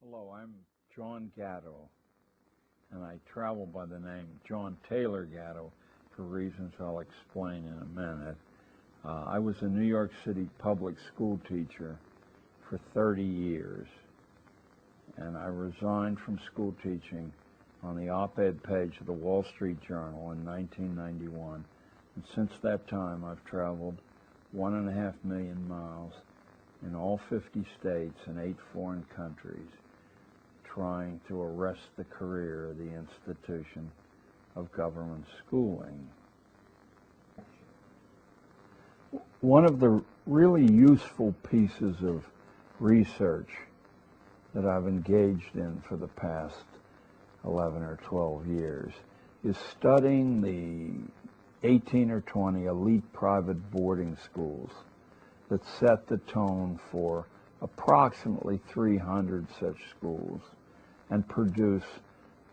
Hello, I'm John Gatto, and I travel by the name John Taylor Gatto for reasons I'll explain in a minute. I was a New York City public school teacher for 30 years, and I resigned from school teaching on the op-ed page of the Wall Street Journal in 1991. And since that time, I've traveled 1.5 million miles in all 50 states and 8 foreign countries, trying to arrest the career of the institution of government schooling. One of the really useful pieces of research that I've engaged in for the past 11 or 12 years is studying the 18 or 20 elite private boarding schools that set the tone for approximately 300 such schools and produce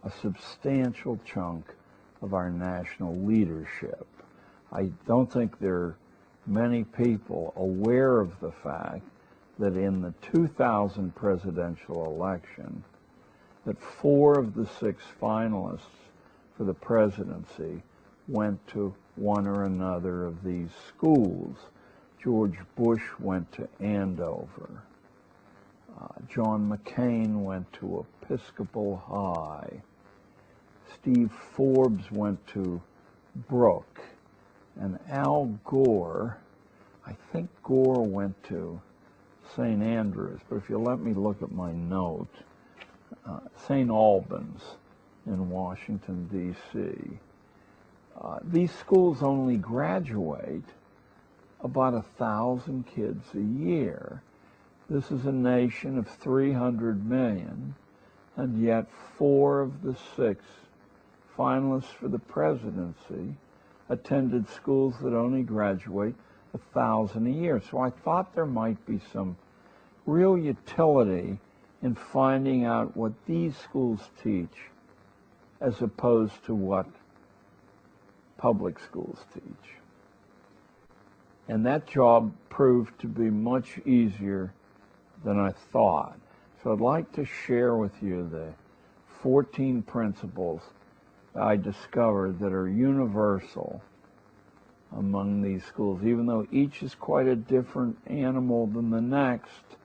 a substantial chunk of our national leadership. I don't think there are many people aware of the fact that in the 2000 presidential election, that 4 of the 6 finalists for the presidency went to one or another of these schools. George Bush went to Andover. John McCain went to Episcopal High. Steve Forbes went to Brooke. And Al Gore, I think Gore went to St. Andrews, but if you let me look at my note, St. Albans in Washington, D.C. These schools only graduate about 1,000 kids a year. This is a nation of 300 million, and yet 4 of the 6 finalists for the presidency attended schools that only graduate 1,000 a year. So I thought there might be some real utility in finding out what these schools teach as opposed to what public schools teach. And that job proved to be much easier than I thought. So I'd like to share with you the 14 principles I discovered that are universal among these schools. Even though each is quite a different animal than the next,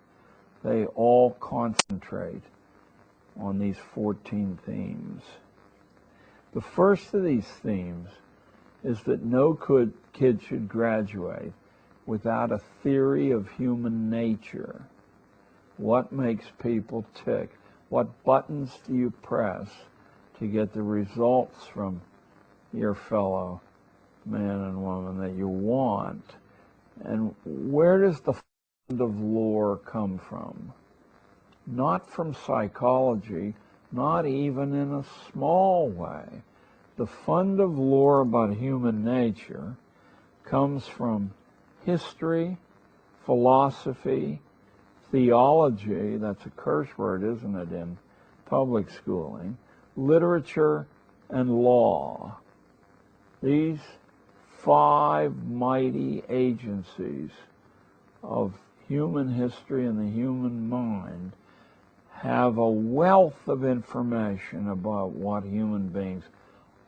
they all concentrate on these 14 themes. The first of these themes is that no kid should graduate without a theory of human nature. What makes people tick? What buttons do you press to get the results from your fellow man and woman that you want? And where does the fund of lore come from? Not from psychology, not even in a small way. The fund of lore about human nature comes from history, philosophy, theology, that's a curse word, isn't it, in public schooling, literature, and law. These 5 mighty agencies of human history and the human mind have a wealth of information about what human beings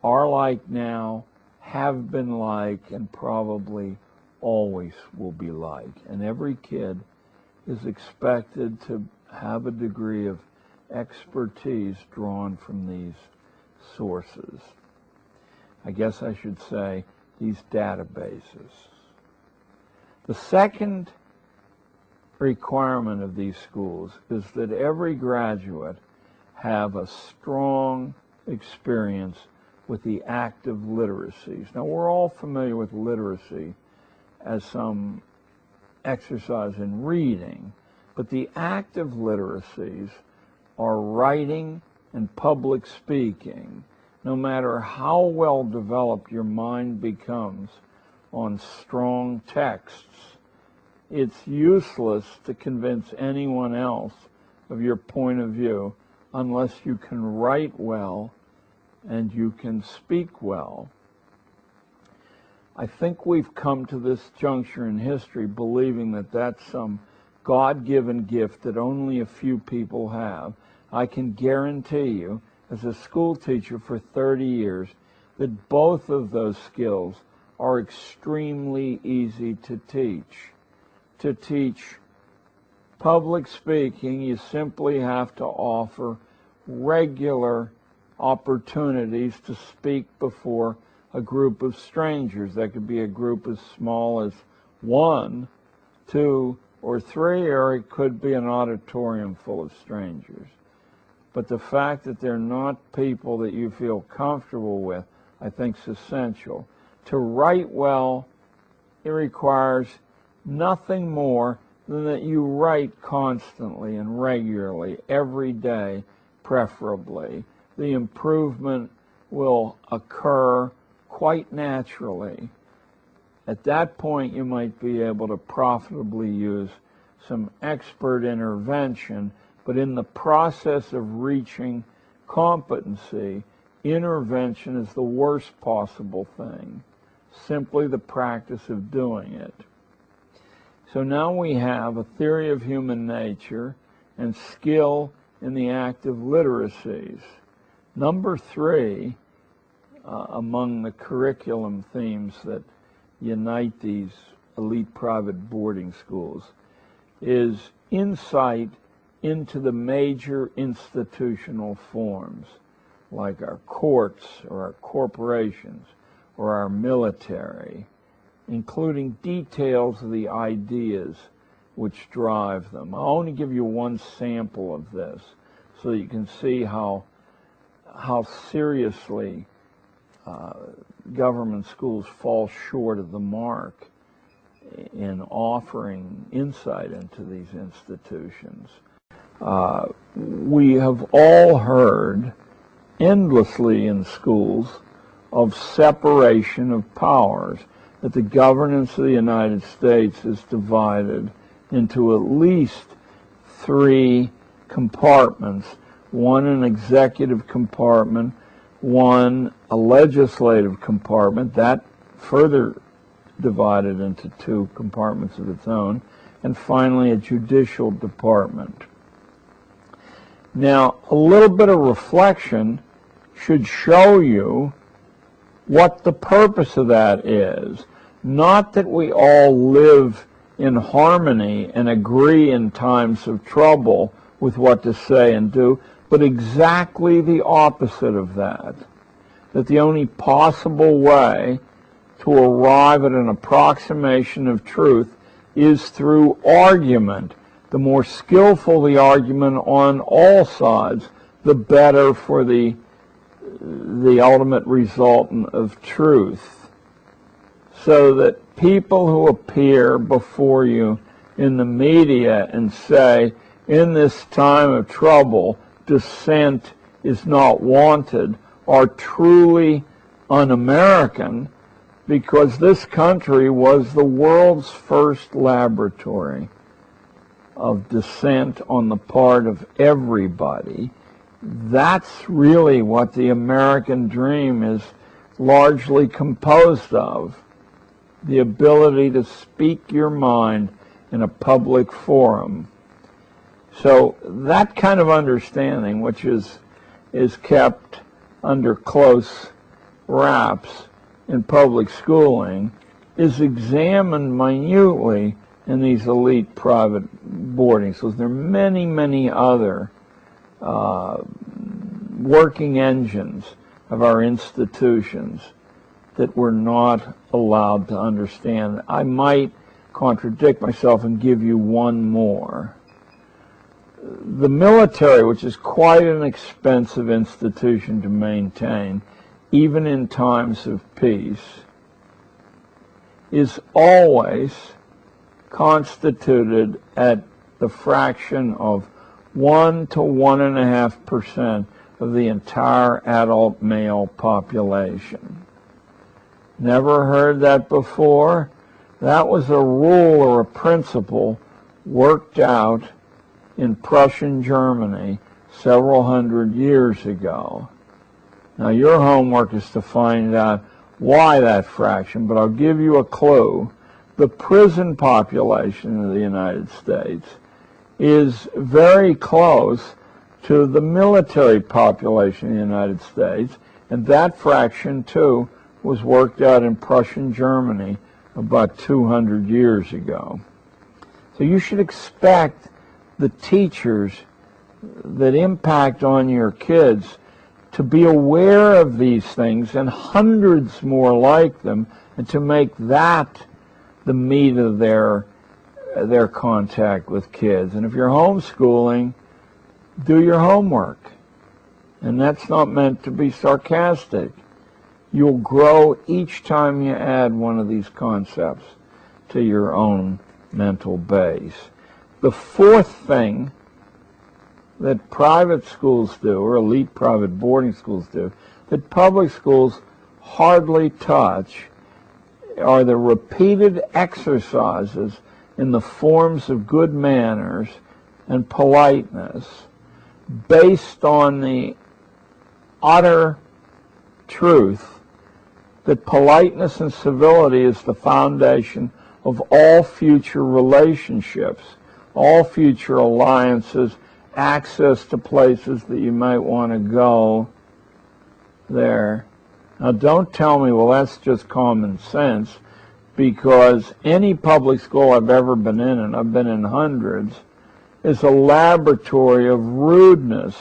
are like now, have been like, and probably always will be like. And every kid is expected to have a degree of expertise drawn from these sources. I guess I should say these databases. The second requirement of these schools is that every graduate have a strong experience with the active literacies. Now, we're all familiar with literacy as some exercise in reading, but the active literacies are writing and public speaking. No matter how well developed your mind becomes on strong texts, it's useless to convince anyone else of your point of view unless you can write well and you can speak well. I think we've come to this juncture in history believing that that's some God-given gift that only a few people have. I can guarantee you, as a school teacher for 30 years, that both of those skills are extremely easy to teach. To teach public speaking, you simply have to offer regular opportunities to speak before a group of strangers. That could be a group as small as 1, 2, or 3, or it could be an auditorium full of strangers. But the fact that they're not people that you feel comfortable with, I think, is essential. To write well, it requires nothing more than that you write constantly and regularly, every day, preferably. The improvement will occur quite naturally. At that point, you might be able to profitably use some expert intervention, but in the process of reaching competency, intervention is the worst possible thing, simply the practice of doing it. So now we have a theory of human nature and skill in the active literacies. Number 3, among the curriculum themes that unite these elite private boarding schools, is insight into the major institutional forms, like our courts or our corporations or our military, including details of the ideas which drive them. I'll only give you one sample of this so that you can see how seriously government schools fall short of the mark in offering insight into these institutions. We have all heard endlessly in schools of separation of powers, that the governance of the United States is divided into at least 3 compartments, 1 an executive compartment, 1 a legislative compartment, that further divided into 2 compartments of its own, and finally a judicial department. Now, a little bit of reflection should show you what the purpose of that is. Not that we all live in harmony and agree in times of trouble with what to say and do, but exactly the opposite of that. That the only possible way to arrive at an approximation of truth is through argument. The more skillful the argument on all sides, the better for the ultimate resultant of truth. So that people who appear before you in the media and say, in this time of trouble, dissent is not wanted, are truly un-American, because this country was the world's first laboratory of dissent on the part of everybody. That's really what the American dream is largely composed of, the ability to speak your mind in a public forum. So that kind of understanding, which is kept under close wraps in public schooling, is examined minutely in these elite private boarding schools. There are many, many other working engines of our institutions that we're not allowed to understand. I might contradict myself and give you one more. The military, which is quite an expensive institution to maintain, even in times of peace, is always constituted at the fraction of 1 to 1.5% of the entire adult male population. Never heard that before? That was a rule or a principle worked out in Prussian Germany several hundred years ago. Now, your homework is to find out why that fraction, but I'll give you a clue. the prison population of the United States is very close to the military population of the United States, and that fraction, too, was worked out in Prussian Germany about 200 years ago. So you should expect the teachers that impact on your kids to be aware of these things and hundreds more like them, and to make that the meat of their contact with kids. And if you're homeschooling, do your homework. And that's not meant to be sarcastic. You'll grow each time you add one of these concepts to your own mental base. The fourth thing that private schools do, or elite private boarding schools do, that public schools hardly touch, are the repeated exercises in the forms of good manners and politeness, based on the utter truth that politeness and civility is the foundation of all future relationships, all future alliances, access to places that you might want to go there. Now, don't tell me, well, that's just common sense, because any public school I've ever been in, and I've been in hundreds, is a laboratory of rudeness,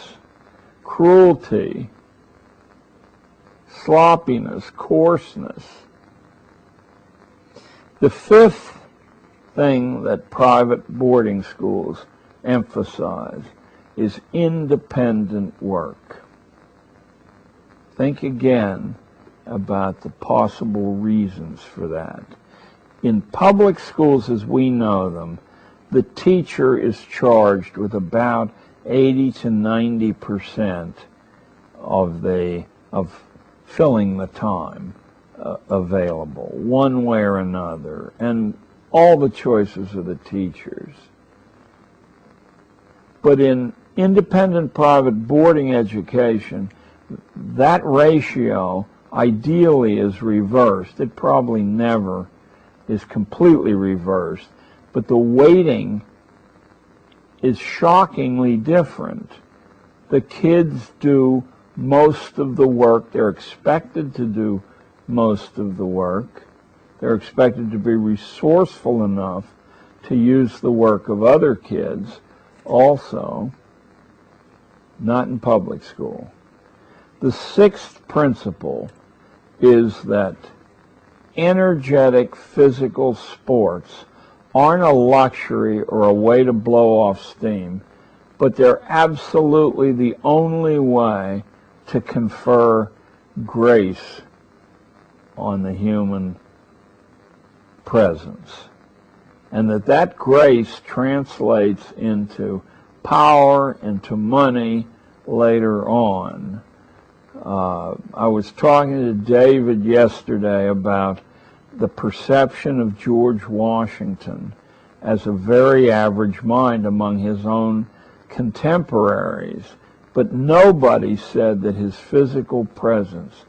cruelty, sloppiness, coarseness. The fifth thing that private boarding schools emphasize is independent work. Think again about the possible reasons for that. In public schools as we know them, the teacher is charged with about 80 to 90% of filling the time available, one way or another, and all the choices of the teachers. But in independent private boarding education, that ratio ideally is reversed. It probably never is completely reversed, but the weighting is shockingly different. The kids do most of the work. They're expected to do most of the work. They're expected to be resourceful enough to use the work of other kids also, not in public school. The sixth principle is that energetic physical sports aren't a luxury or a way to blow off steam, but they're absolutely the only way to confer grace on the human presence. And that grace translates into power, into money later on. I was talking to David yesterday about the perception of George Washington as a very average mind among his own contemporaries, but nobody said that his physical presence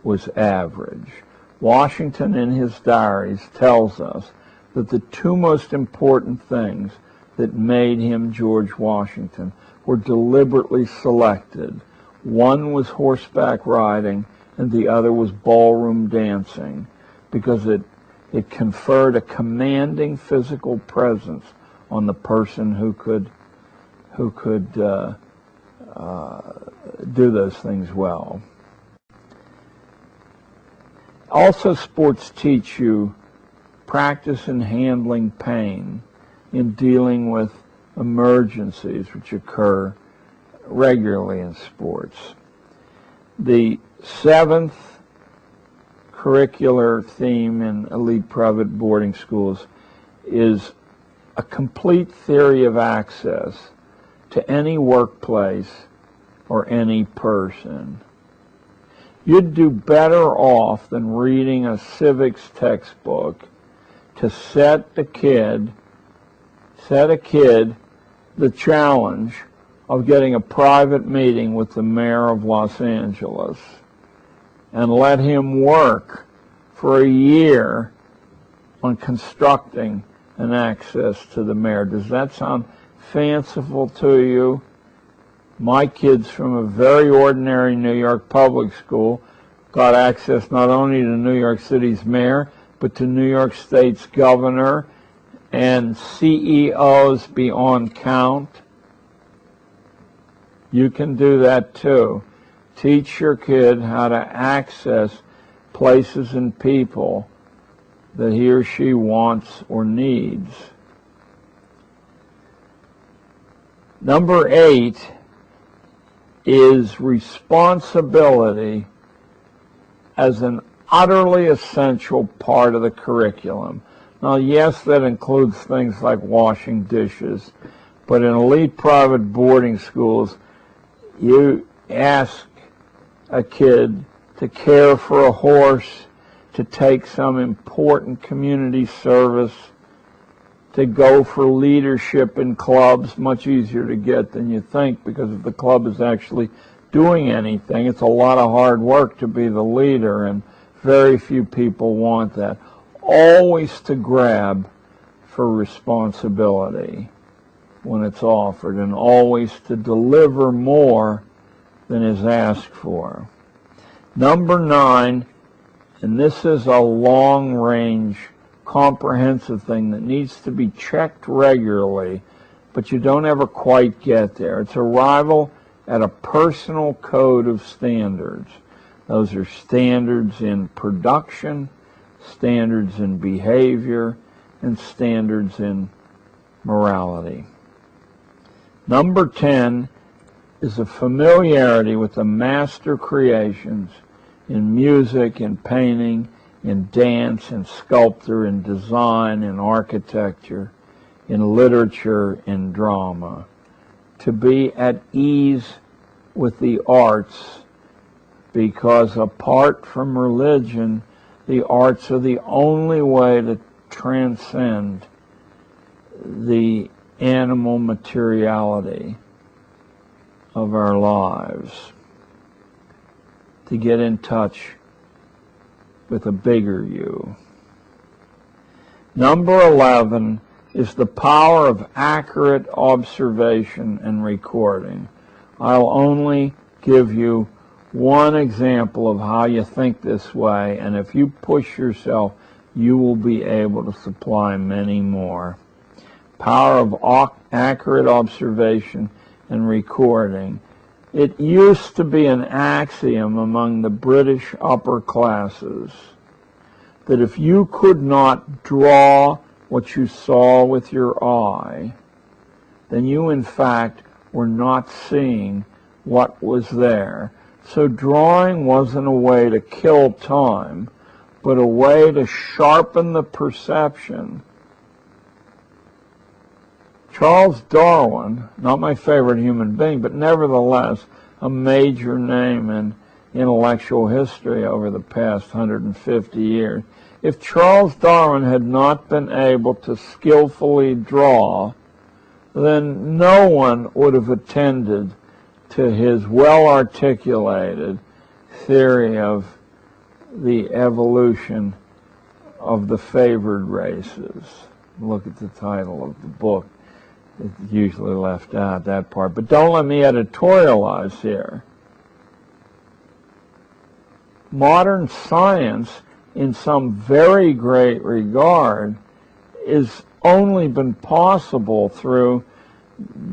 was average. Washington, in his diaries, tells us that the two most important things that made him George Washington were deliberately selected. One was horseback riding, and the other was ballroom dancing, because it conferred a commanding physical presence on the person who could do those things well. Also, sports teach you practice in handling pain, in dealing with emergencies which occur regularly in sports. The seventh curricular theme in elite private boarding schools is a complete theory of access to any workplace or any person. You'd do better off than reading a civics textbook to set a kid the challenge of getting a private meeting with the mayor of Los Angeles and let him work for a year on constructing an access to the mayor. Does that sound fanciful to you? My kids from a very ordinary New York public school got access not only to New York City's mayor, but to New York State's governor and CEOs beyond count. You can do that too. Teach your kid how to access places and people that he or she wants or needs. Number 8 is responsibility as an utterly essential part of the curriculum. Now, yes, that includes things like washing dishes, but in elite private boarding schools, you ask a kid to care for a horse, to take some important community service, to go for leadership in clubs, much easier to get than you think, because if the club is actually doing anything, it's a lot of hard work to be the leader, and very few people want that. Always to grab for responsibility when it's offered, and always to deliver more than is asked for. Number 9, and this is a long-range, comprehensive thing that needs to be checked regularly, but you don't ever quite get there. It's arrival at a personal code of standards. Those are standards in production, standards in behavior, and standards in morality. Number 10 is a familiarity with the master creations in music, in painting, in dance, in sculpture, in design, in architecture, in literature, in drama. To be at ease with the arts, because apart from religion, the arts are the only way to transcend the animal materiality of our lives, to get in touch with a bigger you. Number 11 is the power of accurate observation and recording. I'll only give you one example of how you think this way, and if you push yourself, you will be able to supply many more. Power of accurate observation and recording. It used to be an axiom among the British upper classes that if you could not draw what you saw with your eye, then you in fact were not seeing what was there. So drawing wasn't a way to kill time, but a way to sharpen the perception. Charles Darwin, not my favorite human being, but nevertheless a major name in intellectual history over the past 150 years. If Charles Darwin had not been able to skillfully draw, then no one would have attended to his well-articulated theory of the evolution of the favored races. Look at the title of the book. It's usually left out, that part. But don't let me editorialize here. Modern science, in some very great regard, is only been possible through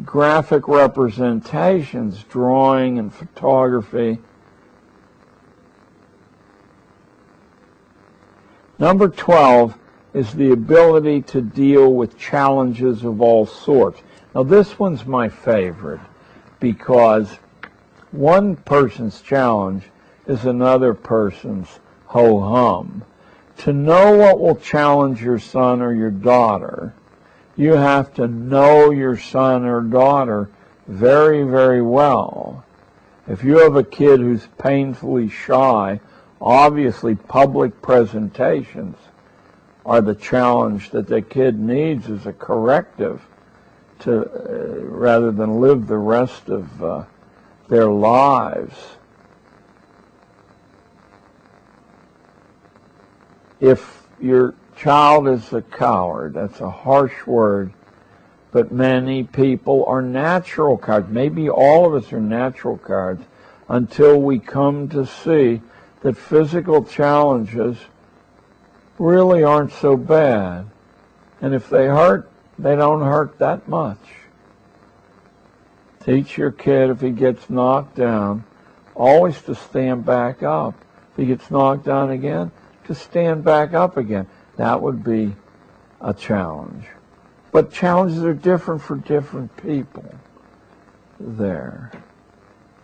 graphic representations, drawing and photography. Number 12 is the ability to deal with challenges of all sorts. Now this one's my favorite because one person's challenge is another person's ho-hum. To know what will challenge your son or your daughter, you have to know your son or daughter very, very well. If you have a kid who's painfully shy, obviously public presentations are the challenge that the kid needs as a corrective to rather than live the rest of their lives. If your child is a coward. That's a harsh word, but many people are natural cowards. Maybe all of us are natural cowards until we come to see that physical challenges really aren't so bad. And if they hurt, they don't hurt that much. Teach your kid, if he gets knocked down, always to stand back up. If he gets knocked down again, to stand back up again. That would be a challenge. But challenges are different for different people there.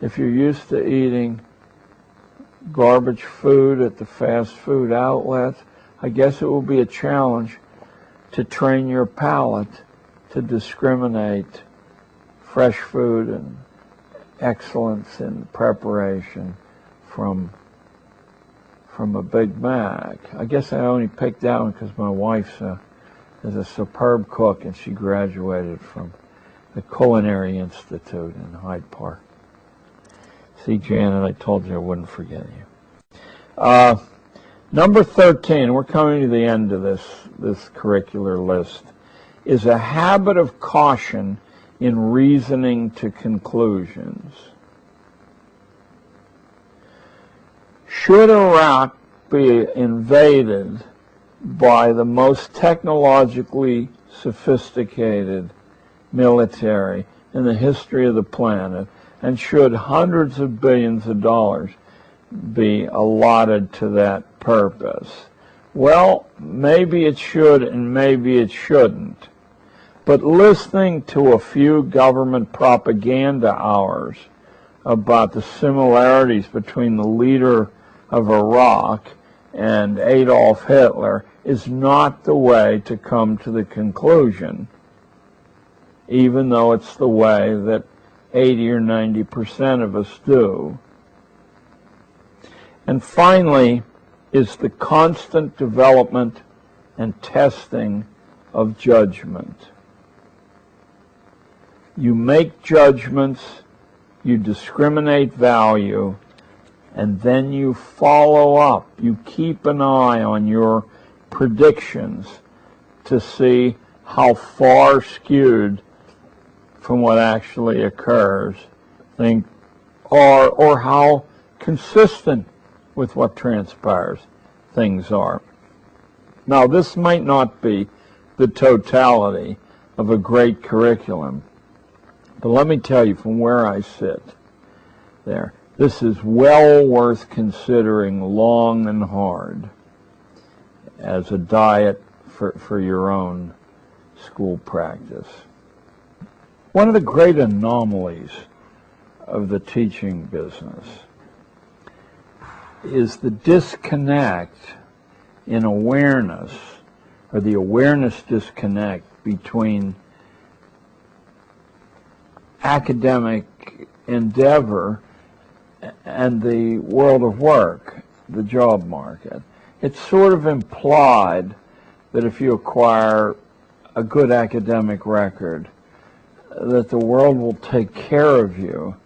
If you're used to eating garbage food at the fast food outlets, I guess it will be a challenge to train your palate to discriminate fresh food and excellence in preparation from a Big Mac. I guess I only picked that one because my wife is a superb cook, and she graduated from the Culinary Institute in Hyde Park. See, Janet, I told you I wouldn't forget you. Number 13, we're coming to the end of this curricular list, is a habit of caution in reasoning to conclusions. Should Iraq be invaded by the most technologically sophisticated military in the history of the planet, and should hundreds of billions of dollars be allotted to that purpose? Well, maybe it should and maybe it shouldn't. But listening to a few government propaganda hours about the similarities between the leader of Iraq and Adolf Hitler is not the way to come to the conclusion, even though it's the way that 80 or 90% of us do. And finally is the constant development and testing of judgment. You make judgments, you discriminate value, and then you follow up. You keep an eye on your predictions to see how far skewed from what actually occurs or how consistent with what transpires things are. Now, this might not be the totality of a great curriculum, but let me tell you from where I sit there, this is well worth considering long and hard as a diet for your own school practice. One of the great anomalies of the teaching business is the disconnect in awareness, or the awareness disconnect between academic endeavor and the world of work, the job market. It's sort of implied that if you acquire a good academic record, that the world will take care of you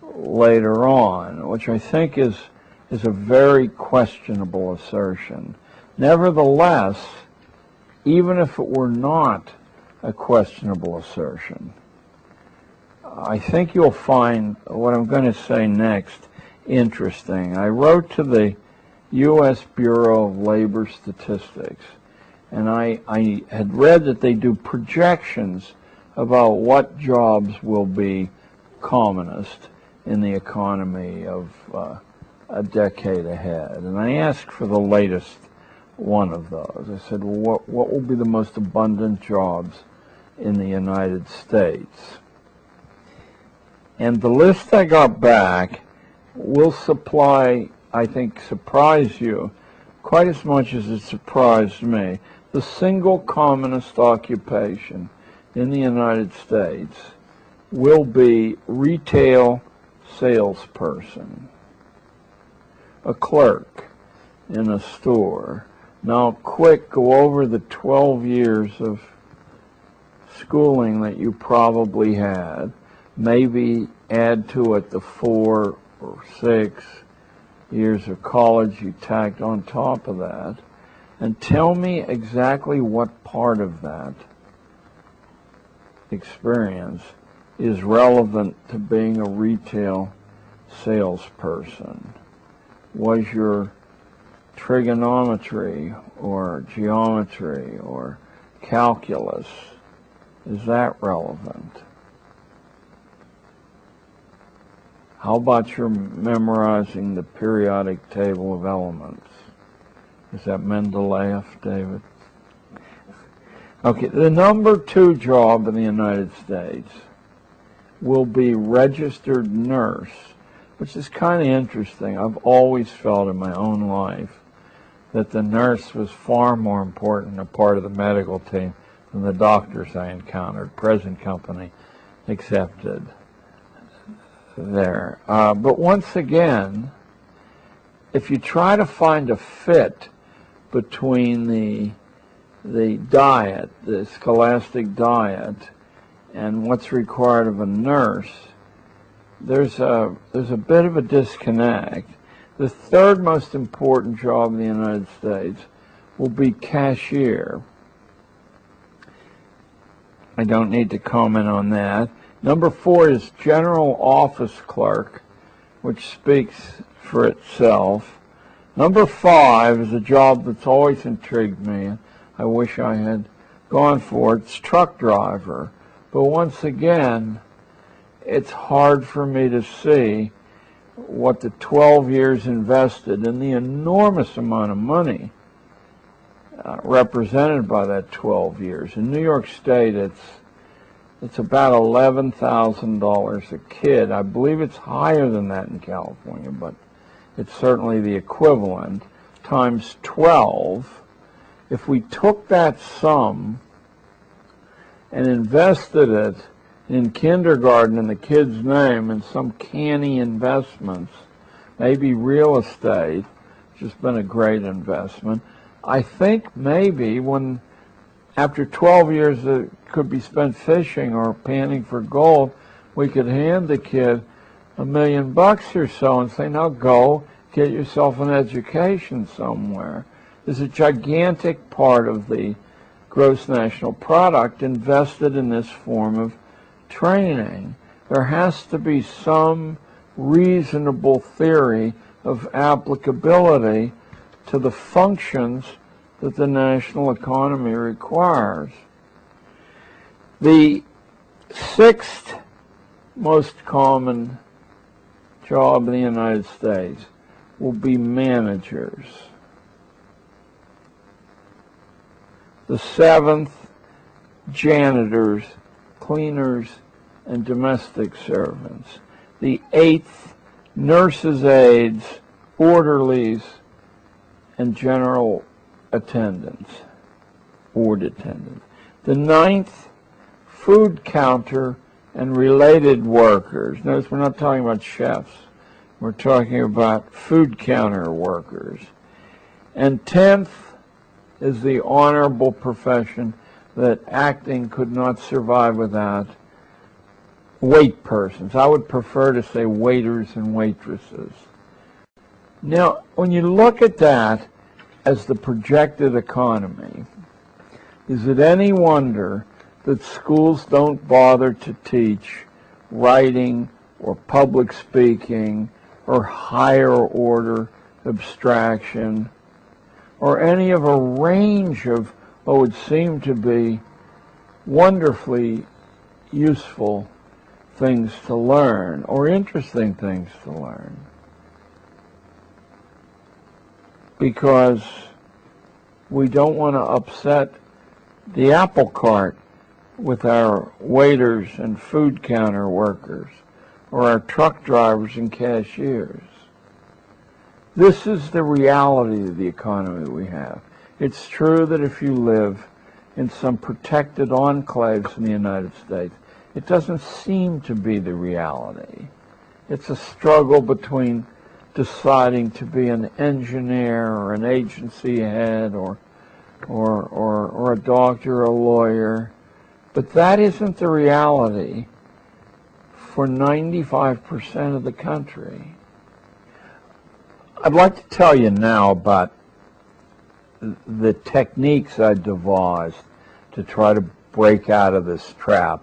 later on, which I think is a very questionable assertion. Nevertheless, even if it were not a questionable assertion, I think you'll find what I'm going to say next interesting. I wrote to the U.S. Bureau of Labor Statistics, and I had read that they do projections about what jobs will be commonest in the economy of a decade ahead. And I asked for the latest one of those. I said, well, what will be the most abundant jobs in the United States? And the list I got back will supply, I think, surprise you quite as much as it surprised me. The single commonest occupation in the United States will be retail salesperson, a clerk in a store. Now, quick, go over the 12 years of schooling that you probably had. Maybe add to it the 4 or 6 years of college you tacked on top of that. and tell me exactly what part of that experience is relevant to being a retail salesperson. Was your trigonometry or geometry or calculus, is that relevant? How about your memorizing the periodic table of elements? Is that Mendeleev, David? Okay, the number 2 job in the United States will be registered nurse, which is kind of interesting. I've always felt in my own life that the nurse was far more important a part of the medical team than the doctors I encountered, present company accepted there. But once again, if you try to find a fit between the diet, the scholastic diet, and what's required of a nurse, there's a bit of a disconnect. The third most important job in the United States will be cashier. I don't need to comment on that. Number 4 is general office clerk, which speaks for itself. Number 5 is a job that's always intrigued me. I wish I had gone for it. It's truck driver. But once again, it's hard for me to see what the 12 years invested and the enormous amount of money represented by that 12 years. In New York State, it's about $11,000 a kid. I believe it's higher than that in California, but it's certainly the equivalent, times 12. If we took that sum and invested it in kindergarten in the kid's name and some canny investments, maybe real estate, which has been a great investment, I think maybe when after 12 years that could be spent fishing or panning for gold, we could hand the kid $1 million or so and say, now go get yourself an education somewhere. There's a gigantic part of the gross national product invested in this form of training. There has to be some reasonable theory of applicability to the functions that the national economy requires. The 6th most common job in the United States will be managers. The 7th, janitors, cleaners, and domestic servants. The 8th, nurses' aides, orderlies, and general attendants, ward attendants. The 9th, food counter and related workers. Notice we're not talking about chefs. We're talking about food counter workers. And 10th is the honorable profession that acting could not survive without: wait persons. I would prefer to say waiters and waitresses. Now, when you look at that as the projected economy, is it any wonder that schools don't bother to teach writing or public speaking or higher order abstraction or any of a range of what would seem to be wonderfully useful things to learn or interesting things to learn? Because we don't want to upset the apple cart with our waiters and food counter workers or our truck drivers and cashiers. This is the reality of the economy we have. It's true that if you live in some protected enclaves in the United States, it doesn't seem to be the reality. It's a struggle between deciding to be an engineer or an agency head or a doctor or a lawyer. But that isn't the reality for 95% of the country. I'd like to tell you now about the techniques I devised to try to break out of this trap,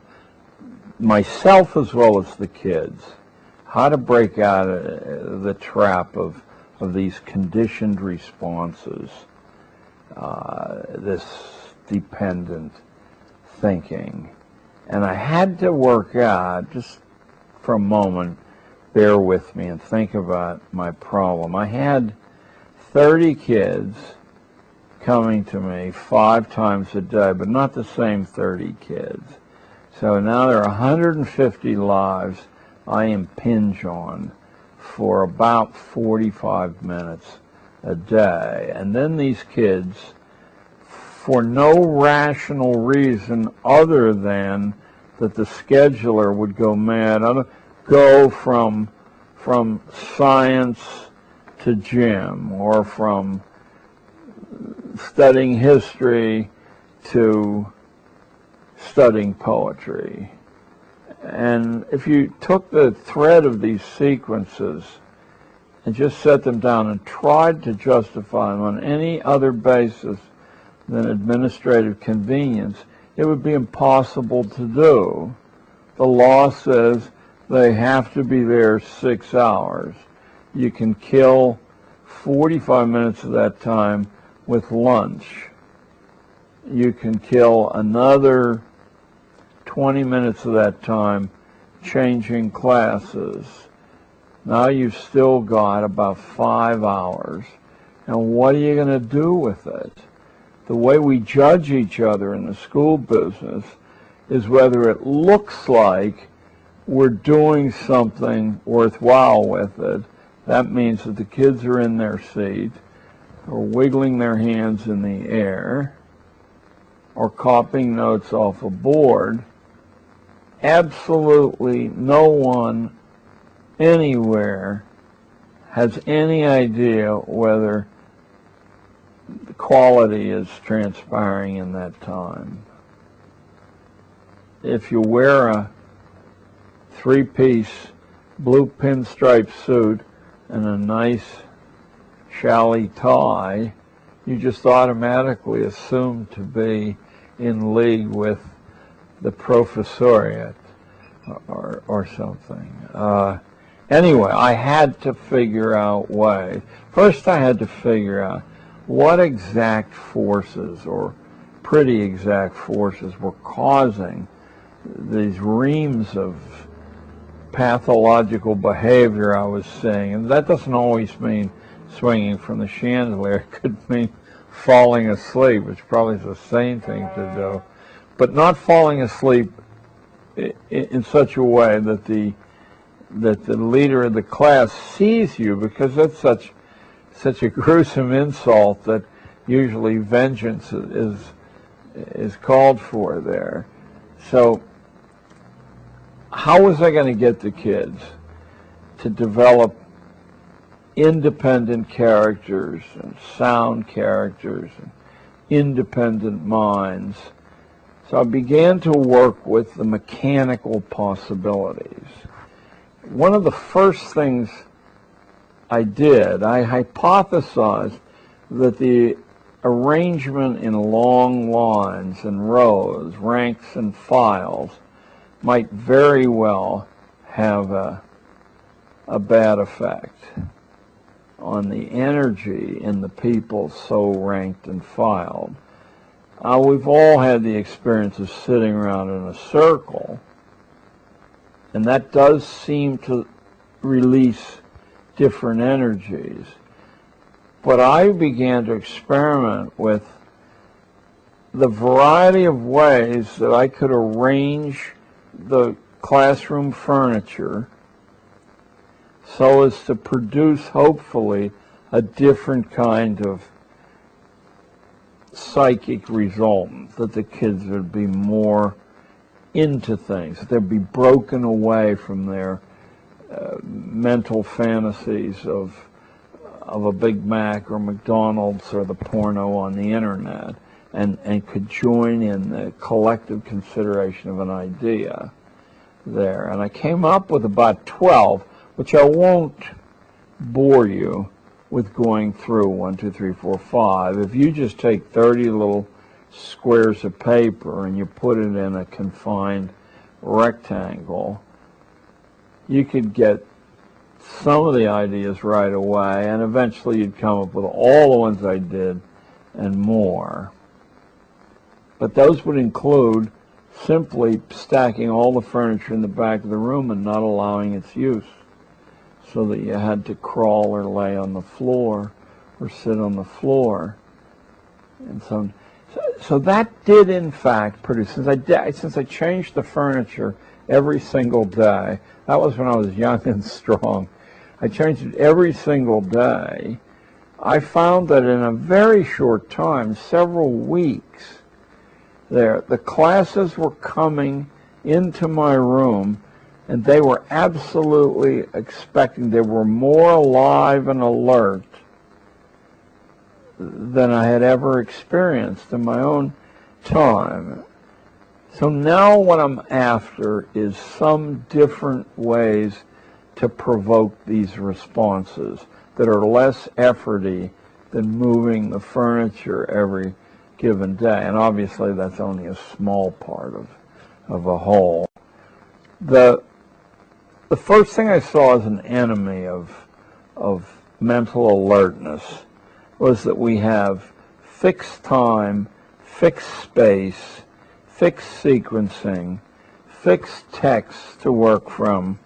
myself as well as the kids, how to break out of the trap of these conditioned responses, this dependent thinking. And I had to work out, just for a moment, bear with me and think about my problem. I had 30 kids coming to me 5 times a day, but not the same 30 kids. So now there are 150 lives I impinge on for about 45 minutes a day. And then these kids, for no rational reason other than that the scheduler would go mad, go from science to gym, or from studying history to studying poetry. And if you took the thread of these sequences and just set them down and tried to justify them on any other basis than administrative convenience, it would be impossible to do. The law says they have to be there 6 hours. You can kill 45 minutes of that time with lunch. You can kill another 20 minutes of that time changing classes. Now you've still got about 5 hours. And what are you going to do with it? The way we judge each other in the school business is whether it looks like we're doing something worthwhile with it. That means that the kids are in their seat, or wiggling their hands in the air, or copying notes off a board. Absolutely no one anywhere has any idea whether the quality is transpiring in that time. If you wear a 3-piece blue pinstripe suit and a nice chalet tie, you just automatically assume to be in league with the professoriate or something. Anyway, I had to figure out ways. First, I had to figure out what exact forces, or pretty exact forces, were causing these reams of pathological behavior I was seeing. And that doesn't always mean swinging from the chandelier. It could mean falling asleep, which probably is a sane thing to do. But not falling asleep in such a way that the leader of the class sees you, because that's such a gruesome insult that usually vengeance is called for there. So how was I going to get the kids to develop independent characters and sound characters and independent minds? So I began to work with the mechanical possibilities. One of the first things I did, I hypothesized that the arrangement in long lines and rows, ranks and files, might very well have a bad effect on the energy in the people so ranked and filed. We've all had the experience of sitting around in a circle, and that does seem to release different energies. But I began to experiment with the variety of ways that I could arrange the classroom furniture so as to produce, hopefully, a different kind of psychic resultant, that the kids would be more into things, that they'd be broken away from their mental fantasies of a Big Mac or McDonald's or the porno on the internet, and could join in the collective consideration of an idea there. And I came up with about 12, which I won't bore you with going through 1, 2, 3, 4, 5. If you just take 30 little squares of paper and you put it in a confined rectangle, you could get some of the ideas right away, and eventually you'd come up with all the ones I did and more. But those would include simply stacking all the furniture in the back of the room and not allowing its use, so that you had to crawl or lay on the floor or sit on the floor. And so that did in fact produce, since I changed the furniture every single day. That was when I was young and strong. I changed it every single day. I found that in a very short time, several weeks, the classes were coming into my room, and they were absolutely expecting. They were more alive and alert than I had ever experienced in my own time. So now what I'm after is some different ways to provoke these responses that are less efforty than moving the furniture every given day. And obviously that's only a small part of a whole. The first thing I saw as an enemy of mental alertness was that we have fixed time, fixed space, fixed sequencing, fixed text to work from.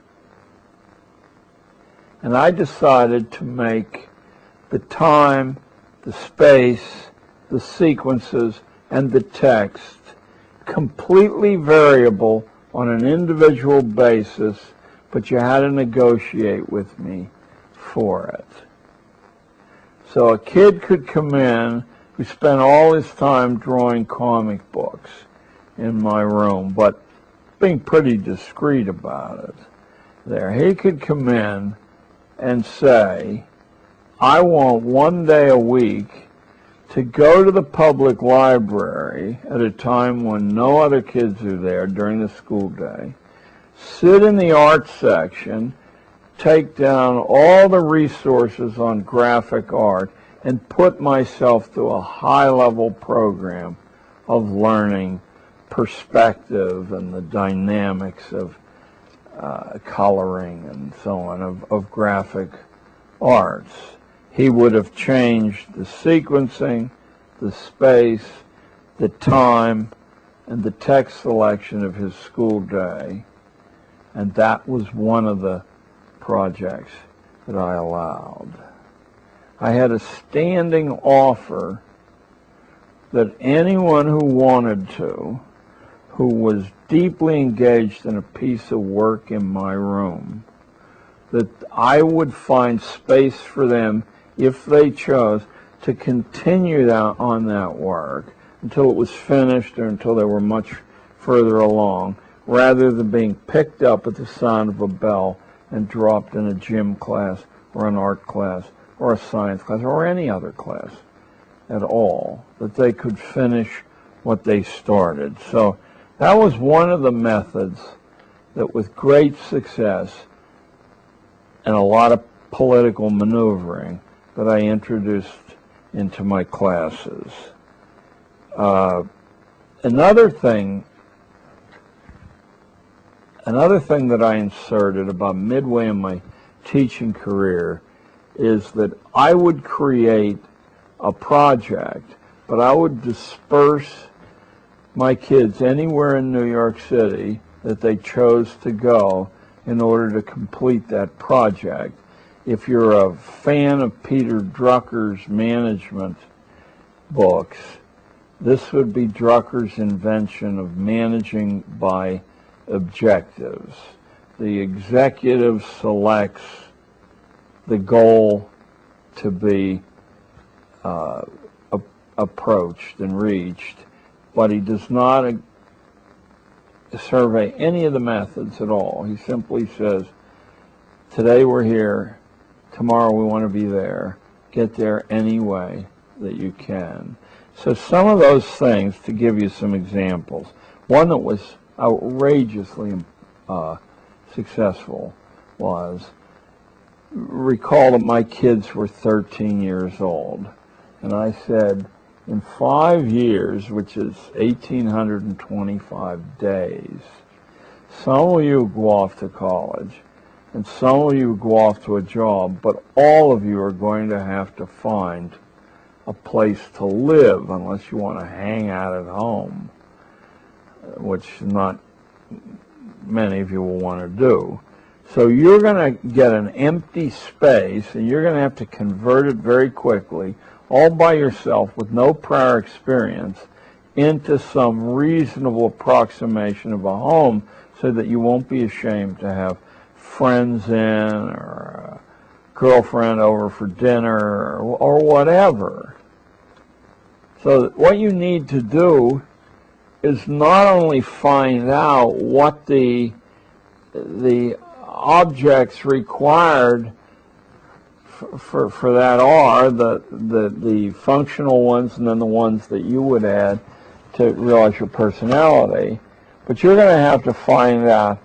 And I decided to make the time, the space, the sequences, and the text completely variable on an individual basis, but you had to negotiate with me for it. So a kid could come in who spent all his time drawing comic books in my room, but being pretty discreet about it. There, he could come in and say, I want 1 day a week to go to the public library at a time when no other kids are there during the school day, sit in the art section, take down all the resources on graphic art, and put myself through a high-level program of learning perspective and the dynamics of coloring and so on, of graphic arts. He would have changed the sequencing, the space, the time, and the text selection of his school day, and that was one of the projects that I allowed. I had a standing offer that anyone who wanted to, who was deeply engaged in a piece of work in my room, that I would find space for them, if they chose, to continue on that work until it was finished or until they were much further along, rather than being picked up at the sound of a bell and dropped in a gym class or an art class or a science class or any other class at all, that they could finish what they started. So that was one of the methods that, with great success and a lot of political maneuvering, that I introduced into my classes. Another thing that I inserted about midway in my teaching career is that I would create a project, but I would disperse my kids anywhere in New York City that they chose to go in order to complete that project. If you're a fan of Peter Drucker's management books, this would be Drucker's invention of managing by objectives. The executive selects the goal to be approached and reached, but he does not survey any of the methods at all. He simply says, today we're here, tomorrow we want to be there, get there any way that you can. So some of those things, to give you some examples, one that was outrageously successful was recall that my kids were 13 years old, and I said, in 5 years, which is 1,825 days, some of you go off to college, and some of you go off to a job, but all of you are going to have to find a place to live unless you want to hang out at home, which not many of you will want to do. So you're going to get an empty space, and you're going to have to convert it very quickly, all by yourself with no prior experience, into some reasonable approximation of a home so that you won't be ashamed to have friends in or a girlfriend over for dinner or whatever. So what you need to do is not only find out what the objects required for that are, the functional ones, and then the ones that you would add to realize your personality, but you're going to have to find out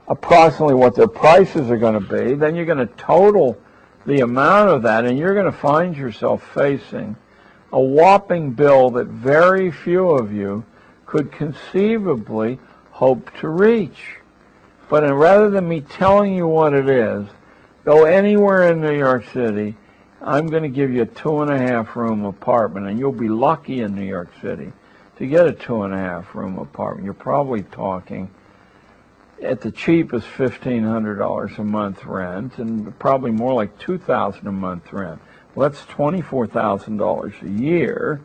approximately what their prices are going to be. Then you're going to total the amount of that, and you're going to find yourself facing a whopping bill that very few of you could conceivably hope to reach. But rather than me telling you what it is, go anywhere in New York City, I'm going to give you a 2.5-room apartment, and you'll be lucky in New York City to get a 2.5-room apartment. You're probably talking, at the cheapest, $1,500 a month rent, and probably more like $2,000 a month rent. Well, that's $24,000 a year.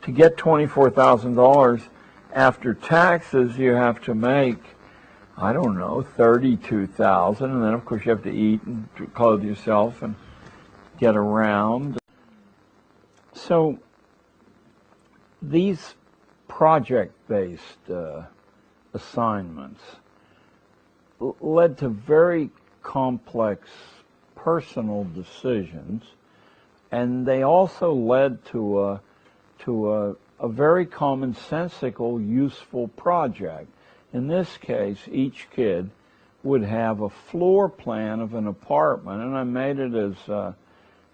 To get $24,000 after taxes, you have to make, I don't know, $32,000, and then of course you have to eat and clothe yourself and get around. So these project-based assignments led to very complex personal decisions, and they also led to a very commonsensical, useful project. In this case, each kid would have a floor plan of an apartment, and I made it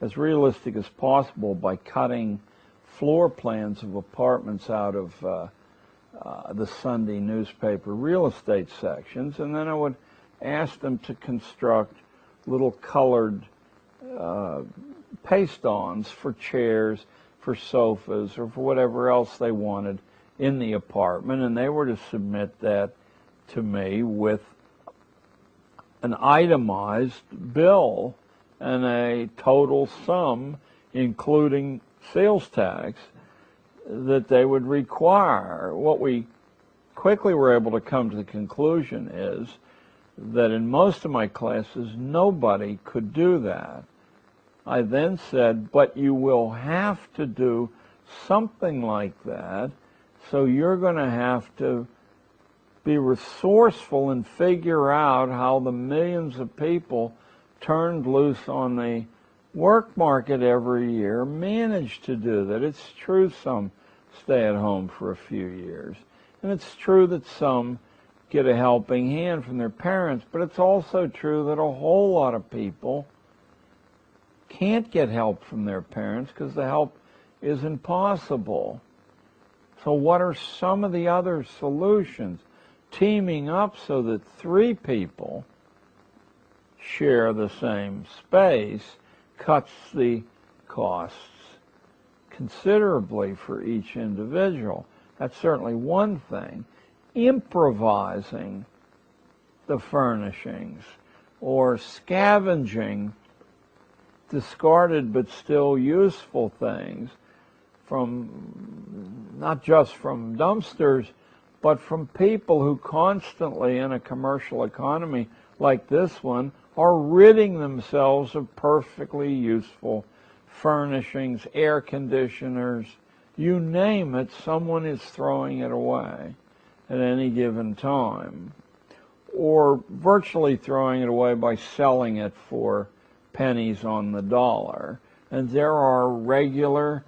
as realistic as possible by cutting floor plans of apartments out of the Sunday newspaper real estate sections, and then I would ask them to construct little colored paste-ons for chairs, for sofas, or for whatever else they wanted in the apartment, and they were to submit that to me with an itemized bill and a total sum, including sales tax, that they would require. What we quickly were able to come to the conclusion is that in most of my classes, nobody could do that. I then said, but you will have to do something like that, so you're going to have to be resourceful and figure out how the millions of people turned loose on the work market every year manage to do that. It's true some stay at home for a few years, and it's true that some get a helping hand from their parents, but it's also true that a whole lot of people can't get help from their parents because the help is impossible. So what are some of the other solutions? Teaming up so that 3 people share the same space cuts the costs considerably for each individual. That's certainly one thing. Improvising the furnishings or scavenging discarded but still useful things from, not just from dumpsters, but from people who constantly in a commercial economy like this one are ridding themselves of perfectly useful furnishings, air conditioners, you name it, someone is throwing it away at any given time, or virtually throwing it away by selling it for pennies on the dollar. And there are regular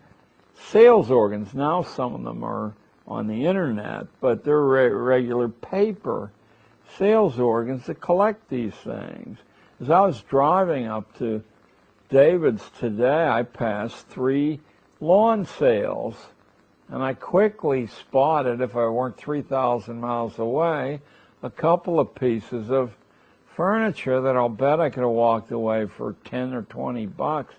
sales organs. Now some of them are on the internet, but they're regular paper sales organs that collect these things. As I was driving up to David's today, I passed 3 lawn sales, and I quickly spotted, if I weren't 3,000 miles away, a couple of pieces of furniture that I'll bet I could have walked away for 10 or 20 bucks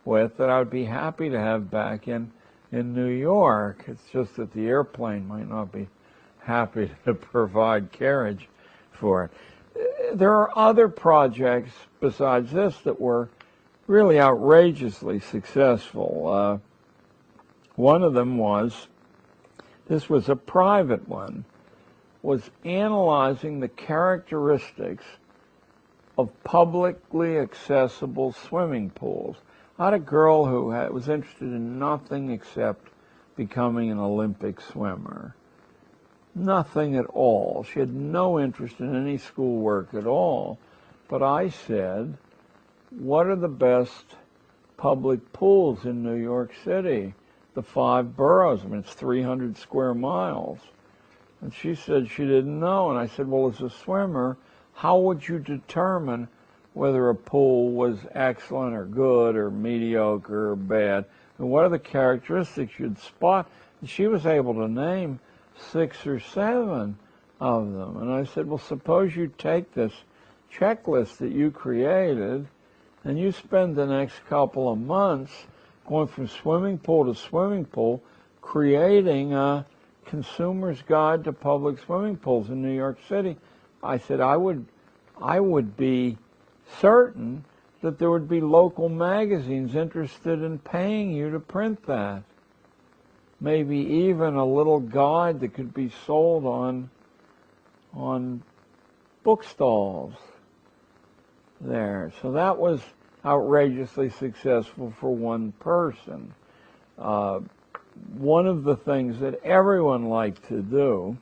with, that I would be happy to have back in New York. It's just that the airplane might not be happy to provide carriage for it. There are other projects besides this that were really outrageously successful. One of them was, this was a private one, was analyzing the characteristics of publicly accessible swimming pools. I had a girl who was interested in nothing except becoming an Olympic swimmer. Nothing at all. She had no interest in any schoolwork at all. But I said, what are the best public pools in New York City? The 5 boroughs. I mean, it's 300 square miles. And she said she didn't know. And I said, well, as a swimmer, how would you determine whether a pool was excellent or good or mediocre or bad? And what are the characteristics you'd spot? And she was able to name 6 or 7 of them. And I said, well, suppose you take this checklist that you created and you spend the next couple of months going from swimming pool to swimming pool, creating a consumer's guide to public swimming pools in New York City. I said, I would be certain that there would be local magazines interested in paying you to print that. Maybe even a little guide that could be sold on bookstores there. So that was outrageously successful for one person. One of the things that everyone liked to do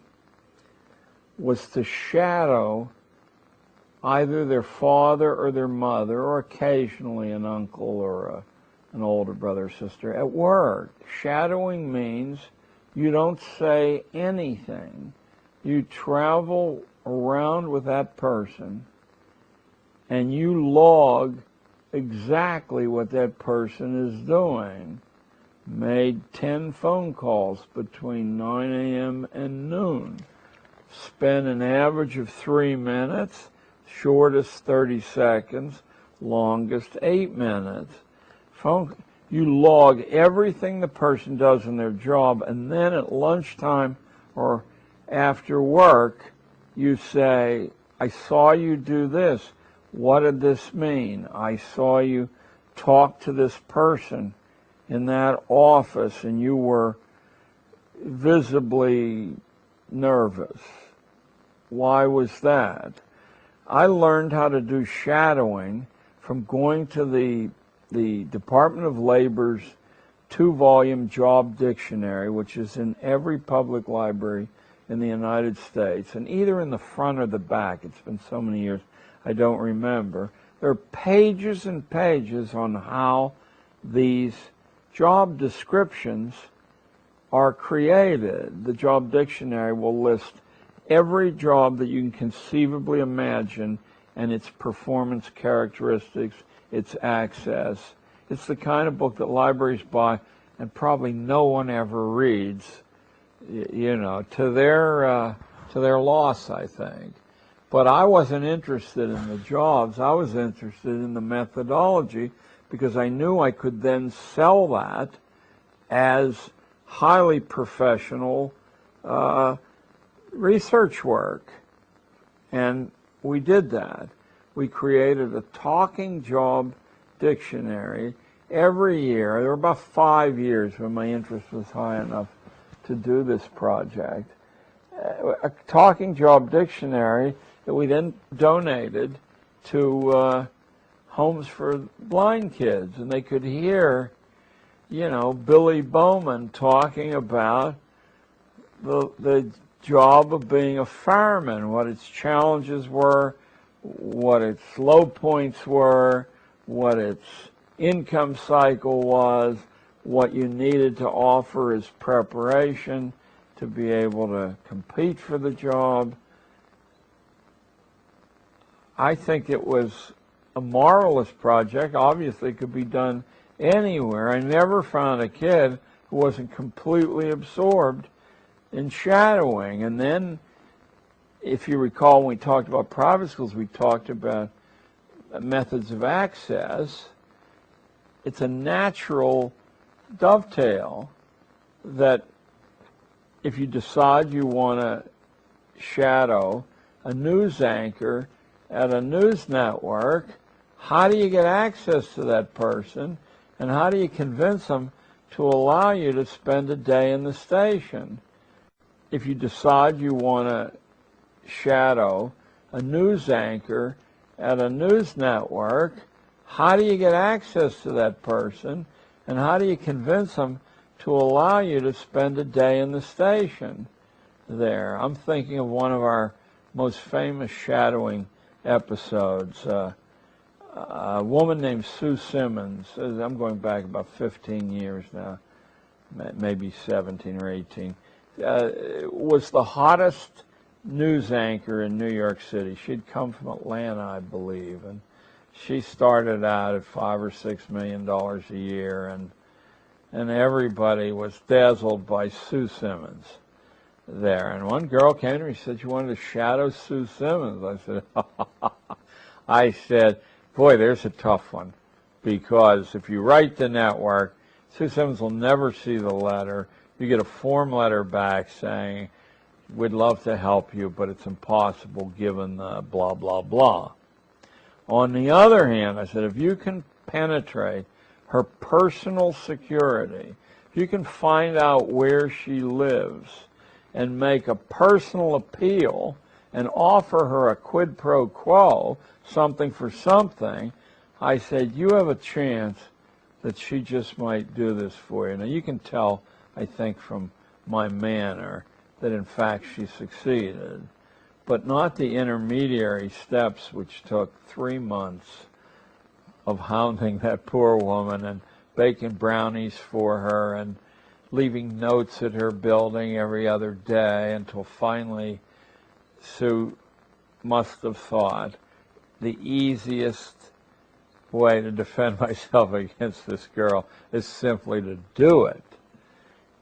was to shadow either their father or their mother, or occasionally an uncle or an older brother or sister at work. Shadowing means you don't say anything. You travel around with that person and you log exactly what that person is doing. Made 10 phone calls between 9 a.m. and noon. Spent an average of 3 minutes, shortest 30 seconds, longest 8 minutes. You log everything the person does in their job, and then at lunchtime or after work, you say, I saw you do this. What did this mean? I saw you talk to this person in that office, and you were visibly nervous. Why was that? I learned how to do shadowing from going to the Department of Labor's 2-volume job dictionary, which is in every public library in the United States, and either in the front or the back. It's been so many years, I don't remember. There are pages and pages on how these job descriptions are created. The job dictionary will list every job that you can conceivably imagine and its performance characteristics, its access. It's the kind of book that libraries buy and probably no one ever reads, you know, to their loss, I think. But I wasn't interested in the jobs. I was interested in the methodology, because I knew I could then sell that as highly professional research work. And we did that. We created a talking job dictionary every year. There were about 5 years when my interest was high enough to do this project. A talking job dictionary that we then donated to homes for blind kids, and they could hear, you know, Billy Bowman talking about the job of being a fireman, what its challenges were, what its low points were, what its income cycle was, what you needed to offer as preparation to be able to compete for the job. I think it was a marvelous project. Obviously, it could be done anywhere. I never found a kid who wasn't completely absorbed in shadowing. And then, if you recall, when we talked about private schools, we talked about methods of access. It's a natural dovetail that if you decide you want to shadow a news anchor at a news network, how do you get access to that person, and how do you convince them to allow you to spend a day in the station? If you decide you want to shadow a news anchor at a news network, how do you get access to that person, and how do you convince them to allow you to spend a day in the station there? I'm thinking of one of our most famous shadowing episodes. A woman named Sue Simmons, I'm going back about 15 years now, maybe 17 or 18, was the hottest news anchor in New York City. She'd come from Atlanta, I believe, and she started out at $5 or $6 million a year, and everybody was dazzled by Sue Simmons there. And one girl came to me and said she wanted to shadow Sue Simmons. I said, boy, there's a tough one, because if you write the network, Sue Simmons will never see the letter. You get a form letter back saying, we'd love to help you, but it's impossible given the blah, blah, blah. On the other hand, I said, if you can penetrate her personal security, if you can find out where she lives and make a personal appeal and offer her a quid pro quo, something for something, I said, you have a chance that she just might do this for you. Now, you can tell, I think, from my manner that, in fact, she succeeded, but not the intermediary steps, which took 3 months of hounding that poor woman and baking brownies for her and leaving notes at her building every other day, until finally Sue must have thought the easiest way to defend myself against this girl is simply to do it.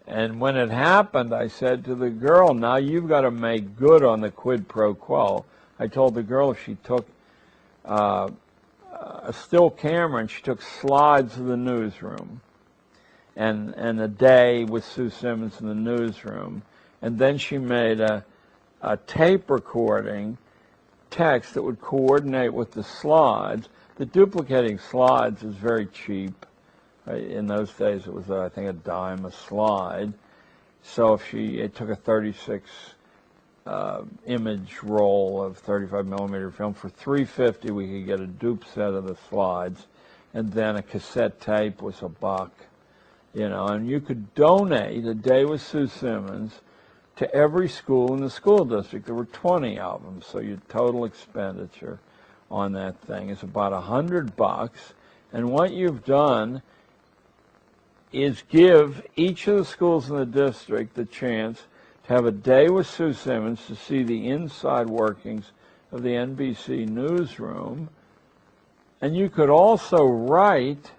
And when it happened, I said to the girl, now you've got to make good on the quid pro quo. I told the girl if she took a still camera and she took slides of the newsroom and a day with Sue Simmons in the newsroom, and then she made a tape recording text that would coordinate with the slides. The duplicating slides is very cheap. In those days, it was, I think, a dime a slide. So if it took a 36 image roll of 35 millimeter film for $3.50, we could get a dupe set of the slides, and then a cassette tape was $1, and you could donate a day with Sue Simmons to every school in the school district. There were 20 of them, so your total expenditure on that thing is about $100. And what you've done is give each of the schools in the district the chance to have a day with Sue Simmons to see the inside workings of the NBC newsroom. And you could also write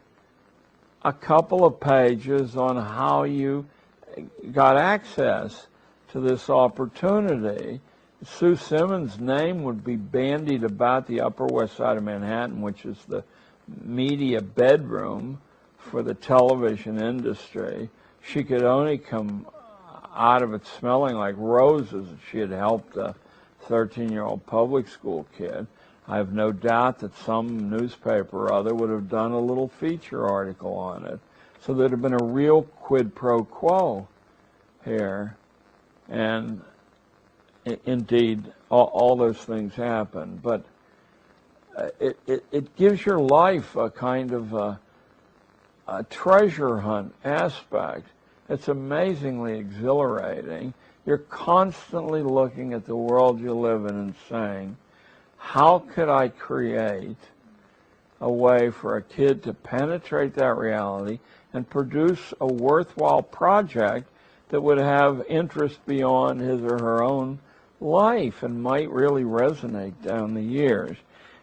a couple of pages on how you got access to this opportunity. Sue Simmons' name would be bandied about the Upper West Side of Manhattan, which is the media bedroom for the television industry. She could only come out of it smelling like roses if she had helped a 13-year-old public school kid. I have no doubt that some newspaper or other would have done a little feature article on it. So there'd have been a real quid pro quo here. And indeed, all those things happen. But it gives your life a kind of a treasure hunt aspect. It's amazingly exhilarating. You're constantly looking at the world you live in and saying, how could I create a way for a kid to penetrate that reality and produce a worthwhile project that would have interest beyond his or her own life and might really resonate down the years?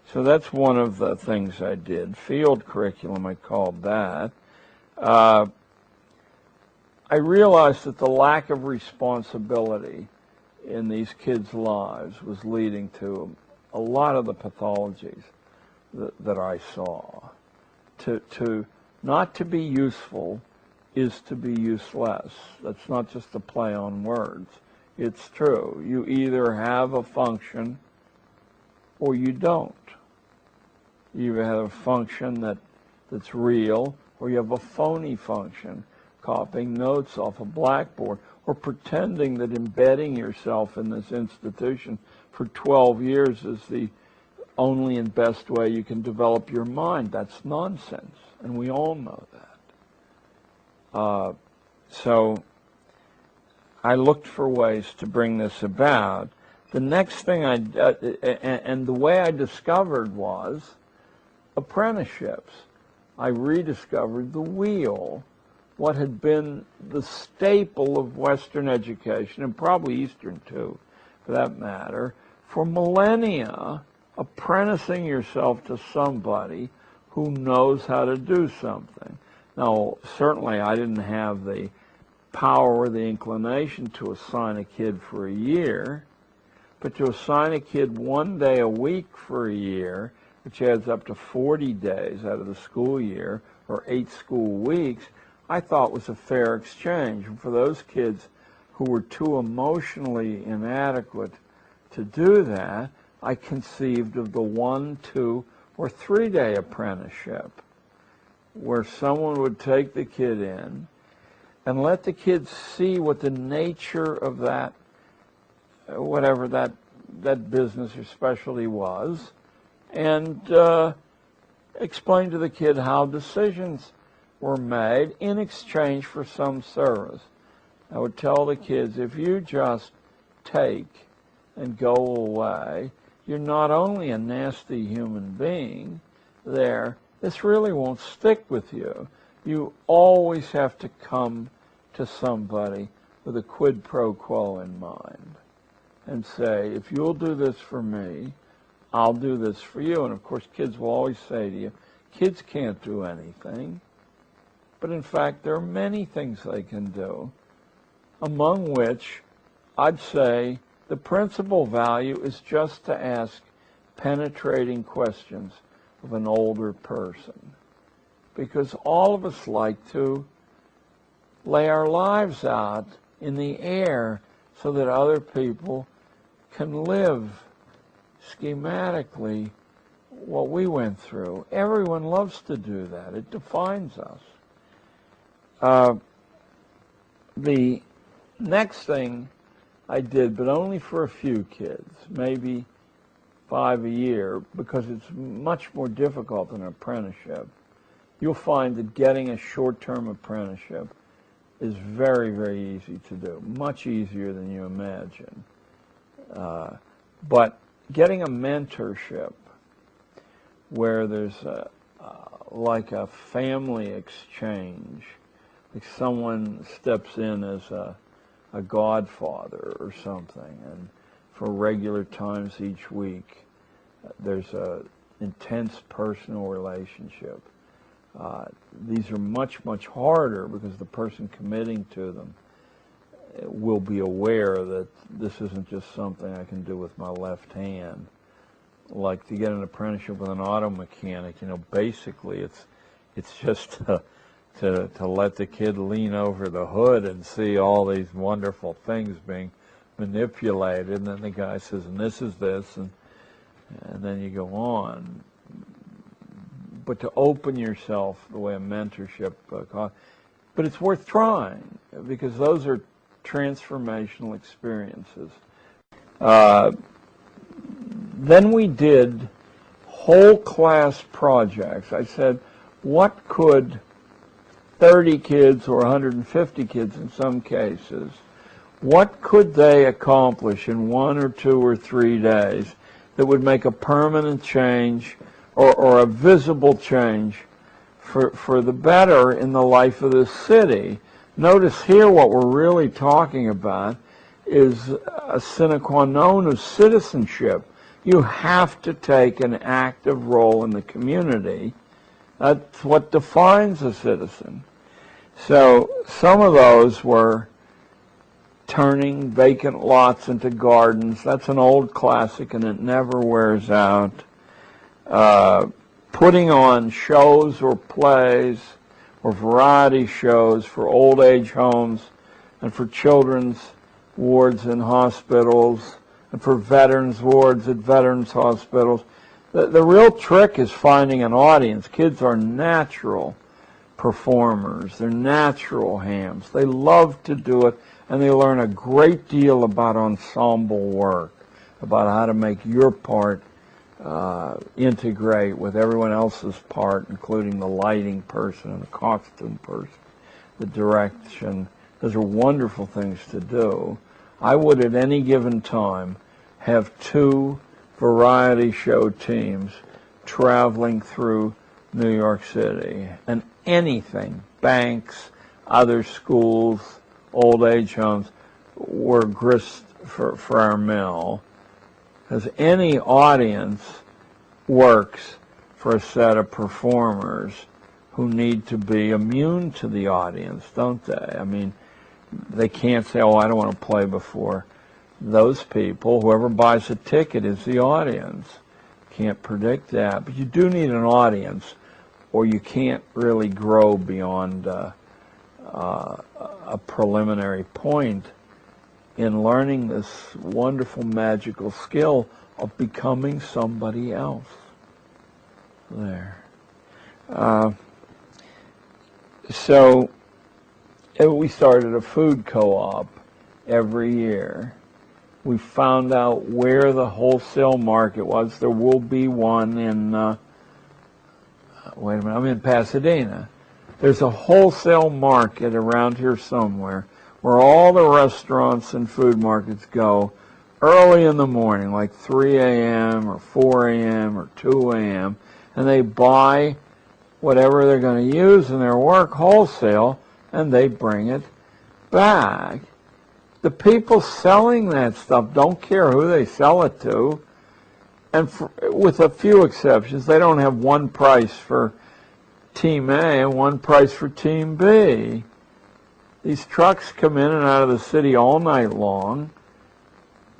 So that's one of the things I did. Field curriculum, I called that. I realized that the lack of responsibility in these kids' lives was leading to a lot of the pathologies that I saw. Not to be useful is to be useless. That's not just a play on words. It's true. You either have a function or you don't. You either have a function that's real, or you have a phony function, copying notes off a blackboard, or pretending that embedding yourself in this institution for 12 years is the only and best way you can develop your mind. That's nonsense, and we all know that. So I looked for ways to bring this about. The next thing and the way I discovered was apprenticeships. I rediscovered the wheel, what had been the staple of Western education, and probably Eastern too, for that matter, for millennia, apprenticing yourself to somebody who knows how to do something. Now, certainly I didn't have the power or the inclination to assign a kid for a year, but to assign a kid 1 day a week for a year, which adds up to 40 days out of the school year, or 8 school weeks, I thought was a fair exchange. And for those kids who were too emotionally inadequate to do that, I conceived of the 1, 2, or 3 day apprenticeship, where someone would take the kid in and let the kid see what the nature of that, whatever that business or specialty was, and explain to the kid how decisions were made in exchange for some service. I would tell the kids, if you just take and go away, you're not only a nasty human being there, this really won't stick with you. You always have to come to somebody with a quid pro quo in mind and say, if you'll do this for me, I'll do this for you. And of course, kids will always say to you, kids can't do anything. But in fact, there are many things they can do, among which I'd say the principal value is just to ask penetrating questions of an older person. Because all of us like to lay our lives out in the air so that other people can live schematically what we went through. Everyone loves to do that. It defines us. The next thing I did, but only for a few kids, maybe 5 a year, because it's much more difficult than an apprenticeship. You'll find that getting a short-term apprenticeship is very, very easy to do, much easier than you imagine. But getting a mentorship where there's like a family exchange, like someone steps in as a godfather or something, and for regular times each week, there's a intense personal relationship. These are much, much harder because the person committing to them will be aware that this isn't just something I can do with my left hand. Like to get an apprenticeship with an auto mechanic, basically it's just to let the kid lean over the hood and see all these wonderful things being manipulated, and then the guy says, and this is this, and then you go on. But to open yourself the way a mentorship but it's worth trying, because those are transformational experiences. Then we did whole class projects. I said, what could 30 kids or 150 kids in some cases, what could they accomplish in 1 or 2 or 3 days that would make a permanent change or a visible change for the better in the life of this city? Notice here what we're really talking about is a sine qua non of citizenship. You have to take an active role in the community. That's what defines a citizen. So some of those were turning vacant lots into gardens. That's an old classic and it never wears out. Putting on shows or plays or variety shows for old age homes and for children's wards in hospitals and for veterans wards at veterans hospitals. The real trick is finding an audience. Kids are natural performers. They're natural hams. They love to do it, and they learn a great deal about ensemble work, about how to make your part integrate with everyone else's part, including the lighting person and the costume person, the direction. Those are wonderful things to do. I would at any given time have 2 variety show teams traveling through New York City, and anything, banks, other schools, old age homes, were grist for our mill, because any audience works for a set of performers who need to be immune to the audience, don't they? I mean, they can't say, oh, I don't want to play before those people. Whoever buys a ticket is the audience. Can't predict that. But you do need an audience, or you can't really grow beyond a preliminary point in learning this wonderful magical skill of becoming somebody else. There. So we started a food co-op every year. We found out where the wholesale market was. There will be one in, wait a minute, I'm in Pasadena. There's a wholesale market around here somewhere where all the restaurants and food markets go early in the morning, like 3 a.m. or 4 a.m. or 2 a.m., and they buy whatever they're going to use in their work wholesale, and they bring it back. The people selling that stuff don't care who they sell it to, and with a few exceptions, they don't have one price for Team A and one price for Team B. These trucks come in and out of the city all night long,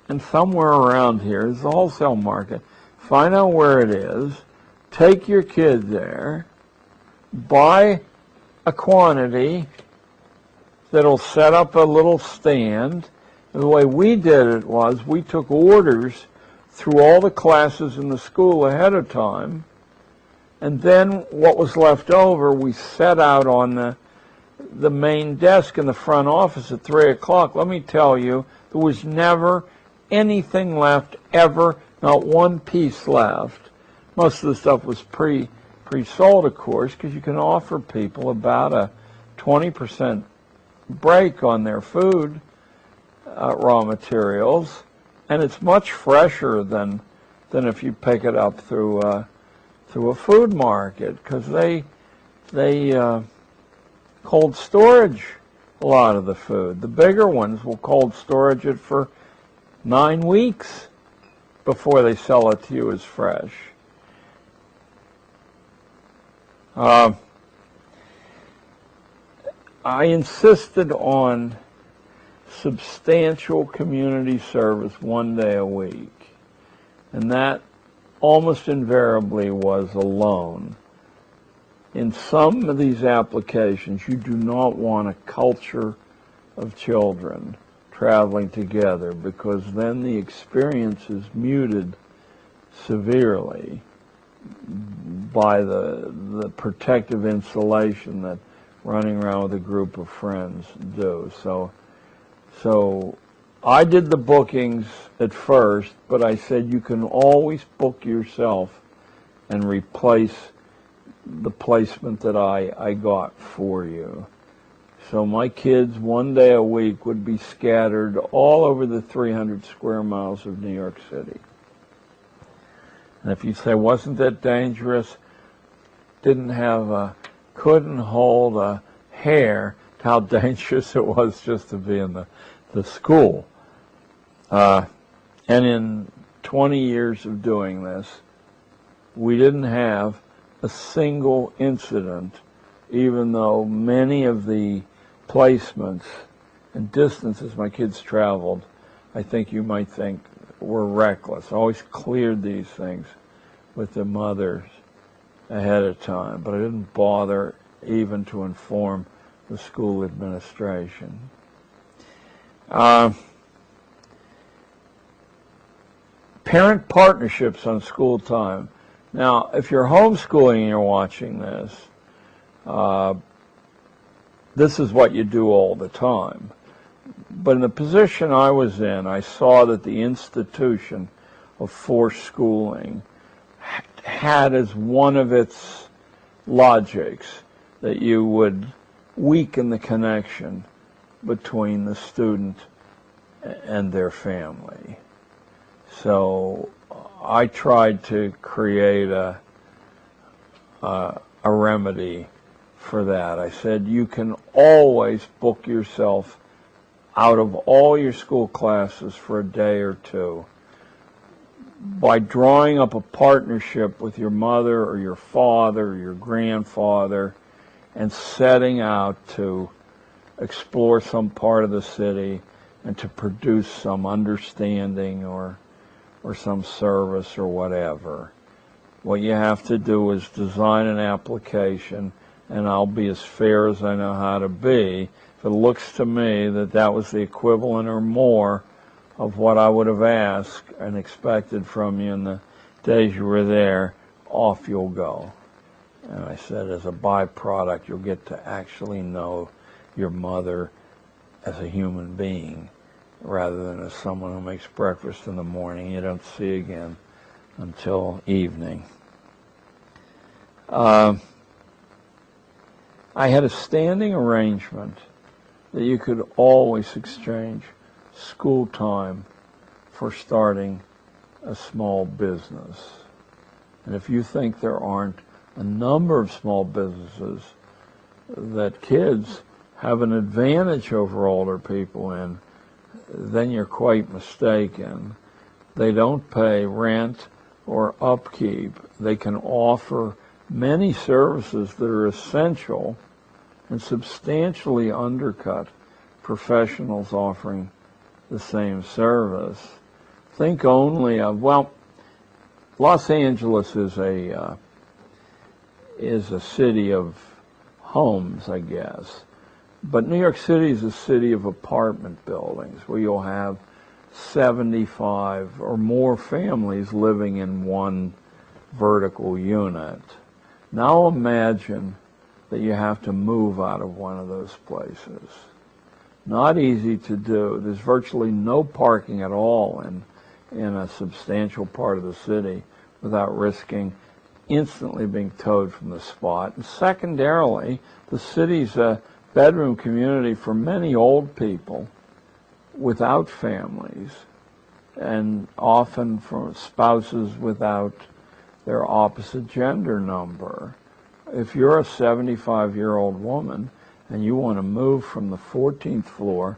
and somewhere around here is the wholesale market. Find out where it is, take your kid there, buy a quantity that'll set up a little stand. And the way we did it was we took orders through all the classes in the school ahead of time, and then what was left over we set out on the main desk in the front office at 3 o'clock. Let me tell you, there was never anything left, ever, not one piece left. Most of the stuff was pre-sold, of course, because you can offer people about a 20% break on their food raw materials, and it's much fresher than if you pick it up through a food market, because they cold storage a lot of the food. The bigger ones will cold storage it for 9 weeks before they sell it to you as fresh. I insisted on substantial community service 1 day a week, and that almost invariably was alone. In some of these applications, you do not want a culture of children traveling together, because then the experience is muted severely by the protective insulation that running around with a group of friends do. So I did the bookings at first, but I said you can always book yourself and replace the placement that I got for you. So my kids 1 day a week would be scattered all over the 300 square miles of New York City. And if you say, wasn't that dangerous? Couldn't hold a hair to how dangerous it was just to be in the school. And in 20 years of doing this, we didn't have a single incident, even though many of the placements and distances my kids traveled, I think you might think were reckless. I always cleared these things with the mothers ahead of time, but I didn't bother even to inform the school administration. Parent partnerships on school time. Now, if you're homeschooling and you're watching this, this is what you do all the time. But in the position I was in, I saw that the institution of forced schooling had as one of its logics that you would weaken the connection between the student and their family. So I tried to create a remedy for that. I said, you can always book yourself out of all your school classes for a day or two by drawing up a partnership with your mother or your father or your grandfather and setting out to explore some part of the city and to produce some understanding or some service or whatever. What you have to do is design an application, and I'll be as fair as I know how to be. If it looks to me that that was the equivalent or more of what I would have asked and expected from you in the days you were there, off you'll go. And I said, as a byproduct, you'll get to actually know your mother as a human being rather than as someone who makes breakfast in the morning you don't see again until evening. I had a standing arrangement that you could always exchange school time for starting a small business. And if you think there aren't a number of small businesses that kids have an advantage over older people in, then you're quite mistaken. They don't pay rent or upkeep. They can offer many services that are essential and substantially undercut professionals offering the same service. Think only of, well, Los Angeles is a city of homes, I guess. But New York City is a city of apartment buildings where you'll have 75 or more families living in one vertical unit. Now imagine that you have to move out of one of those places. Not easy to do. There's virtually no parking at all in a substantial part of the city without risking instantly being towed from the spot. And secondarily, the city's a bedroom community for many old people without families, and often for spouses without their opposite gender number. If you're a 75-year-old woman and you want to move from the 14th floor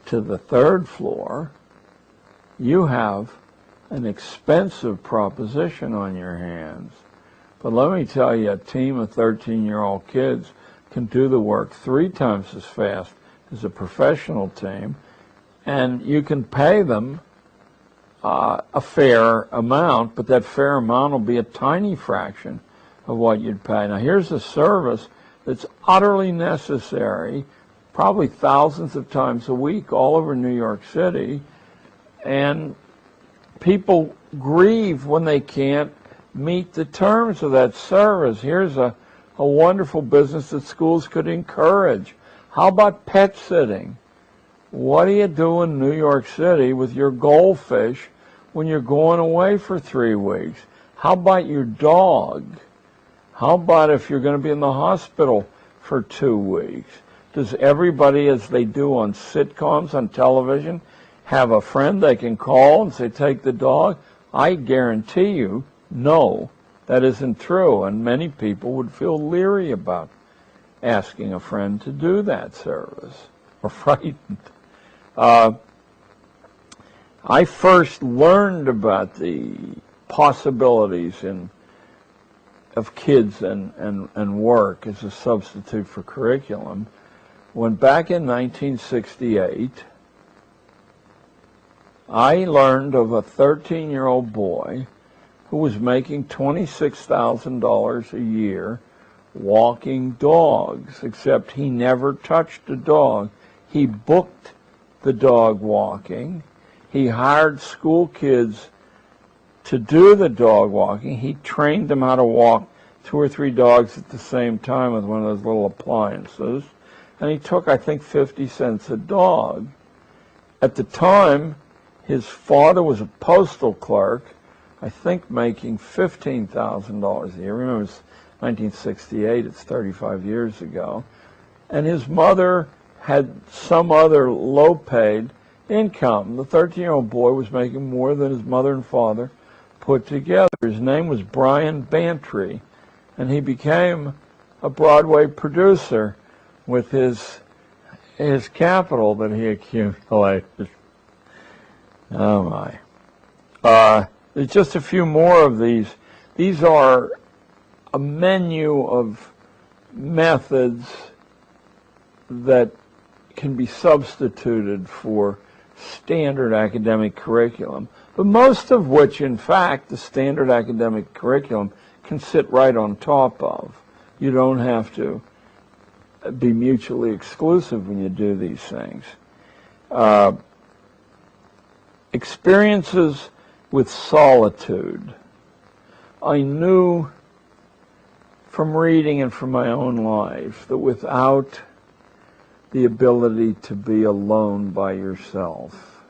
to the 3rd floor, you have an expensive proposition on your hands. But let me tell you, a team of 13-year-old kids can do the work 3 times as fast as a professional team, and you can pay them a fair amount, but that fair amount will be a tiny fraction of what you'd pay. Now, here's a service that's utterly necessary, probably thousands of times a week all over New York City, and people grieve when they can't meet the terms of that service. Here's a wonderful business that schools could encourage. How about pet sitting? What do you do in New York City with your goldfish when you're going away for 3 weeks? How about your dog? How about if you're going to be in the hospital for 2 weeks? Does everybody, as they do on sitcoms on television, have a friend they can call and say, take the dog? I guarantee you, no, that isn't true, and many people would feel leery about asking a friend to do that service, or frightened. I first learned about the possibilities of kids and work as a substitute for curriculum when back in 1968 I learned of a 13-year-old boy who was making $26,000 a year walking dogs, except he never touched a dog. He booked the dog walking. He hired school kids to do the dog walking. He trained them how to walk 2 or 3 dogs at the same time with one of those little appliances. And he took, I think, 50 cents a dog. At the time, his father was a postal clerk, I think making $15,000 a year. Remember, it's 1968, it's 35 years ago. And his mother had some other low-paid income. The 13-year-old boy was making more than his mother and father put together. His name was Brian Bantry, and he became a Broadway producer with his capital that he accumulated. Oh my. There's just a few more of these. These are a menu of methods that can be substituted for standard academic curriculum, but most of which, in fact, the standard academic curriculum can sit right on top of. You don't have to be mutually exclusive when you do these things. Experiences with solitude. I knew from reading and from my own life that without the ability to be alone by yourself,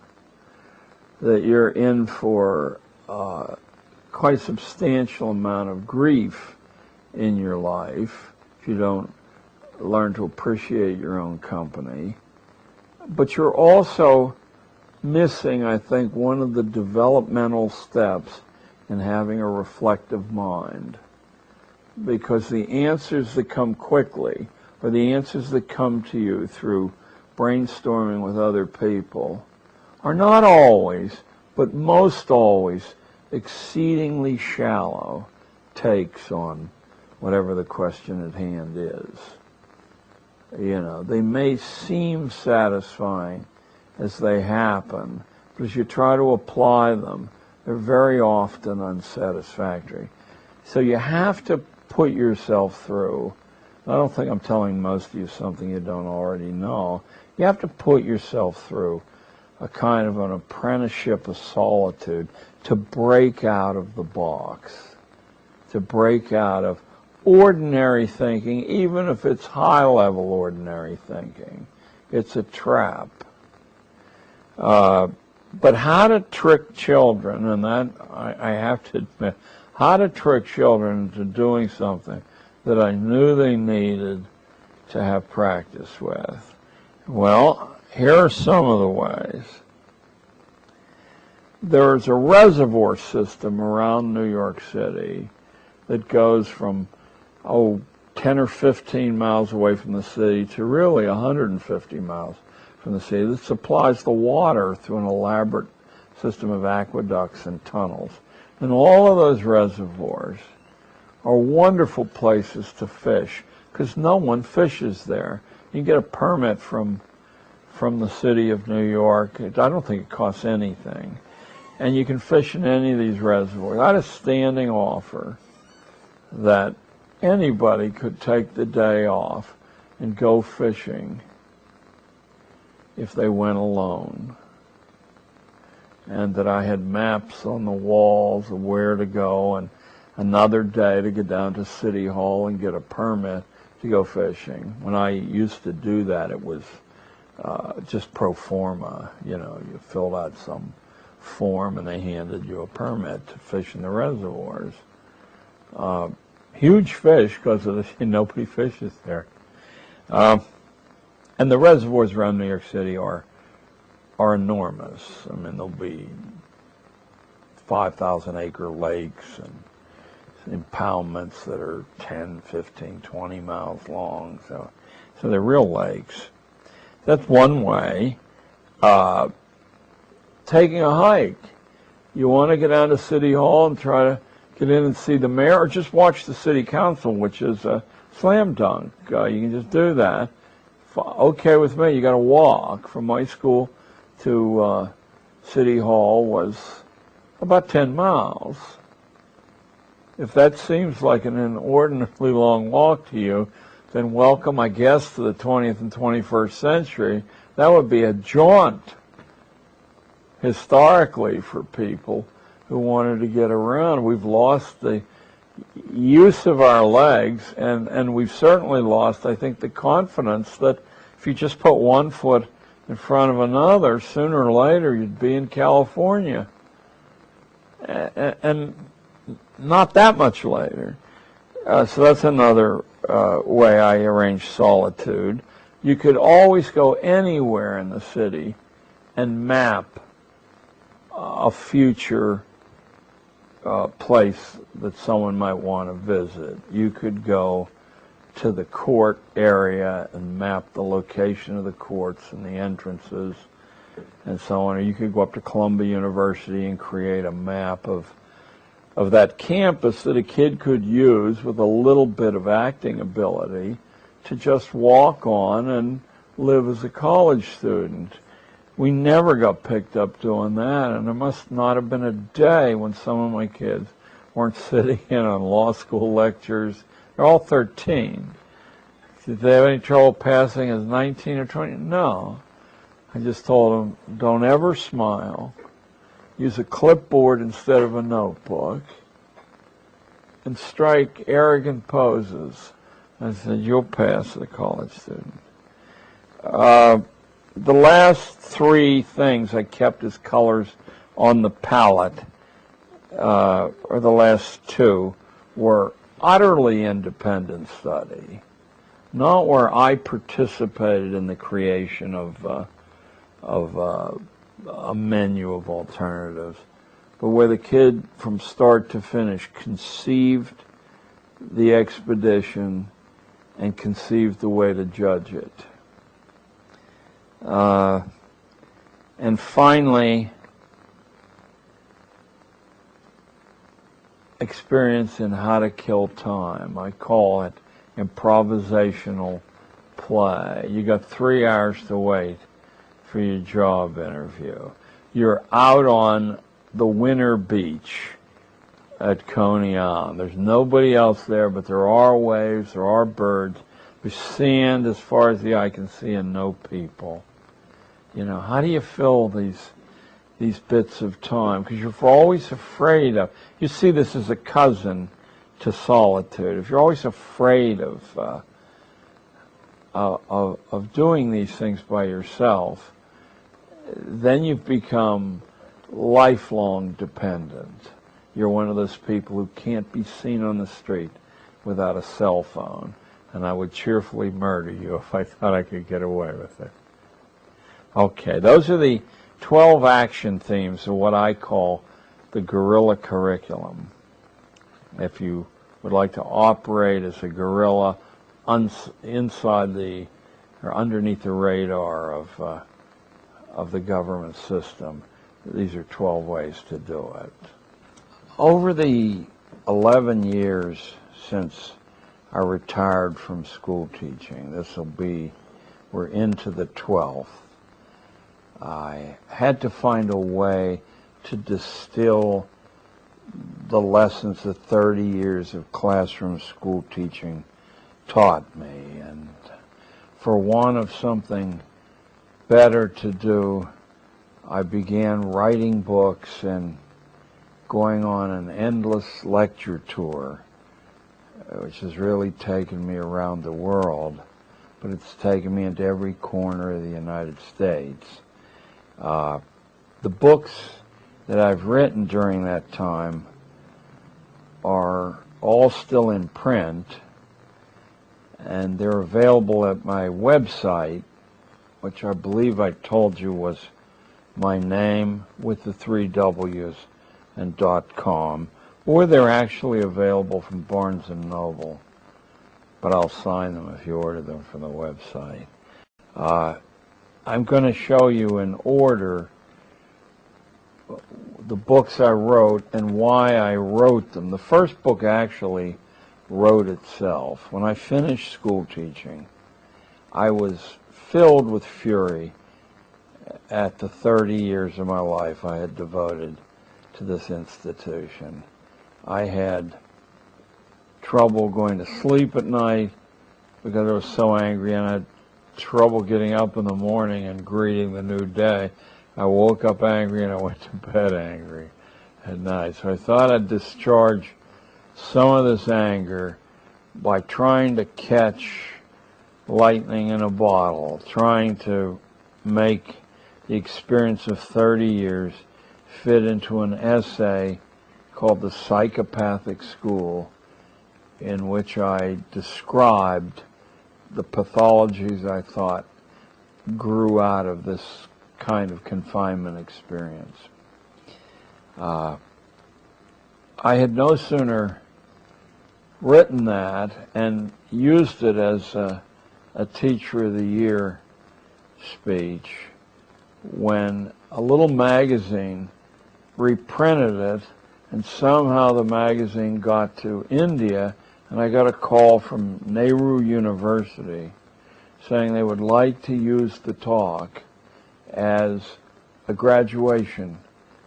that you're in for quite a substantial amount of grief in your life if you don't learn to appreciate your own company. But you're also missing, I think, one of the developmental steps in having a reflective mind, because the answers that come quickly, or the answers that come to you through brainstorming with other people, are not always, but most always, exceedingly shallow takes on whatever the question at hand is. You know, they may seem satisfying as they happen, but as you try to apply them, they're very often unsatisfactory. So you have to put yourself through, I don't think I'm telling most of you something you don't already know, you have to put yourself through a kind of an apprenticeship of solitude to break out of the box, to break out of ordinary thinking, even if it's high-level ordinary thinking. It's a trap. But how to trick children, and that I have to admit, how to trick children into doing something that I knew they needed to have practice with. Well, here are some of the ways. There's a reservoir system around New York City that goes from, 10 or 15 miles away from the city to really 150 miles from the city, that supplies the water through an elaborate system of aqueducts and tunnels. And all of those reservoirs are wonderful places to fish because no one fishes there. You can get a permit from the city of New York. I don't think it costs anything. And you can fish in any of these reservoirs. I had a standing offer that anybody could take the day off and go fishing if they went alone, and that I had maps on the walls of where to go, and another day to get down to City Hall and get a permit to go fishing. When I used to do that, it was just pro forma. You know, you filled out some form and they handed you a permit to fish in the reservoirs. Huge fish because nobody fishes there. And the reservoirs around New York City are enormous. I mean, there'll be 5,000-acre lakes and impoundments that are 10, 15, 20 miles long. So they're real lakes. That's one way to taking a hike. You want to get down to City Hall and try to get in and see the mayor, or just watch the city council, which is a slam dunk. You can just do that. Okay with me. You got to walk. From my school to City Hall was about 10 miles. If that seems like an inordinately long walk to you, then welcome, I guess, to the 20th and 21st century. That would be a jaunt historically for people who wanted to get around. We've lost the use of our legs, and we've certainly lost, I think, the confidence that if you just put one foot in front of another, sooner or later you'd be in California. And not that much later. So that's another way I arrange solitude. You could always go anywhere in the city and map a future place that someone might want to visit. You could go to the court area and map the location of the courts and the entrances and so on. Or you could go up to Columbia University and create a map of that campus that a kid could use with a little bit of acting ability to just walk on and live as a college student. We never got picked up doing that, and there must not have been a day when some of my kids weren't sitting in on law school lectures. They're all 13. Did they have any trouble passing as 19 or 20? No. I just told them, don't ever smile. Use a clipboard instead of a notebook, and strike arrogant poses. I said, you'll pass as a college student. The last three things I kept as colors on the palette, or the last two, were utterly independent study, not where I participated in the creation of a menu of alternatives, but where the kid from start to finish conceived the expedition and conceived the way to judge it. And finally, experience in how to kill time. I call it improvisational play. You got 3 hours to wait for your job interview. You're out on the winter beach at Coney Island. There's nobody else there, but there are waves, there are birds, there's sand as far as the eye can see, and no people. You know, how do you fill these bits of time? Because you're always afraid of, you see this as a cousin to solitude. If you're always afraid of doing these things by yourself, then you've become lifelong dependent. You're one of those people who can't be seen on the street without a cell phone, and I would cheerfully murder you if I thought I could get away with it. Okay, those are the 12 action themes of what I call the guerrilla curriculum. If you would like to operate as a guerrilla inside the or underneath the radar of the government system, these are 12 ways to do it. Over the 11 years since I retired from school teaching, we're into the 12th, I had to find a way to distill the lessons that 30 years of classroom school teaching taught me. And for want of something better to do, I began writing books and going on an endless lecture tour, which has really taken me around the world, but it's taken me into every corner of the United States. The books that I've written during that time are all still in print, and they're available at my website, which I believe I told you was my name with the 3 W's and .com, or they're actually available from Barnes & Noble, but I'll sign them if you order them from the website. I'm going to show you in order the books I wrote and why I wrote them. The first book actually wrote itself. When I finished school teaching, I was filled with fury at the 30 years of my life I had devoted to this institution. I had trouble going to sleep at night because I was so angry, and I had trouble getting up in the morning and greeting the new day. I woke up angry and I went to bed angry at night. So I thought I'd discharge some of this anger by trying to catch lightning in a bottle, trying to make the experience of 30 years fit into an essay called The Psychopathic School, in which I described the pathologies I thought grew out of this kind of confinement experience. I had no sooner written that and used it as a Teacher of the Year speech when a little magazine reprinted it, and somehow the magazine got to India, and I got a call from Nehru University saying they would like to use the talk as a graduation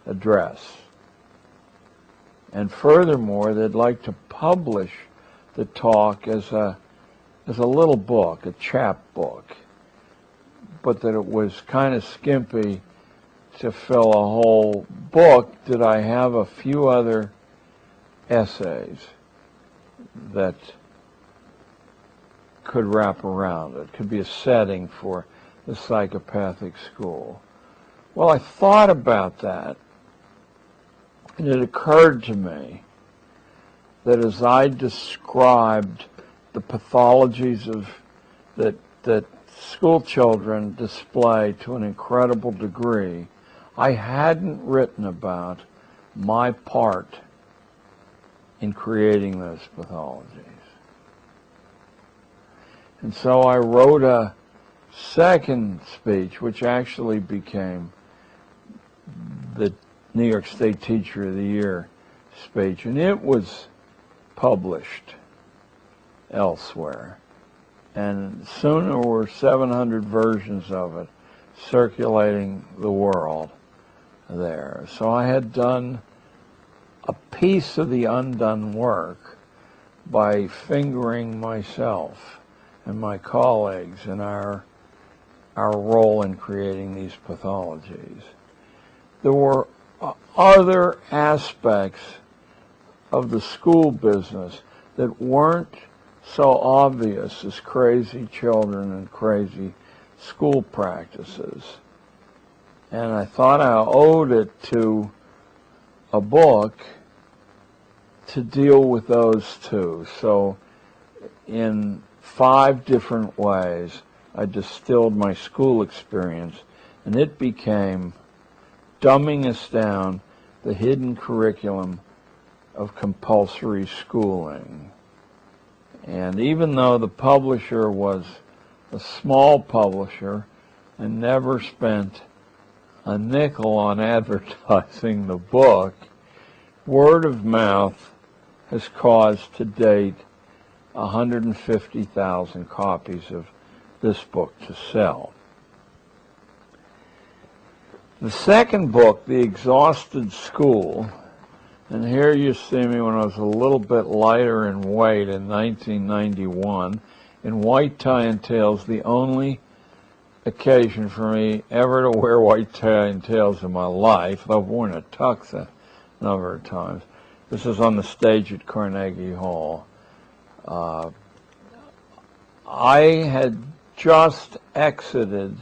address. And furthermore, they'd like to publish the talk as a little book, a chapbook, but that it was kind of skimpy to fill a whole book. Did I have a few other essays that could wrap around it, could be a setting for the psychopathic school? Well, I thought about that, and it occurred to me that as I described the pathologies that school children display to an incredible degree, I hadn't written about my part in creating those pathologies. And so I wrote a second speech, which actually became the New York State Teacher of the Year speech, and it was published elsewhere. And soon there were 700 versions of it circulating the world there. So I had done a piece of the undone work by fingering myself and my colleagues in our role in creating these pathologies. There were other aspects of the school business that weren't so obvious as crazy children and crazy school practices. And I thought I owed it to a book to deal with those two. So in 5 different ways, I distilled my school experience, and it became Dumbing Us Down, the Hidden Curriculum of Compulsory Schooling. And even though the publisher was a small publisher and never spent a nickel on advertising the book, word of mouth has caused to date 150,000 copies of this book to sell. The second book, The Exhausted School, and here you see me when I was a little bit lighter in weight in 1991, in white tie and tails, the only occasion for me ever to wear white tie and tails in my life. I've worn a tux a number of times. This is on the stage at Carnegie Hall. I had just exited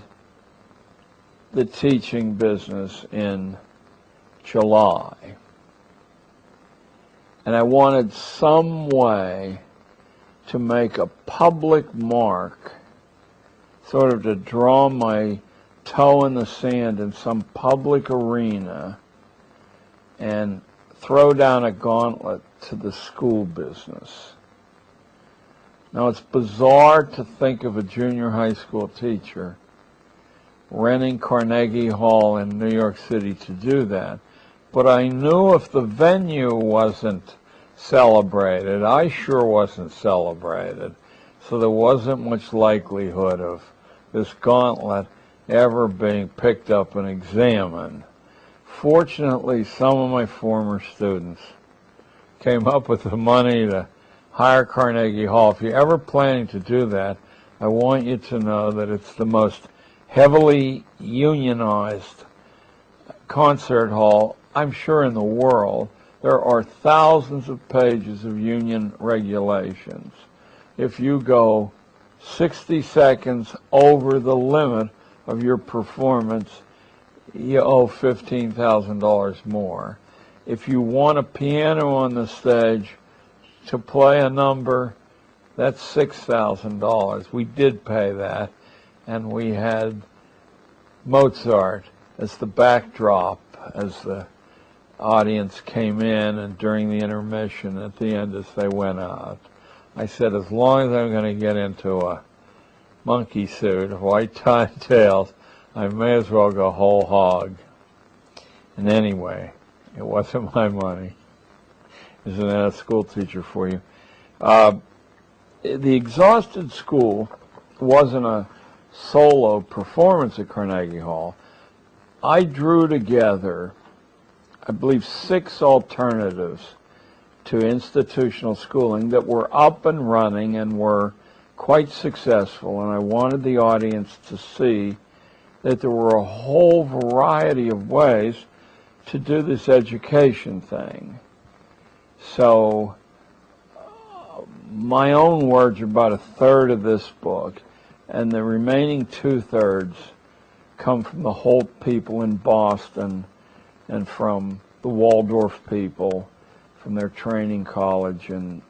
the teaching business in July, and I wanted some way to make a public mark, sort of to draw my toe in the sand in some public arena and throw down a gauntlet to the school business. Now, it's bizarre to think of a junior high school teacher renting Carnegie Hall in New York City to do that, but I knew if the venue wasn't celebrated, I sure wasn't celebrated. So there wasn't much likelihood of this gauntlet ever being picked up and examined. Fortunately, some of my former students came up with the money to hire Carnegie Hall. If you're ever planning to do that, I want you to know that it's the most heavily unionized concert hall, I'm sure, in the world. There are thousands of pages of union regulations. If you go 60 seconds over the limit of your performance, you owe $15,000 more. If you want a piano on the stage to play a number, that's $6,000. We did pay that, and we had Mozart as the backdrop as the audience came in and during the intermission at the end as they went out. I said, as long as I'm going to get into a monkey suit, white tie and tails, I may as well go whole hog. And anyway, it wasn't my money. Isn't that a school teacher for you? The Exhausted School wasn't a solo performance at Carnegie Hall. I drew together, I believe, 6 alternatives to institutional schooling that were up and running and were quite successful, and I wanted the audience to see that there were a whole variety of ways to do this education thing. So my own words are about 1/3 of this book, and the remaining 2/3 come from the Holt people in Boston and from the Waldorf people from their training college in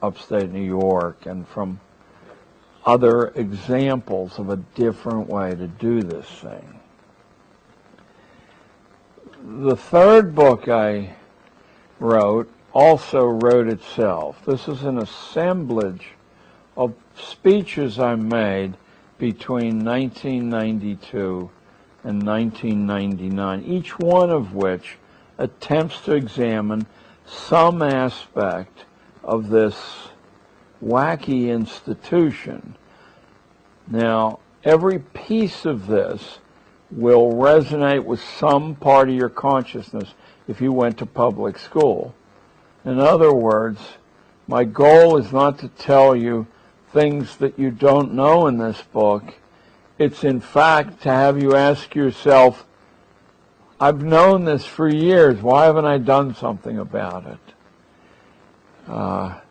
upstate New York, and from other examples of a different way to do this thing. The 3rd book I wrote also wrote itself. This is an assemblage of speeches I made between 1992 and 1999, each one of which attempts to examine some aspect of this wacky institution. Now, every piece of this will resonate with some part of your consciousness if you went to public school. In other words, my goal is not to tell you things that you don't know in this book. It's in fact to have you ask yourself, I've known this for years, why haven't I done something about it? I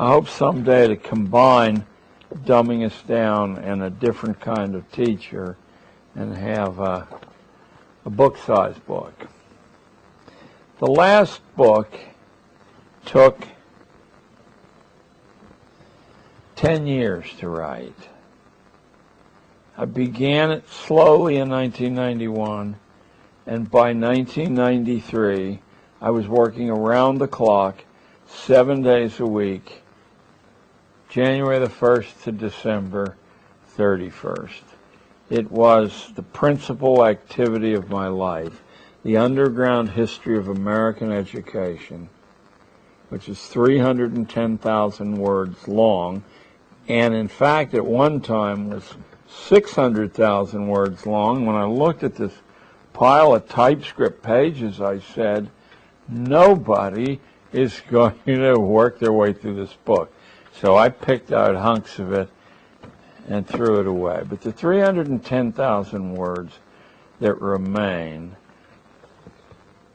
hope someday to combine dumbing us down and a different kind of teacher and have a book-sized book. The last book took 10 years to write. I began it slowly in 1991, and by 1993, I was working around the clock, 7 days a week, January the 1st to December 31st. It was the principal activity of my life, the underground history of American education, which is 310,000 words long, and in fact at one time was 600,000 words long. When I looked at this pile of typescript pages, I said, nobody is going to work their way through this book. So I picked out hunks of it and threw it away. But the 310,000 words that remain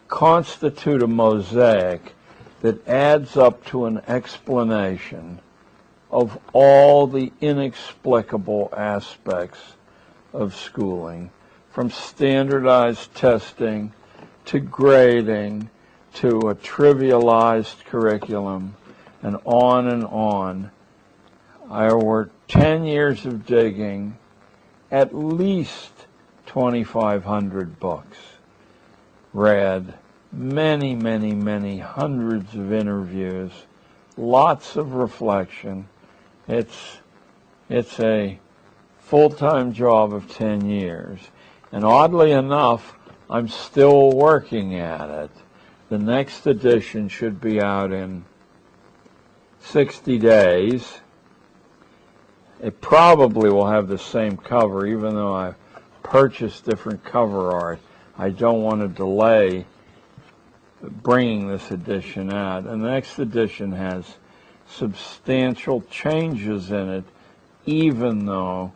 constitute a mosaic that adds up to an explanation of all the inexplicable aspects of schooling, from standardized testing to grading to a trivialized curriculum, and on and on. I worked 10 years of digging, at least 2,500 books, read many, many, many hundreds of interviews, lots of reflection. It's a full-time job of 10 years. And oddly enough, I'm still working at it. The next edition should be out in 60 days. It probably will have the same cover, even though I've purchased different cover art. I don't want to delay bringing this edition out. And the next edition has substantial changes in it, even though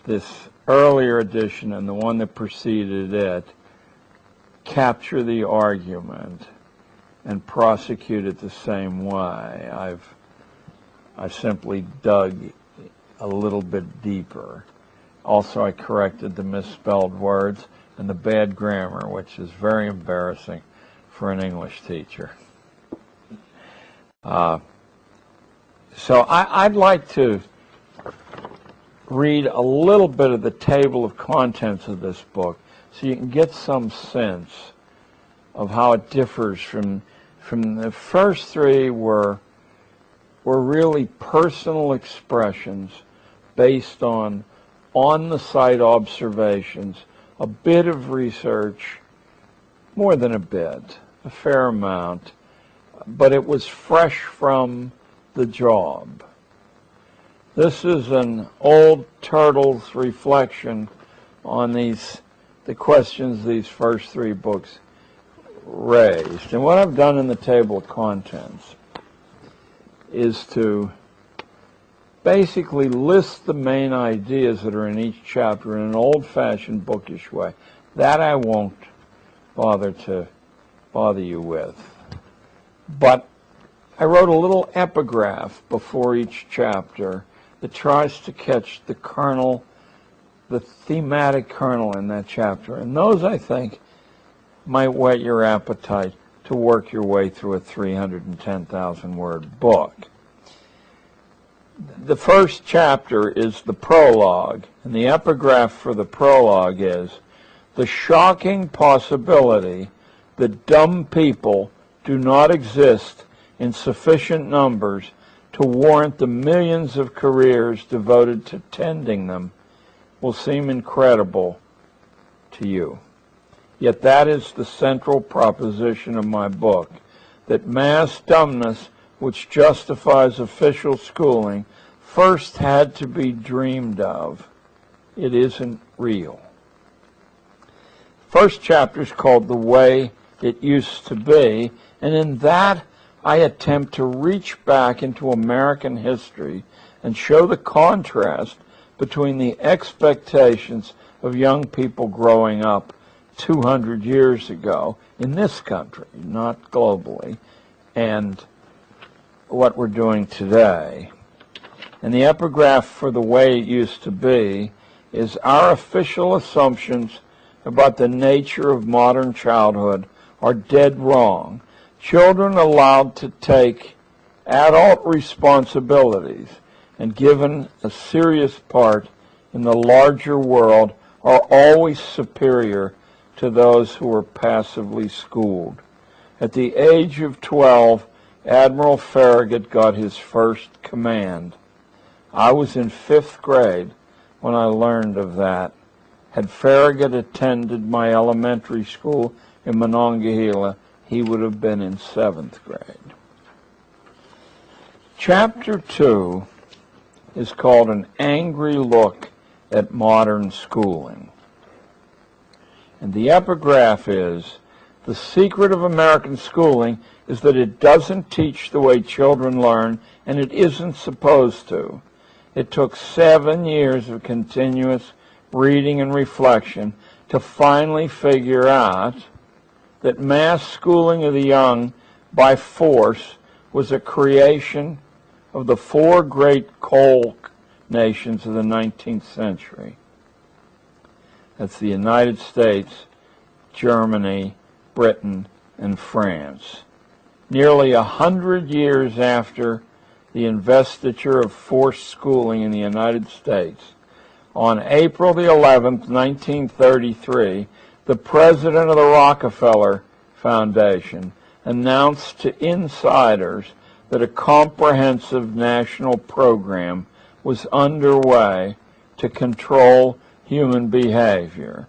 this earlier edition and the one that preceded it capture the argument and prosecute it the same way. I simply dug a little bit deeper. Also, I corrected the misspelled words and the bad grammar, which is very embarrassing for an English teacher. So I'd like to read a little bit of the table of contents of this book so you can get some sense of how it differs from the first three were really personal expressions based on the site observations, a bit of research, more than a bit, a fair amount, but it was fresh from the job. This is an old turtle's reflection on the questions these first three books raised. And what I've done in the table of contents is to basically list the main ideas that are in each chapter in an old-fashioned bookish way. That I won't bother you with. But I wrote a little epigraph before each chapter that tries to catch the kernel, the thematic kernel in that chapter. And those, I think, might whet your appetite to work your way through a 310,000-word book. The first chapter is the prologue, and the epigraph for the prologue is, "The shocking possibility that dumb people do not exist in sufficient numbers to warrant the millions of careers devoted to tending them will seem incredible to you. Yet that is the central proposition of my book, that mass dumbness, which justifies official schooling, first had to be dreamed of. It isn't real." First chapter is called The Way It Used to Be, and in that I attempt to reach back into American history and show the contrast between the expectations of young people growing up 200 years ago in this country, not globally, and what we're doing today. And the epigraph for The Way It Used to Be is, "Our official assumptions about the nature of modern childhood are dead wrong. Children allowed to take adult responsibilities and given a serious part in the larger world are always superior to those who were passively schooled. At the age of 12, Admiral Farragut got his first command. I was in 5th grade when I learned of that. Had Farragut attended my elementary school in Monongahela, he would have been in 7th grade." Chapter 2 is called An Angry Look at Modern Schooling. And the epigraph is, "The secret of American schooling is that it doesn't teach the way children learn, and it isn't supposed to. It took 7 years of continuous reading and reflection to finally figure out that mass schooling of the young by force was a creation of the 4 great coal nations of the 19th century. That's the United States, Germany, Britain, and France. Nearly 100 years after the investiture of forced schooling in the United States, on April the 11th, 1933, the president of the Rockefeller Foundation announced to insiders that a comprehensive national program was underway to control human behavior.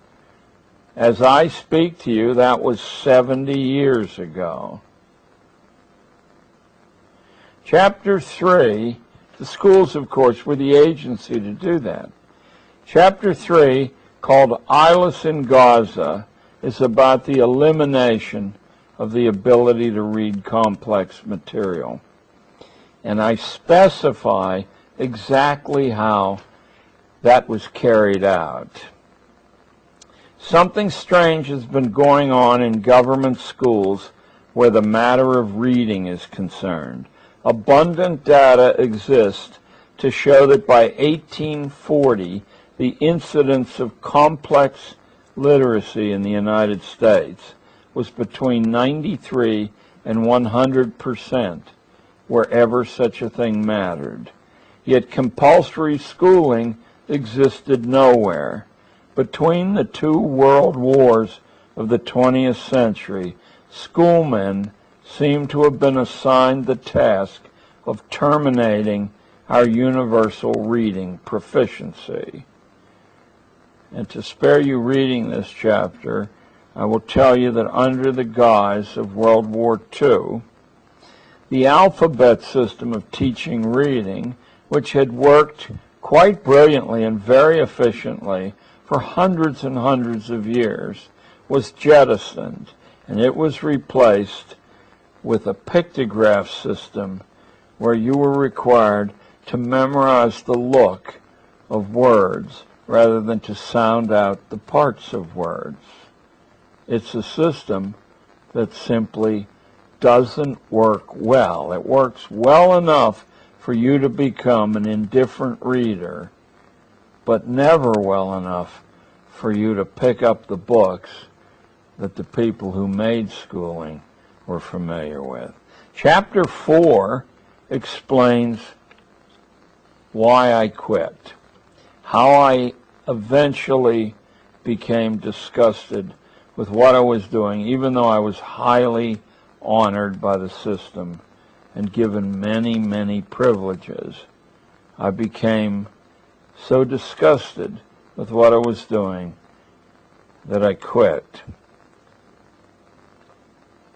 As I speak to you, that was 70 years ago. Chapter 3, the schools, of course, were the agency to do that. Chapter 3, called Eyeless in Gaza, is about the elimination of the ability to read complex material. And I specify exactly how that was carried out. Something strange has been going on in government schools where the matter of reading is concerned. Abundant data exists to show that by 1840, the incidence of complex literacy in the United States was between 93 and 100%, wherever such a thing mattered. Yet compulsory schooling existed nowhere. Between the two world wars of the 20th century, schoolmen seem to have been assigned the task of terminating our universal reading proficiency. And to spare you reading this chapter, I will tell you that under the guise of World War II, the alphabet system of teaching reading, which had worked quite brilliantly and very efficiently for hundreds and hundreds of years, was jettisoned, and it was replaced with a pictograph system where you were required to memorize the look of words rather than to sound out the parts of words. It's a system that simply doesn't work well. It works well enough for you to become an indifferent reader, but never well enough for you to pick up the books that the people who made schooling were familiar with. Chapter 4 explains why I quit, how I eventually became disgusted with what I was doing, even though I was highly honored by the system and given many, many privileges. I became so disgusted with what I was doing that I quit.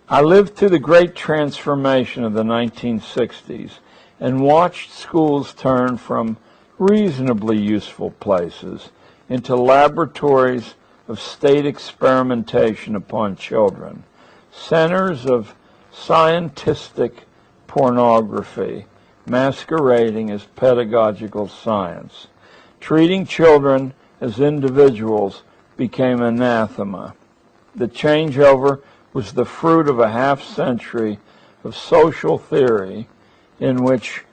I lived through the great transformation of the 1960s and watched schools turn from reasonably useful places into laboratories of state experimentation upon children, centers of scientific pornography masquerading as pedagogical science. Treating children as individuals became anathema. The changeover was the fruit of a half-century of social theory in which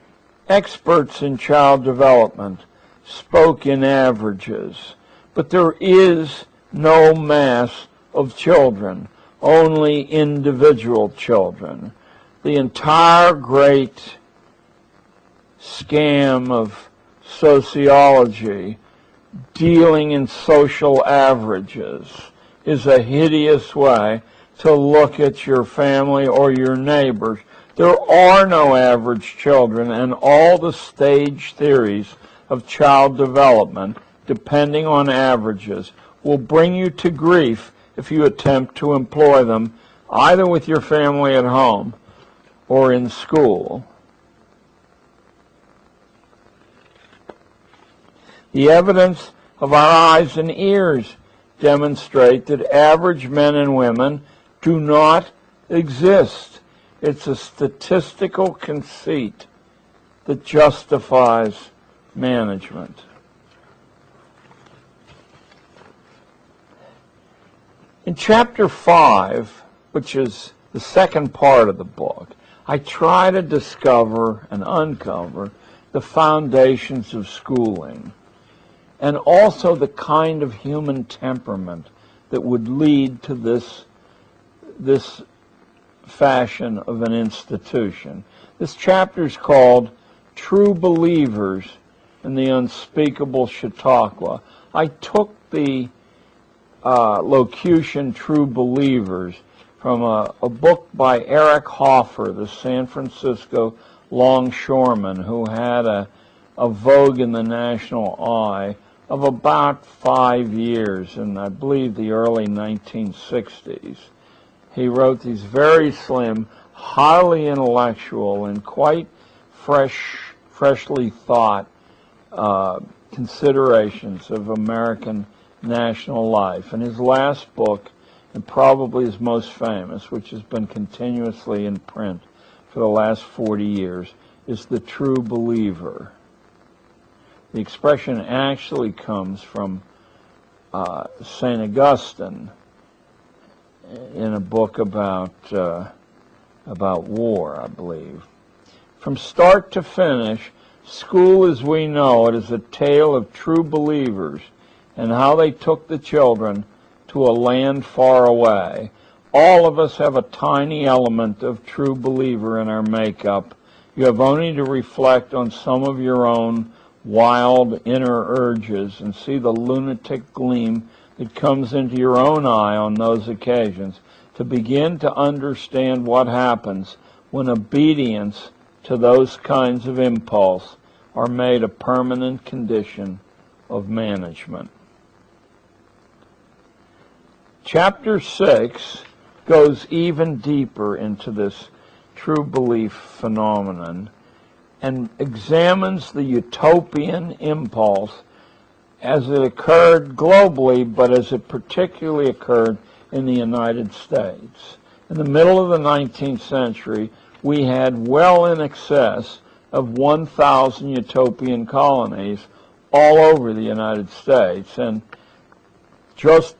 experts in child development spoke in averages. But there is no mass of children, only individual children. The entire great scam of sociology dealing in social averages is a hideous way to look at your family or your neighbors. There are no average children, and all the stage theories of child development, depending on averages, will bring you to grief if you attempt to employ them either with your family at home or in school. The evidence of our eyes and ears demonstrate that average men and women do not exist. It's a statistical conceit that justifies management. In chapter 5, which is the second part of the book, I try to discover and uncover the foundations of schooling, and also the kind of human temperament that would lead to this fashion of an institution. This chapter is called True Believers in the Unspeakable Chautauqua. I took the locution True Believers from a book by Eric Hoffer, the San Francisco longshoreman who had a vogue in the national eye of about 5 years, in I believe the early 1960s. He wrote these very slim, highly intellectual, and quite freshly thought considerations of American national life. And his last book, and probably his most famous, which has been continuously in print for the last 40 years, is The True Believer. The expression actually comes from St. Augustine in a book about war, I believe. From start to finish, school as we know it is a tale of true believers and how they took the children to a land far away. All of us have a tiny element of true believer in our makeup. You have only to reflect on some of your own wild inner urges and see the lunatic gleam that comes into your own eye on those occasions to begin to understand what happens when obedience to those kinds of impulse are made a permanent condition of management. Chapter 6 goes even deeper into this true belief phenomenon and examines the utopian impulse as it occurred globally, but as it particularly occurred in the United States. In the middle of the 19th century, we had well in excess of 1,000 utopian colonies all over the United States. And just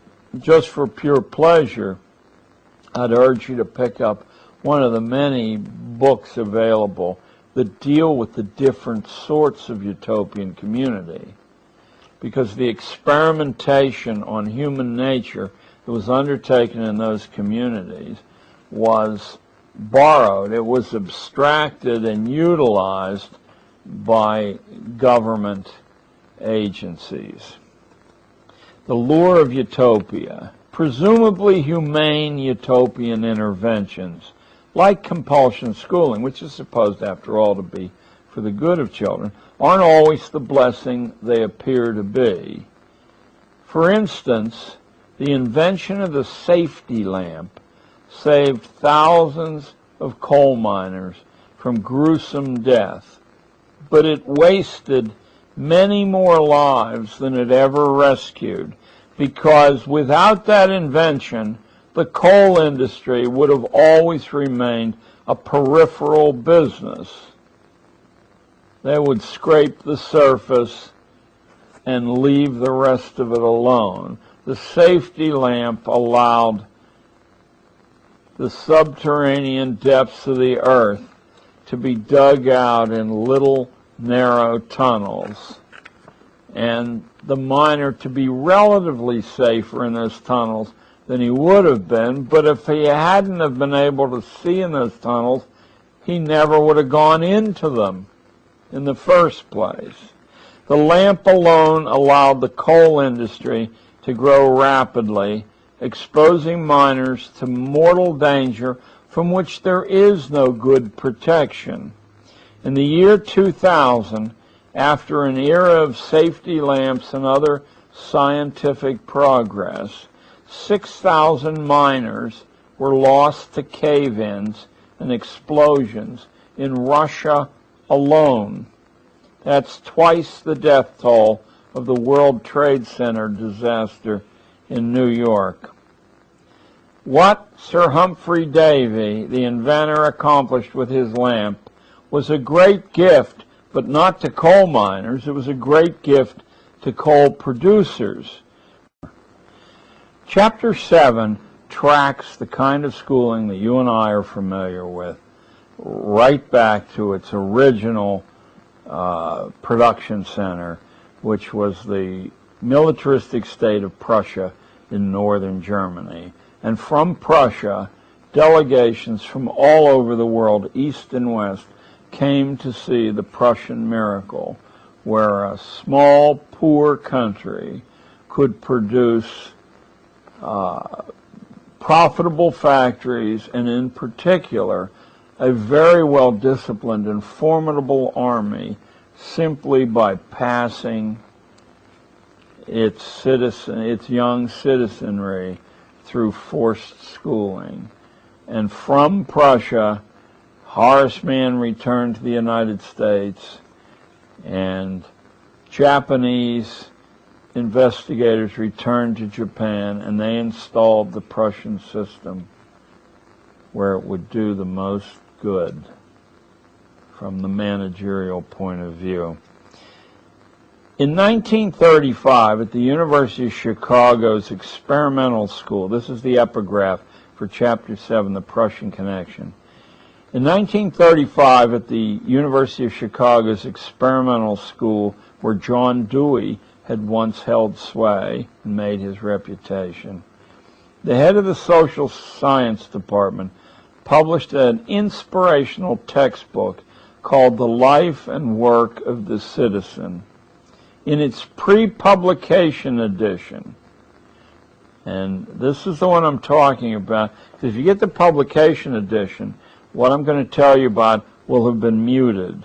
for pure pleasure, I'd urge you to pick up one of the many books available that deal with the different sorts of utopian community, because the experimentation on human nature that was undertaken in those communities was borrowed, it was abstracted and utilized by government agencies. The lure of utopia. Presumably humane utopian interventions, like compulsion schooling, which is supposed, after all, to be for the good of children, aren't always the blessing they appear to be. For instance, the invention of the safety lamp saved thousands of coal miners from gruesome death, but it wasted many more lives than it ever rescued, because without that invention, the coal industry would have always remained a peripheral business. They would scrape the surface and leave the rest of it alone. The safety lamp allowed the subterranean depths of the earth to be dug out in little narrow tunnels, and the miner to be relatively safer in those tunnels than he would have been, but if he hadn't have been able to see in those tunnels, he never would have gone into them in the first place. The lamp alone allowed the coal industry to grow rapidly, exposing miners to mortal danger from which there is no good protection. In the year 2000, after an era of safety lamps and other scientific progress, 6,000 miners were lost to cave-ins and explosions in Russia alone. That's twice the death toll of the World Trade Center disaster in New York. What Sir Humphrey Davy, the inventor, accomplished with his lamp was a great gift, but not to coal miners. It was a great gift to coal producers. Chapter 7 tracks the kind of schooling that you and I are familiar with right back to its original production center, which was the militaristic state of Prussia in northern Germany. And from Prussia, delegations from all over the world, east and west, came to see the Prussian miracle, where a small, poor country could produce profitable factories, and in particular, a very well-disciplined and formidable army, simply by passing its young citizenry through forced schooling. And from Prussia, Horace Mann returned to the United States, and Japanese investigators returned to Japan, and they installed the Prussian system where it would do the most good from the managerial point of view. In 1935, at the University of Chicago's experimental school, this is the epigraph for Chapter 7, The Prussian Connection. In 1935, at the University of Chicago's experimental school, where John Dewey had once held sway and made his reputation, the head of the social science department published an inspirational textbook called The Life and Work of the Citizen. In its pre-publication edition, and this is the one I'm talking about, because if you get the publication edition, what I'm going to tell you about will have been muted.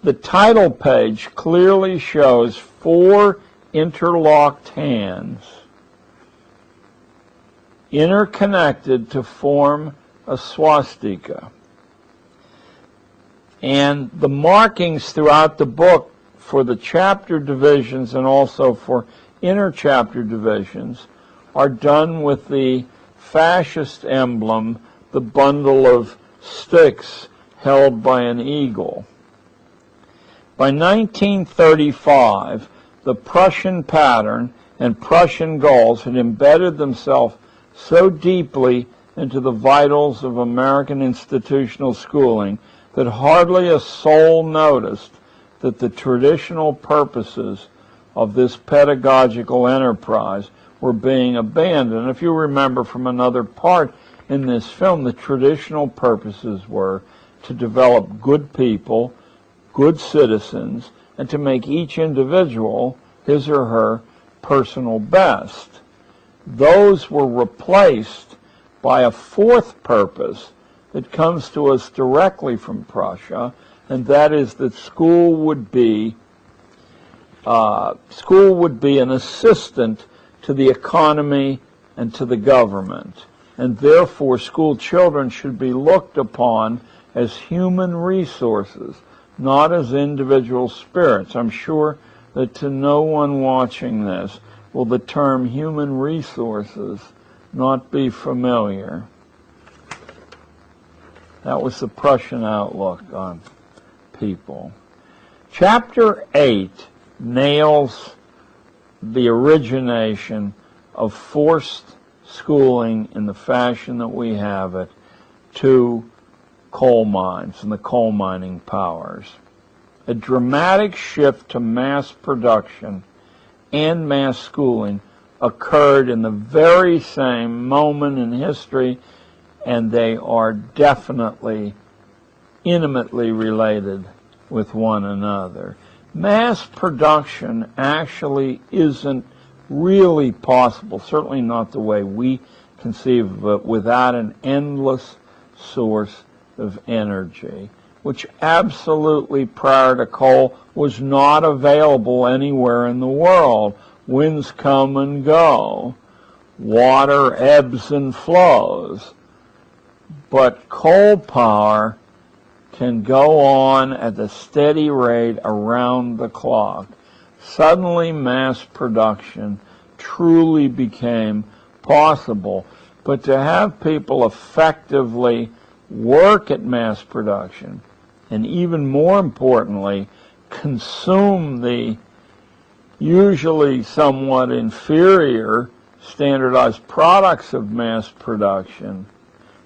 The title page clearly shows 4 interlocked hands interconnected to form a swastika. And the markings throughout the book for the chapter divisions and also for inter-chapter divisions are done with the fascist emblem, the bundle of sticks held by an eagle. By 1935, the Prussian pattern and Prussian goals had embedded themselves so deeply into the vitals of American institutional schooling that hardly a soul noticed that the traditional purposes of this pedagogical enterprise were being abandoned. If you remember from another part in this film, the traditional purposes were to develop good people, good citizens, and to make each individual his or her personal best. Those were replaced by a 4th purpose that comes to us directly from Prussia, and that is that school would be an assistant to the economy and to the government, and therefore school children should be looked upon as human resources, not as individual spirits. I'm sure that to no one watching this will the term human resources not be familiar. That was the Prussian outlook on people. Chapter 8 nails the origination of forced schooling in the fashion that we have it to coal mines and the coal mining powers. A dramatic shift to mass production and mass schooling occurred in the very same moment in history, and they are definitely intimately related with one another. Mass production actually isn't really possible, certainly not the way we conceive of it, without an endless source of energy, which absolutely prior to coal was not available anywhere in the world. Winds come and go. Water ebbs and flows. But coal power can go on at a steady rate around the clock. Suddenly mass production truly became possible. But to have people effectively work at mass production, and even more importantly, consume the usually somewhat inferior standardized products of mass production,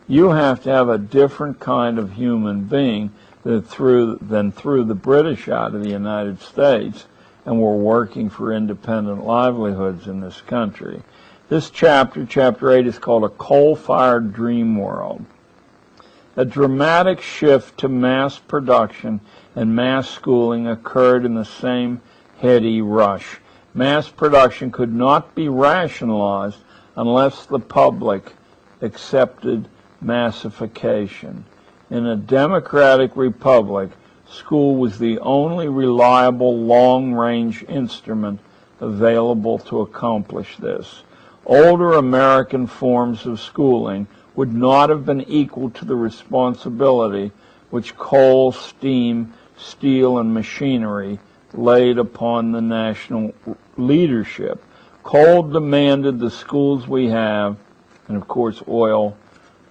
you have to have a different kind of human being than through the British out of the United States and were working for independent livelihoods in this country. This chapter, Chapter 8, is called A Coal-Fired Dream World. A dramatic shift to mass production and mass schooling occurred in the same heady rush. Mass production could not be rationalized unless the public accepted massification. In a democratic republic, school was the only reliable long-range instrument available to accomplish this. Older American forms of schooling would not have been equal to the responsibility which coal, steam, steel, and machinery laid upon the national leadership. Coal demanded the schools we have, and of course oil,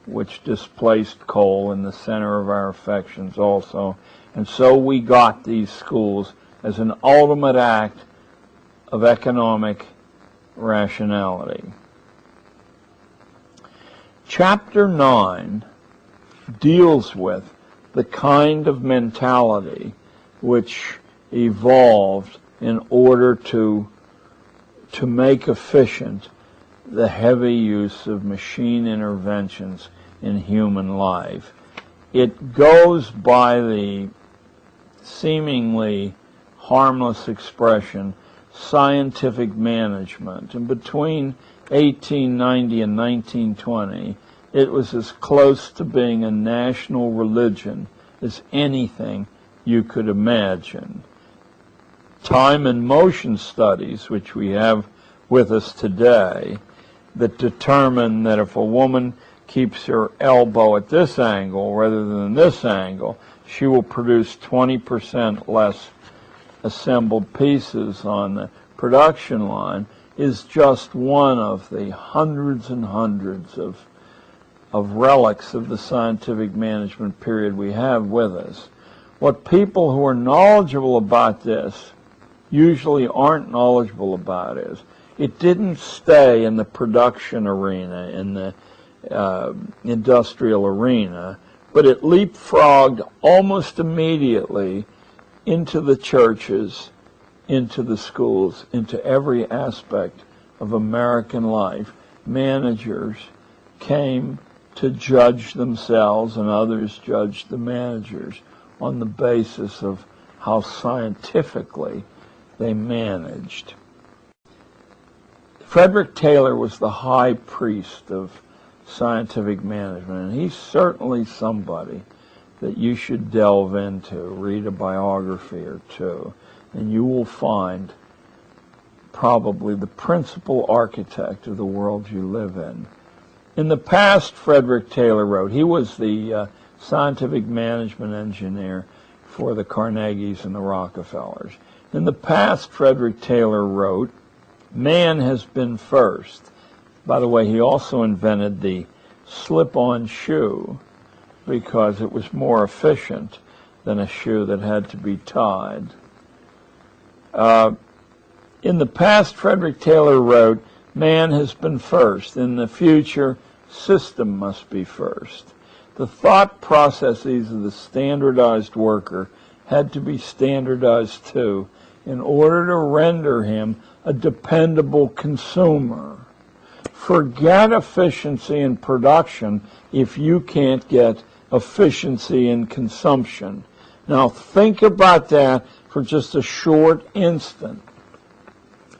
which displaced coal in the center of our affections also. And so we got these schools as an ultimate act of economic rationality. Chapter 9 deals with the kind of mentality which evolved in order to make efficient the heavy use of machine interventions in human life. It goes by the seemingly harmless expression scientific management, and between 1890 and 1920 it was as close to being a national religion as anything you could imagine. Time and motion studies, which we have with us today, that determine that if a woman keeps her elbow at this angle rather than this angle, she will produce 20% less assembled pieces on the production line, is just one of the hundreds and hundreds of relics of the scientific management period we have with us. What people who are knowledgeable about this usually aren't knowledgeable about is it didn't stay in the production arena, in the industrial arena, but it leapfrogged almost immediately into the churches, into the schools, into every aspect of American life. Managers came to judge themselves, and others judged the managers on the basis of how scientifically they managed. Frederick Taylor was the high priest of scientific management, and he's certainly somebody that you should delve into, read a biography or two, and you will find probably the principal architect of the world you live in. In the past, Frederick Taylor wrote, he was the scientific management engineer for the Carnegies and the Rockefellers. In the past, Frederick Taylor wrote, "Man has been first." By the way, he also invented the slip-on shoe because it was more efficient than a shoe that had to be tied. In the past, Frederick Taylor wrote, "Man has been first. In the future, system must be first." The thought processes of the standardized worker had to be standardized too in order to render him a dependable consumer. Forget efficiency in production if you can't get efficiency in consumption. Now think about that for just a short instant.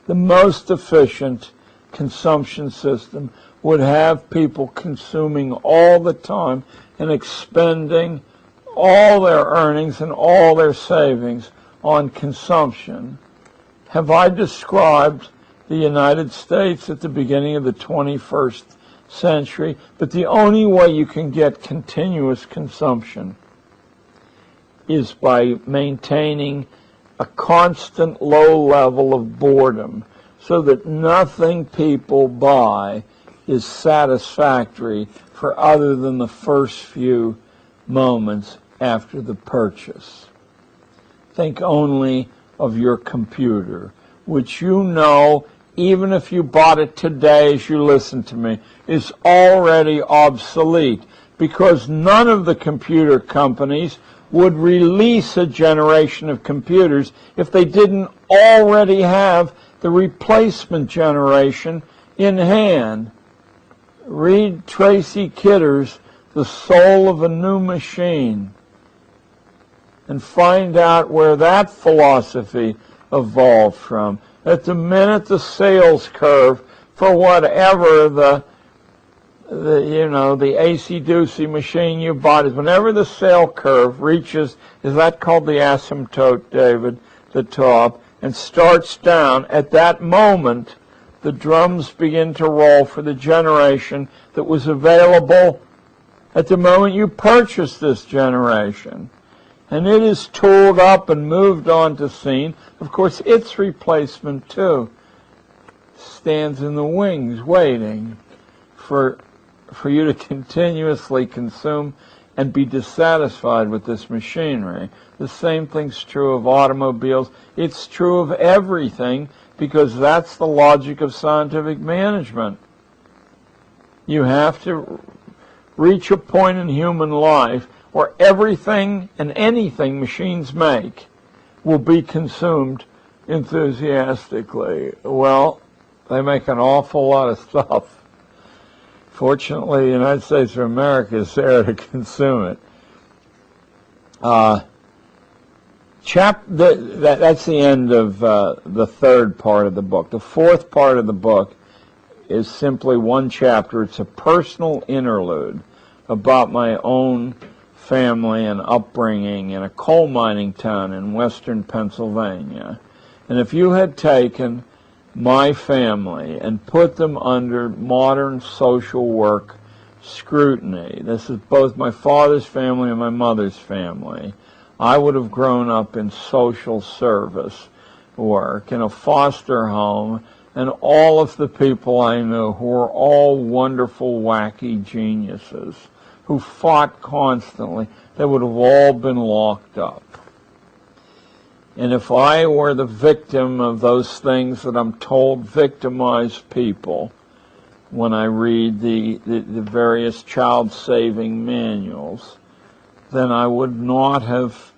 The most efficient consumption system would have people consuming all the time and expending all their earnings and all their savings on consumption. Have I described the United States at the beginning of the 21st century? But the only way you can get continuous consumption is by maintaining a constant low level of boredom so that nothing people buy is satisfactory for other than the first few moments after the purchase. Think only of your computer, which you know, even if you bought it today as you listen to me, is already obsolete because none of the computer companies would release a generation of computers if they didn't already have the replacement generation in hand. Read Tracy Kidder's The Soul of a New Machine and find out where that philosophy evolved from. At the minute the sales curve for whatever the AC-doocy machine you bought is, whenever the sale curve reaches, is that called the asymptote, David, the top, and starts down, at that moment, the drums begin to roll for the generation that was available at the moment you purchased this generation. And it is tooled up and moved on to scene. Of course, its replacement, too, stands in the wings waiting for you to continuously consume and be dissatisfied with this machinery. The same thing's true of automobiles. It's true of everything, because that's the logic of scientific management. You have to reach a point in human life where everything and anything machines make will be consumed enthusiastically. Well, they make an awful lot of stuff. Fortunately, the United States of America is there to consume it. That's the end of the third part of the book. The fourth part of the book is simply one chapter. It's a personal interlude about my own family and upbringing in a coal mining town in western Pennsylvania. And if you had taken my family and put them under modern social work scrutiny, this is both my father's family and my mother's family, I would have grown up in social service work, in a foster home, and all of the people I knew who were all wonderful, wacky geniuses who fought constantly, they would have all been locked up. And if I were the victim of those things that I'm told victimize people when I read the various child-saving manuals, then I would not have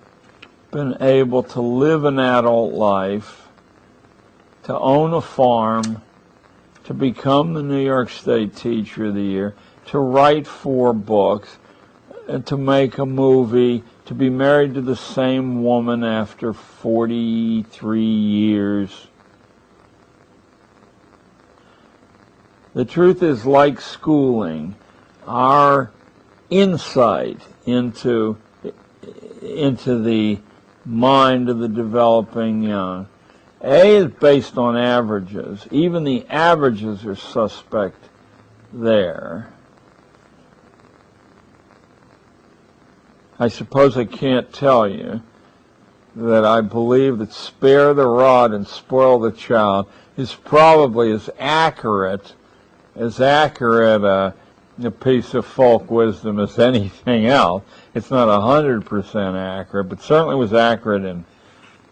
been able to live an adult life, to own a farm, to become the New York State Teacher of the Year, to write 4 books, and to make a movie, to be married to the same woman after 43 years. The truth is, like schooling, our insight into the mind of the developing young, is based on averages. Even the averages are suspect there. I suppose I can't tell you that I believe that spare the rod and spoil the child is probably as accurate a piece of folk wisdom as anything else. It's not 100% accurate, but certainly was accurate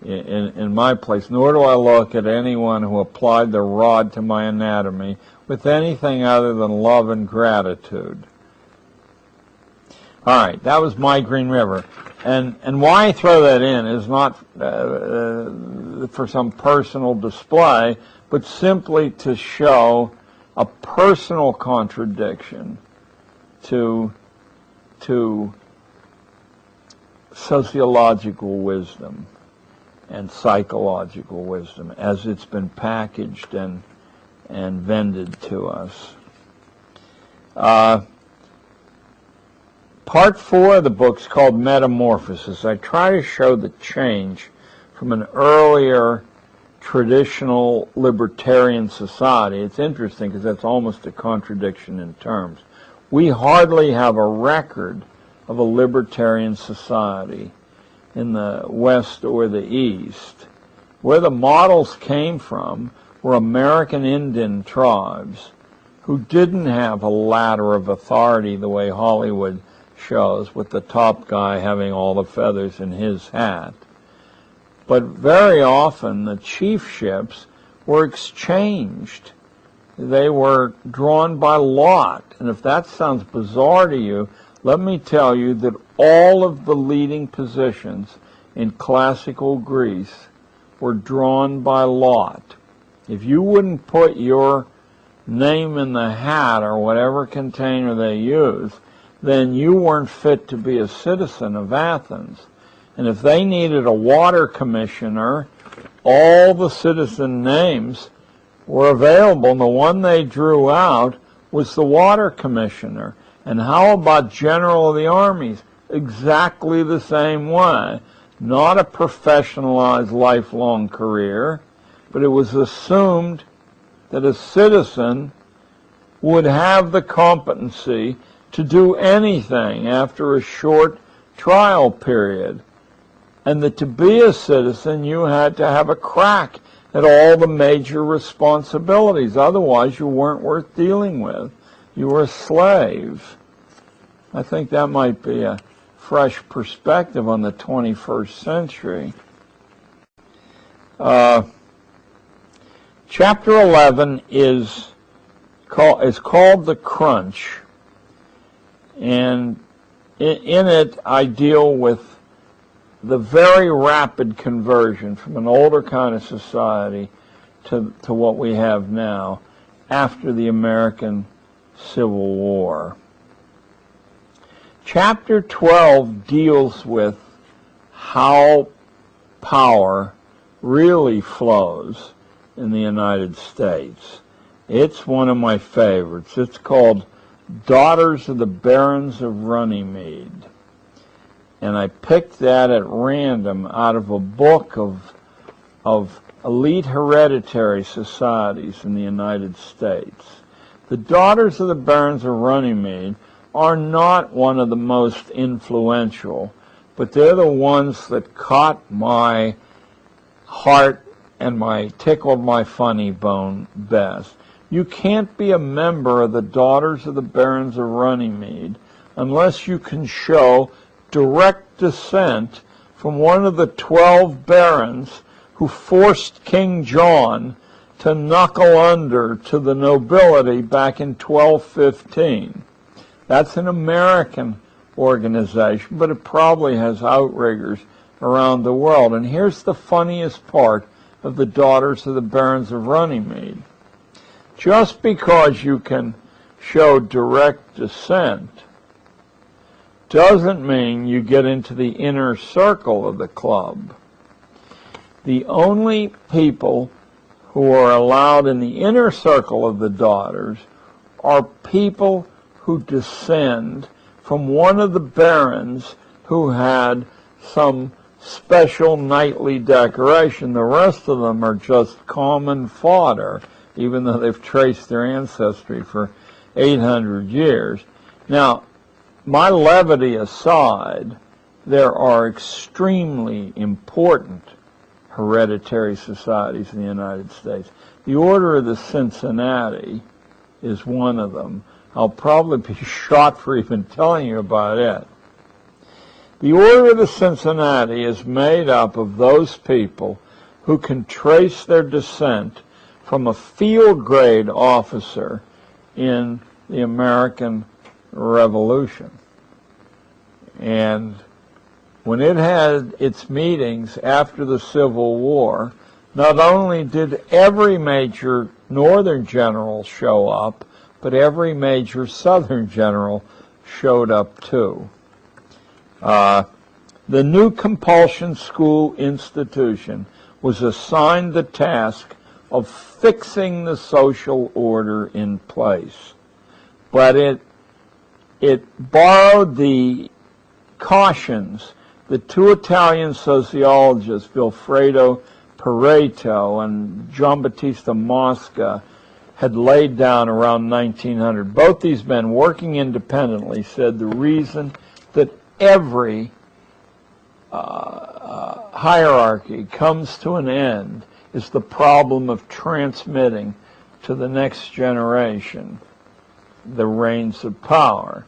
in my place. Nor do I look at anyone who applied the rod to my anatomy with anything other than love and gratitude. All right, that was my Green River. And why I throw that in is not for some personal display, but simply to show a personal contradiction to sociological wisdom and psychological wisdom as it's been packaged and vended to us. Part 4 of the book is called Metamorphosis. I try to show the change from an earlier traditional libertarian society. It's interesting because that's almost a contradiction in terms. We hardly have a record of a libertarian society in the West or the East. Where the models came from were American Indian tribes who didn't have a ladder of authority the way Hollywood shows, with the top guy having all the feathers in his hat. But very often the chiefships were exchanged. They were drawn by lot. And if that sounds bizarre to you, let me tell you that all of the leading positions in classical Greece were drawn by lot. If you wouldn't put your name in the hat or whatever container they use, then you weren't fit to be a citizen of Athens. And if they needed a water commissioner, all the citizen names were available, and the one they drew out was the water commissioner. And how about general of the armies? Exactly the same way. not a professionalized lifelong career, but it was assumed that a citizen would have the competency to do anything after a short trial period, and that to be a citizen you had to have a crack at all the major responsibilities. Otherwise you weren't worth dealing with. You were a slave. I think that might be a fresh perspective on the 21st century. Chapter 11 is called The Crunch, and in it I deal with the very rapid conversion from an older kind of society to what we have now after the American Civil War. Chapter 12 deals with how power really flows in the United States. It's one of my favorites. It's called Daughters of the Barons of Runnymede. And I picked that at random out of a book of elite hereditary societies in the United States. The Daughters of the Barons of Runnymede are not one of the most influential, but they're the ones that caught my heart and tickled my funny bone best. You can't be a member of the Daughters of the Barons of Runnymede unless you can show direct descent from one of the 12 barons who forced King John to knuckle under to the nobility back in 1215. That's an American organization, but it probably has outriggers around the world. And here's the funniest part of the Daughters of the Barons of Runnymede. Just because you can show direct descent doesn't mean you get into the inner circle of the club. The only people who are allowed in the inner circle of the daughters are people who descend from one of the barons who had some special knightly decoration. The rest of them are just common fodder, even though they've traced their ancestry for 800 years. Now, my levity aside, there are extremely important hereditary societies in the United States. The Order of the Cincinnati is one of them. I'll probably be shot for even telling you about it. The Order of the Cincinnati is made up of those people who can trace their descent from a field grade officer in the American Revolution. And when it had its meetings after the Civil War, not only did every major Northern general show up, but every major Southern general showed up too. The new compulsion school institution was assigned the task of fixing the social order in place. But it borrowed the cautions that two Italian sociologists, Vilfredo Pareto and Giambattista Mosca, had laid down around 1900. Both these men, working independently, said the reason that every hierarchy comes to an end is the problem of transmitting to the next generation the reins of power.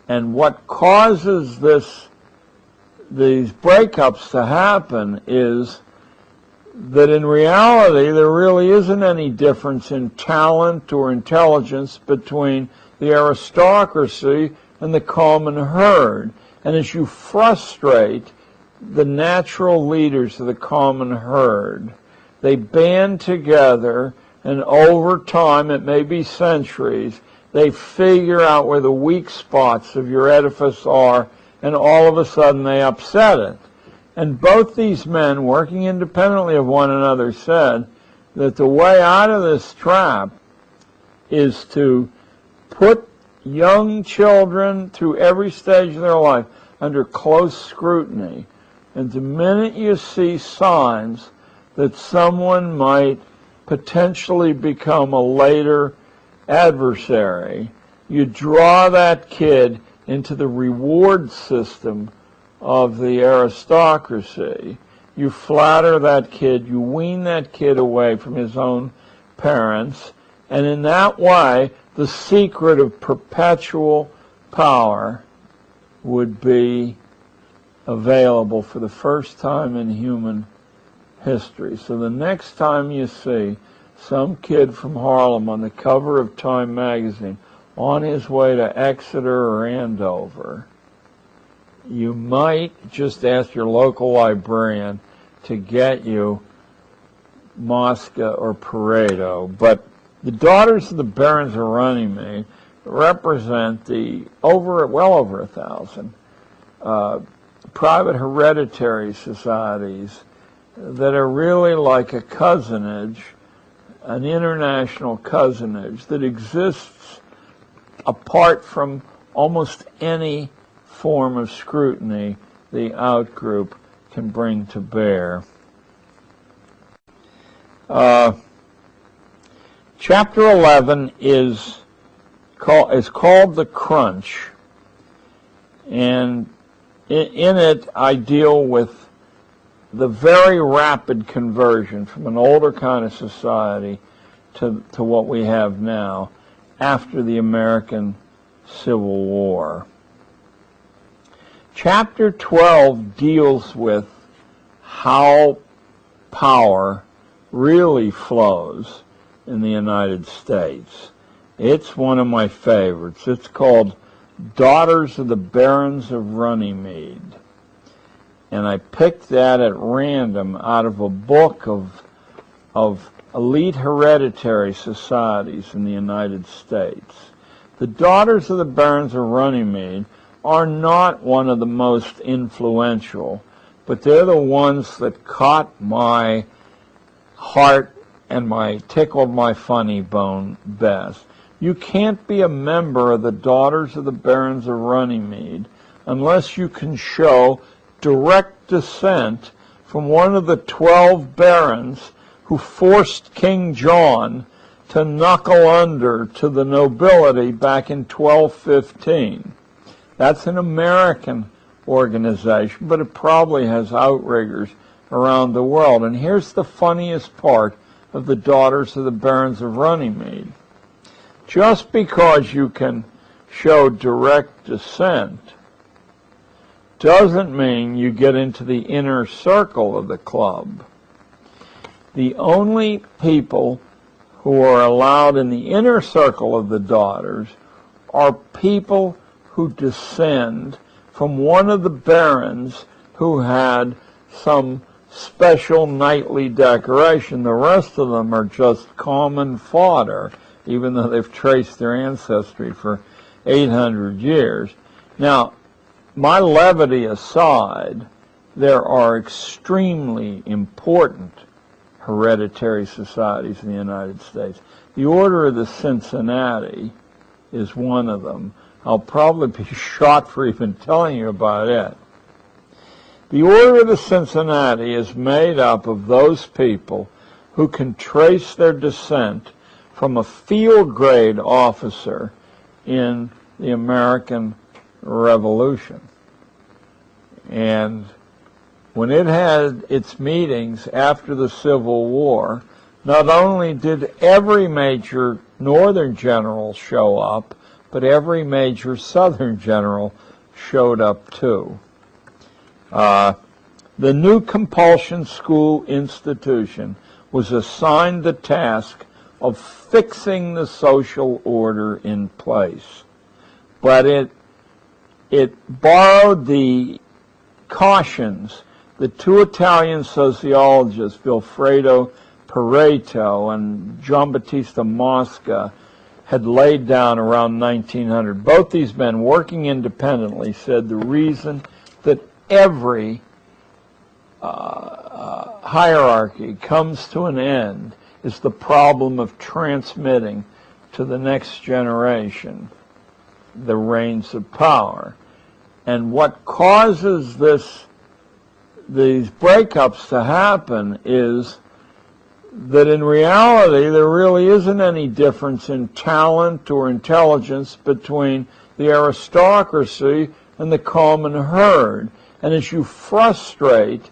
And what causes these breakups to happen is that in reality there really isn't any difference in talent or intelligence between the aristocracy and the common herd. And as you frustrate the natural leaders of the common herd, they band together, and over time, it may be centuries, they figure out where the weak spots of your edifice are, and all of a sudden they upset it. And both these men, working independently of one another, said that the way out of this trap is to put young children through every stage of their life under close scrutiny And the minute you see signs that someone might potentially become a later adversary, you draw that kid into the reward system of the aristocracy. You flatter that kid, you wean that kid away from his own parents, and in that way, the secret of perpetual power would be available for the first time in human history. So the next time you see some kid from Harlem on the cover of Time magazine on his way to Exeter or Andover, you might just ask your local librarian to get you Mosca or Pareto. But the Daughters of the Barons of Runnymede represent the well over 1,000 private hereditary societies that are really like a cousinage, an international cousinage that exists apart from almost any form of scrutiny the outgroup can bring to bear. Chapter 11 is called The Crunch, and in it I deal with the very rapid conversion from an older kind of society to what we have now after the American Civil War. Chapter 12 deals with how power really flows in the United States. It's one of my favorites. It's called Daughters of the Barons of Runnymede. And I picked that at random out of a book of elite hereditary societies in the United States. The Daughters of the Barons of Runnymede are not one of the most influential, but they're the ones that caught my heart and tickled my funny bone best. You can't be a member of the Daughters of the Barons of Runnymede unless you can show direct descent from one of the 12 barons who forced King John to knuckle under to the nobility back in 1215. That's an American organization, but it probably has outriggers around the world. And here's the funniest part of the Daughters of the Barons of Runnymede. Just because you can show direct descent doesn't mean you get into the inner circle of the club. The only people who are allowed in the inner circle of the Daughters are people who descend from one of the barons who had some special knightly decoration. The rest of them are just common fodder, even though they've traced their ancestry for 800 years. Now, my levity aside, there are extremely important hereditary societies in the United States. The Order of the Cincinnati is one of them. I'll probably be shot for even telling you about it. The Order of the Cincinnati is made up of those people who can trace their descent from a field grade officer in the American Revolution. And when it had its meetings after the Civil War, not only did every major Northern general show up, but every major Southern general showed up too. The new compulsion school institution was assigned the task of fixing the social order in place. But it borrowed the cautions that two Italian sociologists, Vilfredo Pareto and Giambattista Mosca, had laid down around 1900. Both these men, working independently, said the reason that every hierarchy comes to an end is the problem of transmitting to the next generation the reins of power. And what causes this these breakups to happen is that in reality there really isn't any difference in talent or intelligence between the aristocracy and the common herd. And as you frustrate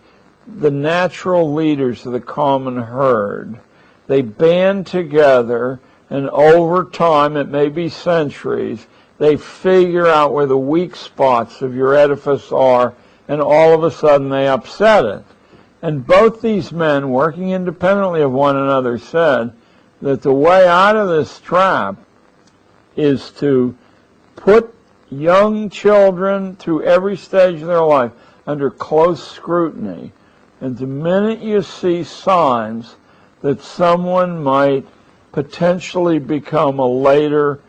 the natural leaders of the common herd, they band together, and over time, it may be centuries, they figure out where the weak spots of your edifice are, and all of a sudden they upset it. And both these men, working independently of one another, said that the way out of this trap is to put young children through every stage of their life under close scrutiny. And the minute you see signs that someone might potentially become a later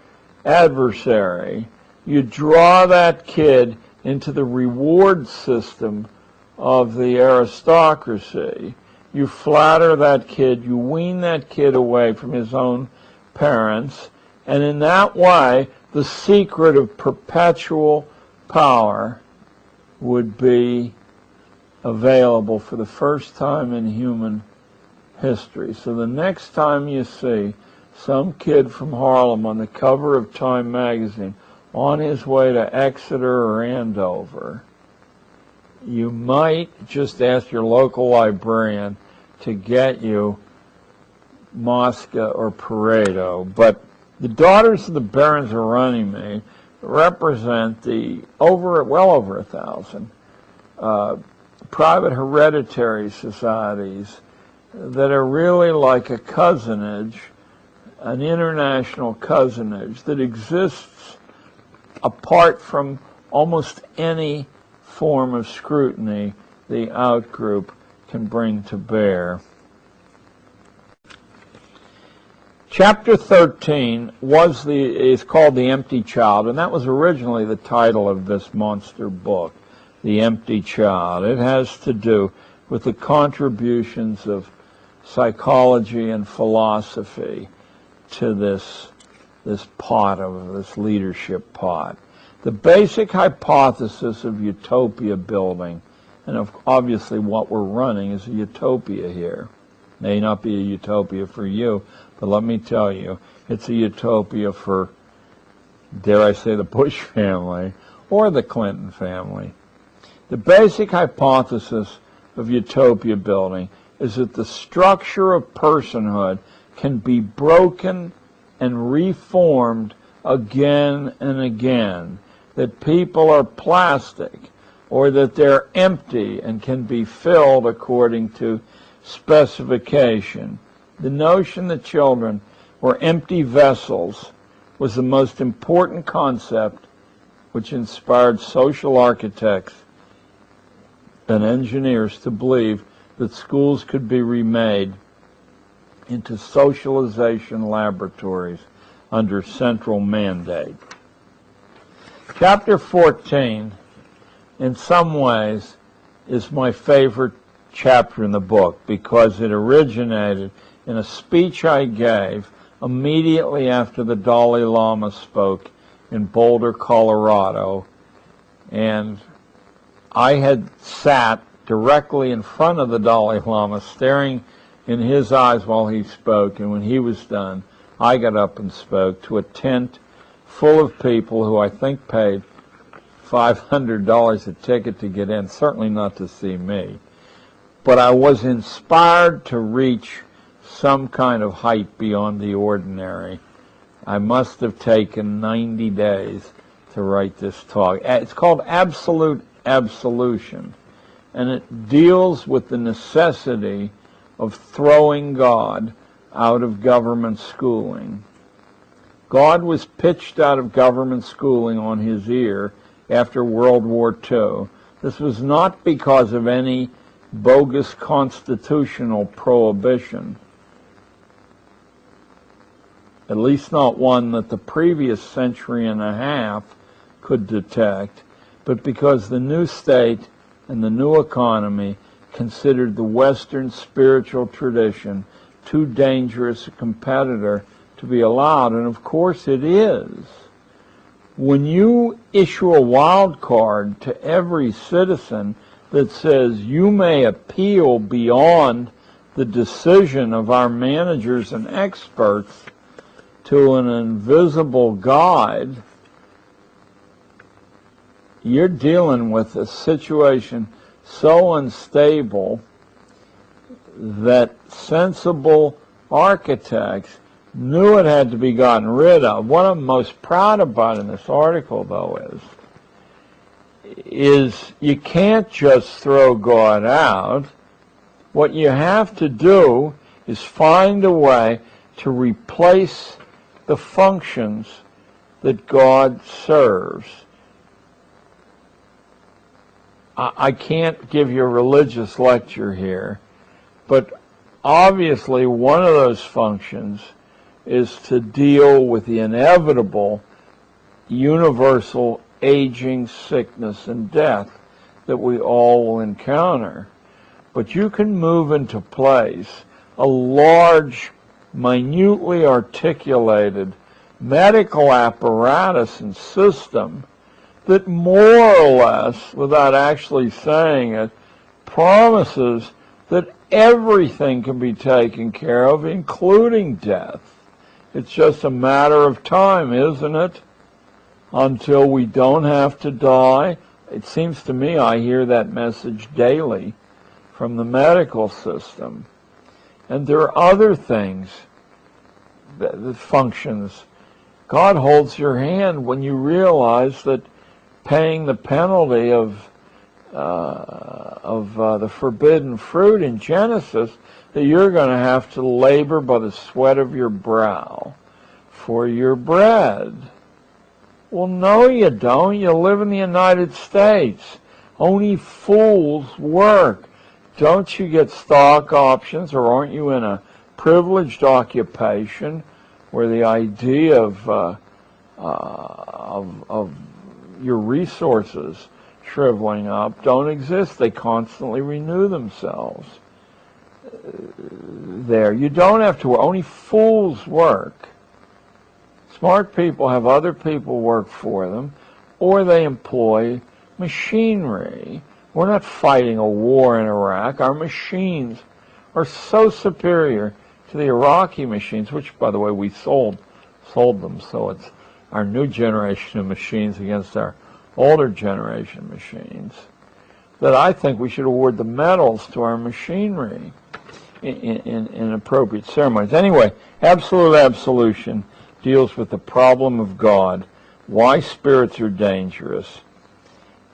adversary, you draw that kid into the reward system of the aristocracy. You flatter that kid, you wean that kid away from his own parents, and in that way, the secret of perpetual power would be available for the first time in human history. So the next time you see some kid from Harlem on the cover of Time magazine on his way to Exeter or Andover, you might just ask your local librarian to get you Mosca or Pareto. But the daughters of the barons of Runnymede represent the well over 1,000 private hereditary societies that are really like a cousinage, an international cousinage that exists apart from almost any form of scrutiny the outgroup can bring to bear. Chapter 13 is called The Empty Child, and that was originally the title of this monster book, The Empty Child. It has to do with the contributions of psychology and philosophy to this leadership pot. The basic hypothesis of utopia building, and obviously what we're running is a utopia here. May not be a utopia for you, but let me tell you, it's a utopia for, dare I say, the Bush family or the Clinton family. The basic hypothesis of utopia building is that the structure of personhood can be broken and reformed again and again, that people are plastic, or that they're empty and can be filled according to specification. The notion that children were empty vessels was the most important concept which inspired social architects and engineers to believe that schools could be remade into socialization laboratories under central mandate. Chapter 14, in some ways, is my favorite chapter in the book because it originated in a speech I gave immediately after the Dalai Lama spoke in Boulder, Colorado, and I had sat directly in front of the Dalai Lama, staring in his eyes while he spoke, and when he was done, I got up and spoke to a tent full of people who I think paid $500 a ticket to get in, certainly not to see me. But I was inspired to reach some kind of height beyond the ordinary. I must have taken 90 days to write this talk. It's called Absolute Absolution, and it deals with the necessity of throwing God out of government schooling. God was pitched out of government schooling on his ear after World War II. This was not because of any bogus constitutional prohibition, at least not one that the previous century and a half could detect, but because the new state and the new economy considered the Western spiritual tradition too dangerous a competitor to be allowed, and of course it is. When you issue a wild card to every citizen that says you may appeal beyond the decision of our managers and experts to an invisible guide, you're dealing with a situation so unstable that sensible architects knew it had to be gotten rid of. What I'm most proud about in this article, though, is you can't just throw God out. What you have to do is find a way to replace the functions that God serves. I can't give you a religious lecture here, but obviously one of those functions is to deal with the inevitable universal aging, sickness, and death that we all will encounter. But you can move into place a large, minutely articulated medical apparatus and system that more or less, without actually saying it, promises that everything can be taken care of, including death. It's just a matter of time, isn't it? Until we don't have to die. It seems to me I hear that message daily from the medical system. And there are other things, the functions. God holds your hand when you realize that paying the penalty of the forbidden fruit in Genesis, that you're going to have to labor by the sweat of your brow for your bread. Well, no, you don't. You live in the United States. Only fools work. Don't you get stock options, or aren't you in a privileged occupation where the idea of your resources shriveling up don't exist? They constantly renew themselves. There, you don't have to work. Only fools work. Smart people have other people work for them, or they employ machinery. We're not fighting a war in Iraq. Our machines are so superior to the Iraqi machines, which, by the way, we sold them. So it's our new generation of machines against our older generation machines, that I think we should award the medals to our machinery in appropriate ceremonies. Anyway, absolute absolution deals with the problem of God, why spirits are dangerous,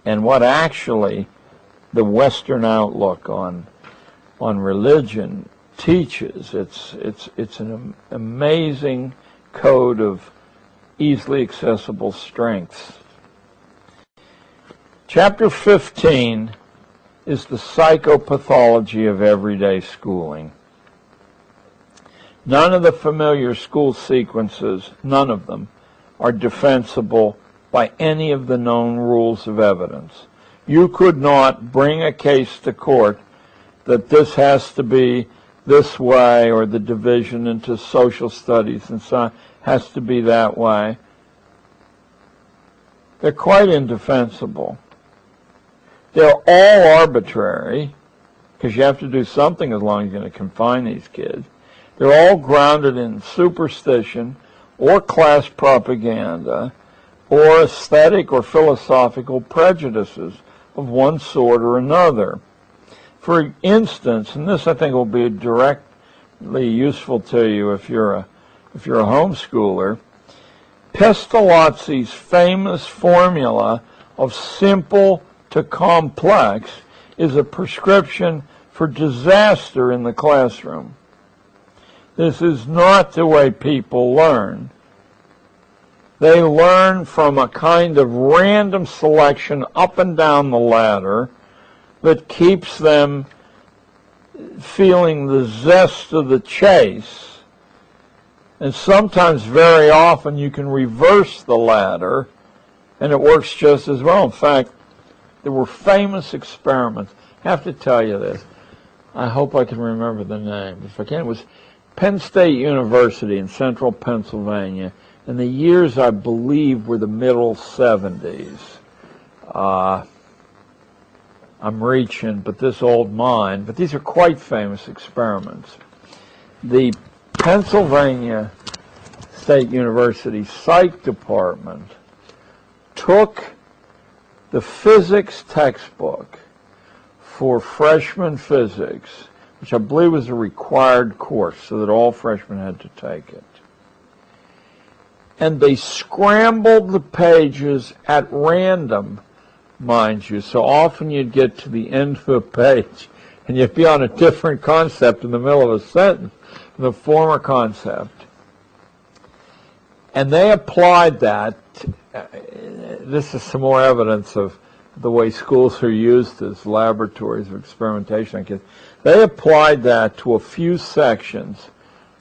and what actually the Western outlook on religion teaches. It's an amazing code of easily accessible strengths. Chapter 15 is the psychopathology of everyday schooling. None of the familiar school sequences, none of them, are defensible by any of the known rules of evidence. You could not bring a case to court that this has to be this way, or the division into social studies and science has to be that way. They're quite indefensible. They're all arbitrary, because you have to do something as long as you're going to confine these kids. They're all grounded in superstition or class propaganda or aesthetic or philosophical prejudices of one sort or another. For instance, and this I think will be directly useful to you if you're a homeschooler, Pestalozzi's famous formula of simple to complex is a prescription for disaster in the classroom. This is not the way people learn. They learn from a kind of random selection up and down the ladder that keeps them feeling the zest of the chase. And sometimes, very often, you can reverse the ladder, and it works just as well. In fact, there were famous experiments. I have to tell you this. I hope I can remember the name. If I can, it was Penn State University in central Pennsylvania. And the years, I believe, were the middle 70s. I'm reaching, but this old mind, but these are quite famous experiments. The Pennsylvania State University Psych Department took the physics textbook for freshman physics, which I believe was a required course so that all freshmen had to take it. And they scrambled the pages at random, mind you. So often you'd get to the end of a page and you'd be on a different concept in the middle of a sentence, the former concept. And they applied that. This is some more evidence of the way schools are used as laboratories of experimentation, I guess. They applied that to a few sections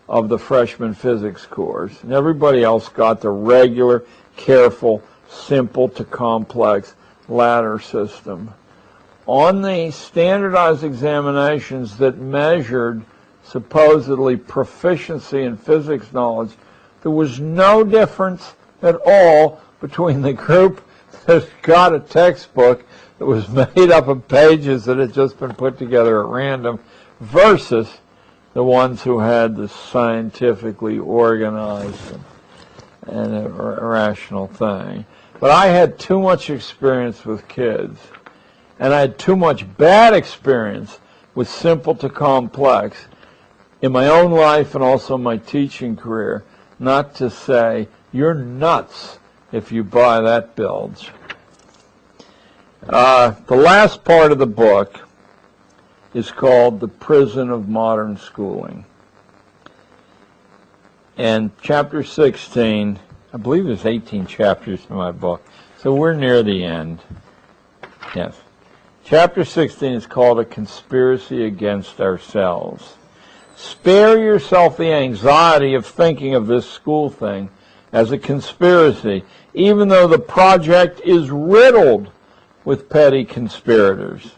of the freshman physics course, and everybody else got the regular, careful, simple to complex ladder system. On the standardized examinations that measured supposedly proficiency in physics knowledge, there was no difference at all between the group that got a textbook that was made up of pages that had just been put together at random versus the ones who had the scientifically organized and a rational thing. But I had too much experience with kids, and I had too much bad experience with simple to complex in my own life and also my teaching career, not to say, you're nuts if you buy that bilge. The last part of the book is called The Prison of Modern Schooling. And chapter 16, I believe there's 18 chapters in my book, so we're near the end. Yes. Chapter 16 is called A Conspiracy Against Ourselves. Spare yourself the anxiety of thinking of this school thing as a conspiracy, even though the project is riddled with petty conspirators.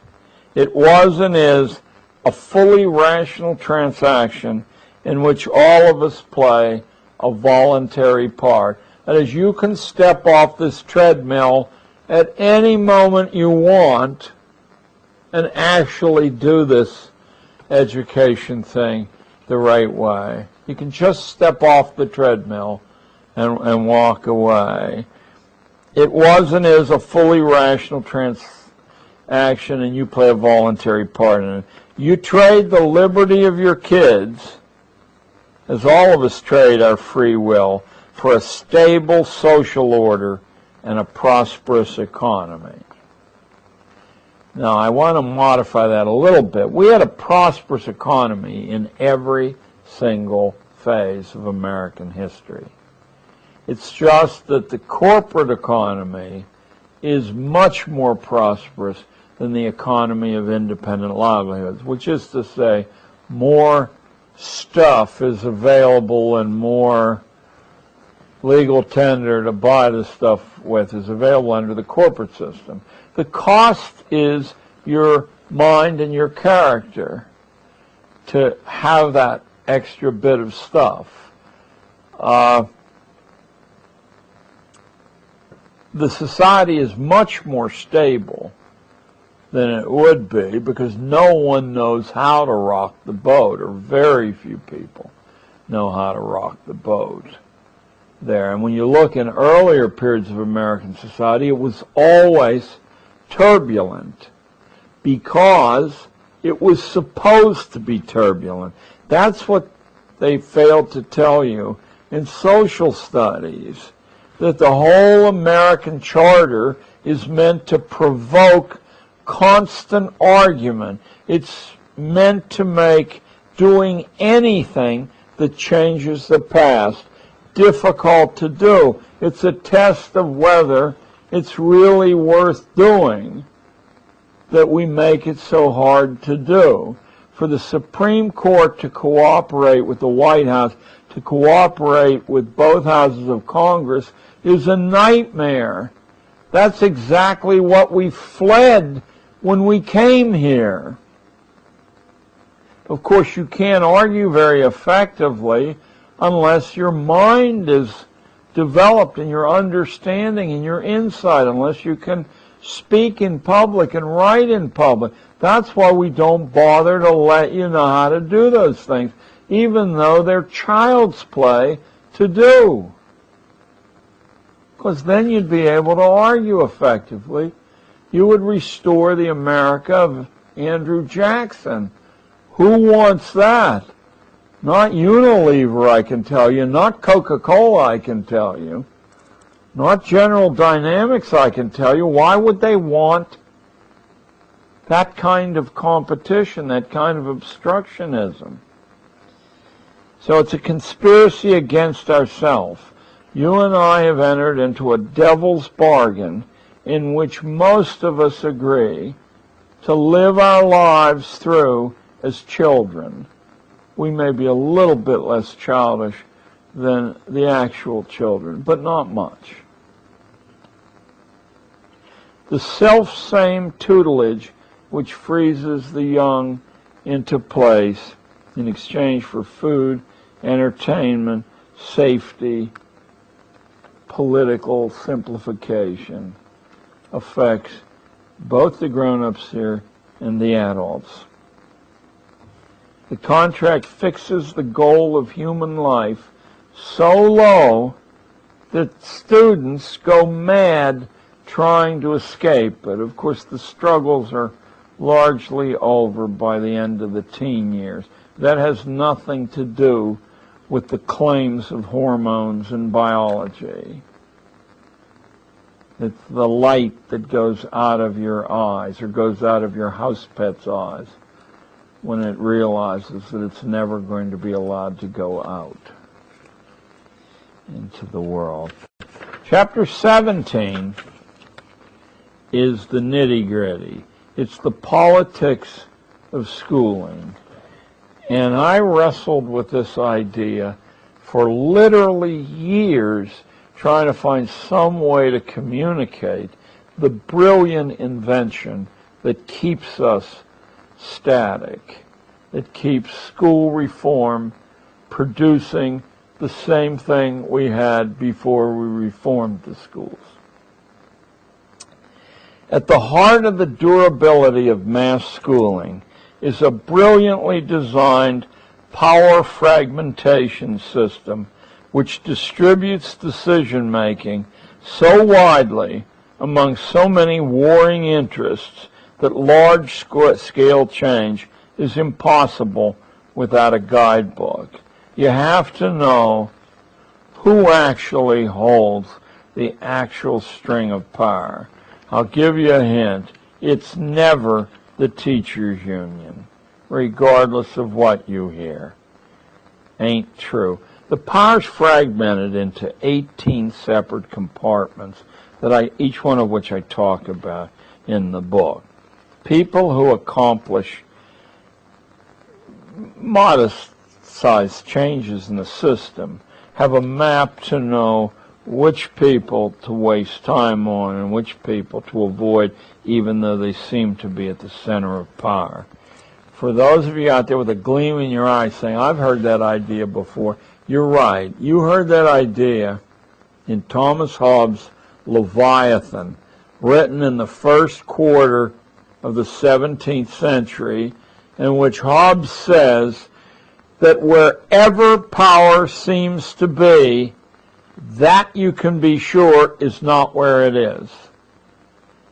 It was and is a fully rational transaction in which all of us play a voluntary part. That is, you can step off this treadmill at any moment you want and actually do this education thing the right way. You can just step off the treadmill and walk away. It was and is a fully rational transaction, and you play a voluntary part in it. You trade the liberty of your kids, as all of us trade our free will, for a stable social order and a prosperous economy. Now, I want to modify that a little bit. We had a prosperous economy in every single phase of American history. It's just that the corporate economy is much more prosperous than the economy of independent livelihoods, which is to say, more stuff is available and more legal tender to buy the stuff with is available under the corporate system. The cost is your mind and your character to have that extra bit of stuff. The society is much more stable than it would be because no one knows how to rock the boat, or very few people know how to rock the boat there. And when you look in earlier periods of American society, it was always turbulent because it was supposed to be turbulent. That's what they failed to tell you in social studies, that the whole American charter is meant to provoke constant argument. It's meant to make doing anything that changes the past difficult to do. It's a test of whether it's really worth doing that we make it so hard to do. For the Supreme Court to cooperate with the White House, to cooperate with both houses of Congress, is a nightmare. That's exactly what we fled when we came here. Of course, you can't argue very effectively unless your mind is developed and your understanding and your insight, unless you can speak in public and write in public. That's why we don't bother to let you know how to do those things, even though they're child's play to do. Because then you'd be able to argue effectively. You would restore the America of Andrew Jackson. Who wants that? Not Unilever, I can tell you. Not Coca-Cola, I can tell you. Not General Dynamics, I can tell you. Why would they want that kind of competition, that kind of obstructionism? So it's a conspiracy against ourselves. You and I have entered into a devil's bargain in which most of us agree to live our lives through as children. We may be a little bit less childish than the actual children, but not much. The self-same tutelage which freezes the young into place in exchange for food, entertainment, safety, political simplification affects both the grown-ups here and the adults. The contract fixes the goal of human life so low that students go mad trying to escape. But of course the struggles are largely over by the end of the teen years. That has nothing to do with the claims of hormones and biology. It's the light that goes out of your eyes, or goes out of your house pet's eyes, when it realizes that it's never going to be allowed to go out into the world. Chapter 17 is the nitty-gritty. It's the politics of schooling. And I wrestled with this idea for literally years, trying to find some way to communicate the brilliant invention that keeps us static, that keeps school reform producing the same thing we had before we reformed the schools. At the heart of the durability of mass schooling is a brilliantly designed power fragmentation system which distributes decision-making so widely among so many warring interests that large-scale change is impossible without a guidebook. You have to know who actually holds the actual string of power. I'll give you a hint. It's never the teachers' union, regardless of what you hear. Ain't true. The power's fragmented into 18 separate compartments, each one of which I talk about in the book. People who accomplish modest-sized changes in the system have a map to know which people to waste time on and which people to avoid, even though they seem to be at the center of power. For those of you out there with a gleam in your eye saying, I've heard that idea before, you're right. You heard that idea in Thomas Hobbes' Leviathan, written in the first quarter of the 17th century, in which Hobbes says that wherever power seems to be, that you can be sure is not where it is.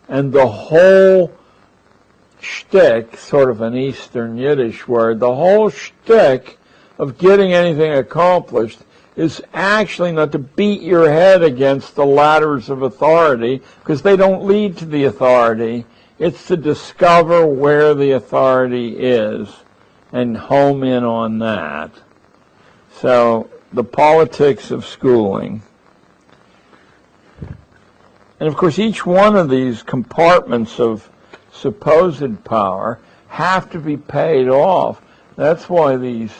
And the whole shtick, sort of an Eastern Yiddish word, the whole shtick of getting anything accomplished is actually not to beat your head against the ladders of authority, because they don't lead to the authority. It's to discover where the authority is and home in on that. So, the politics of schooling. And of course, each one of these compartments of supposed power have to be paid off. That's why these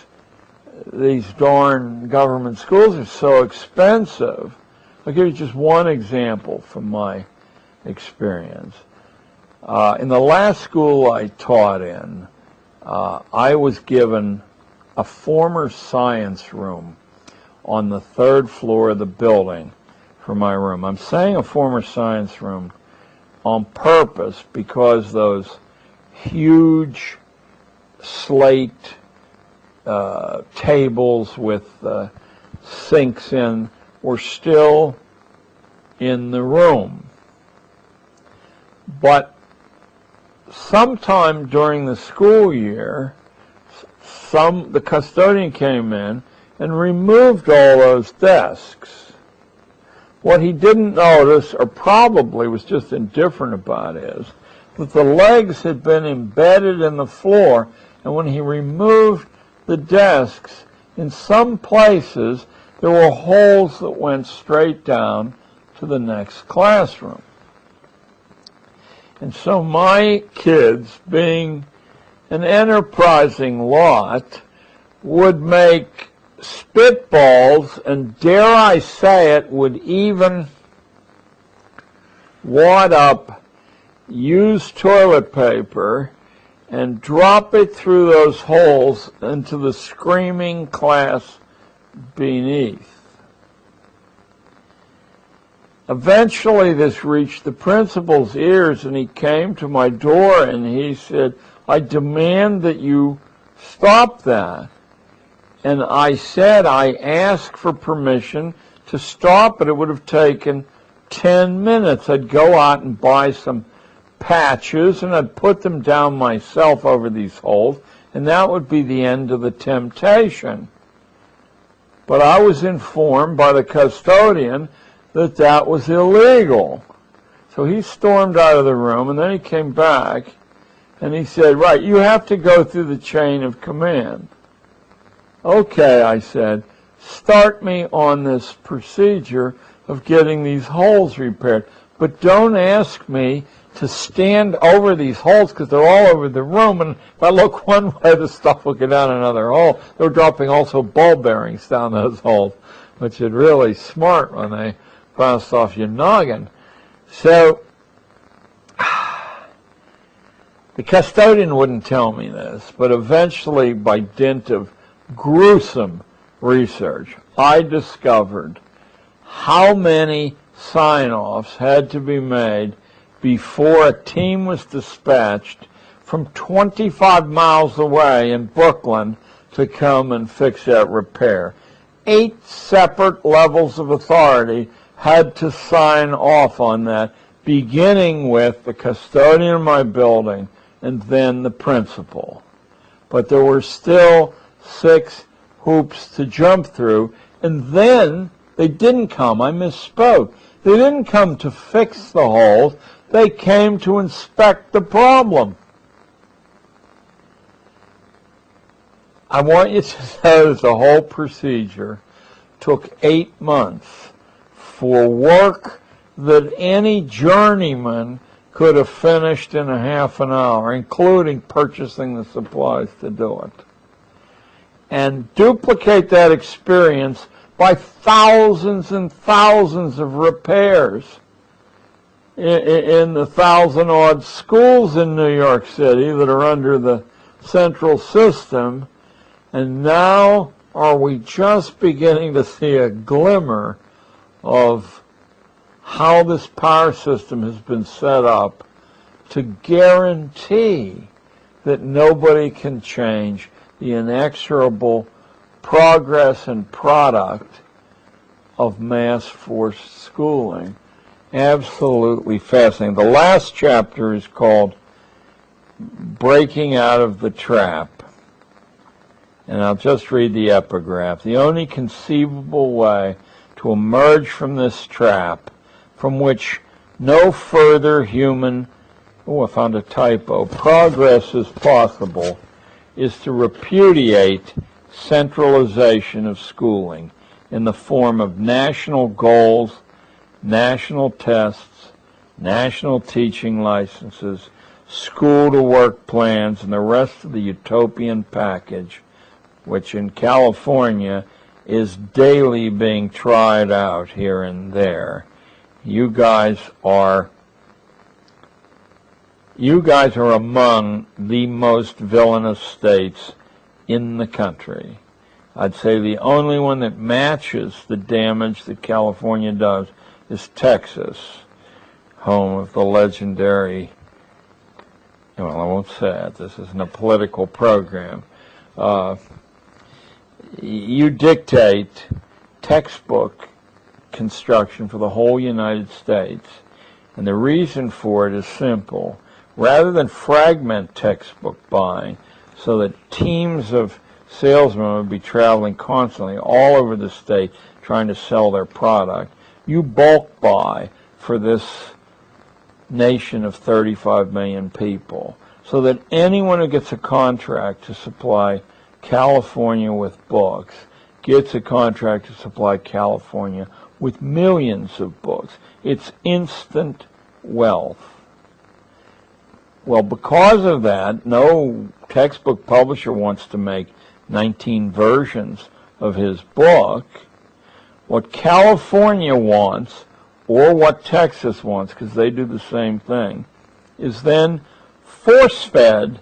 darn government schools are so expensive. I'll give you just one example from my experience. In the last school I taught in, I was given a former science room on the third floor of the building for my room. I'm saying a former science room on purpose because those huge slate tables with sinks in were still in the room. But sometime during the school year, the custodian came in and removed all those desks. What he didn't notice, or probably was just indifferent about, is that the legs had been embedded in the floor, and when he removed the desks, in some places there were holes that went straight down to the next classroom. And so my kids, being an enterprising lot, would make spitballs, and dare I say it, would even wad up used toilet paper and drop it through those holes into the screaming class beneath. Eventually this reached the principal's ears, and he came to my door and he said, "I demand that you stop that." And I said I asked for permission to stop it. It would have taken 10 minutes. I'd go out and buy some patches, and I'd put them down myself over these holes, and that would be the end of the temptation. But I was informed by the custodian that that was illegal. So he stormed out of the room, and then he came back, and he said, "Right, you have to go through the chain of command." "Okay," I said, "start me on this procedure of getting these holes repaired. But don't ask me to stand over these holes because they're all over the room, and if I look one way, the stuff will get down another hole." They were dropping also ball bearings down those holes, which is really smart when they bounce off your noggin. So the custodian wouldn't tell me this, but eventually, by dint of gruesome research, I discovered how many sign-offs had to be made before a team was dispatched from 25 miles away in Brooklyn to come and fix that repair. 8 separate levels of authority had to sign off on that, beginning with the custodian of my building and then the principal. But there were still 6 hoops to jump through, and then they didn't come. I misspoke. They didn't come to fix the holes. They came to inspect the problem. I want you to know that the whole procedure took 8 months for work that any journeyman could have finished in a half an hour, including purchasing the supplies to do it. And duplicate that experience by thousands and thousands of repairs in the 1,000-odd schools in New York City that are under the central system. And now are we just beginning to see a glimmer of how this power system has been set up to guarantee that nobody can change the inexorable progress and product of mass forced schooling. Absolutely fascinating. The last chapter is called Breaking Out of the Trap. And I'll just read the epigraph. "The only conceivable way to emerge from this trap, from which no further human, I found a typo, progress is possible, is to repudiate centralization of schooling in the form of national goals, national tests, national teaching licenses, school-to-work plans, and the rest of the utopian package, which in California is daily being tried out here and there. You guys are among the most villainous states in the country. I'd say the only one that matches the damage that California does is Texas. home of the legendary, well, I won't say it, this isn't a political program. You dictate textbook construction for the whole United States, and the reason for it is simple. Rather than fragment textbook buying so that teams of salesmen would be traveling constantly all over the state trying to sell their product, you bulk buy for this nation of 35 million people, so that anyone who gets a contract to supply California with books gets a contract to supply California with millions of books. It's instant wealth. Well, because of that, no textbook publisher wants to make 19 versions of his book. What California wants, or what Texas wants, because they do the same thing, is then force-fed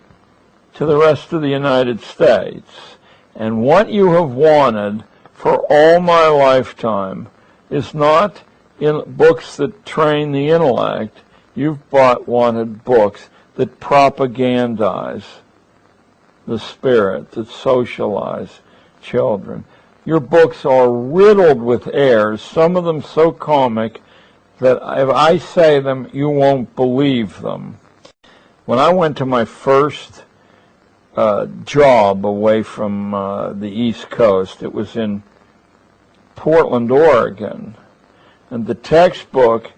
to the rest of the United States. And what you have wanted for all my lifetime is not in books that train the intellect. You've wanted books that propagandize the spirit, that socialize children. Your books are riddled with errors, some of them so comic that if I say them, you won't believe them. When I went to my first job away from the East Coast, it was in Portland, Oregon, and the textbook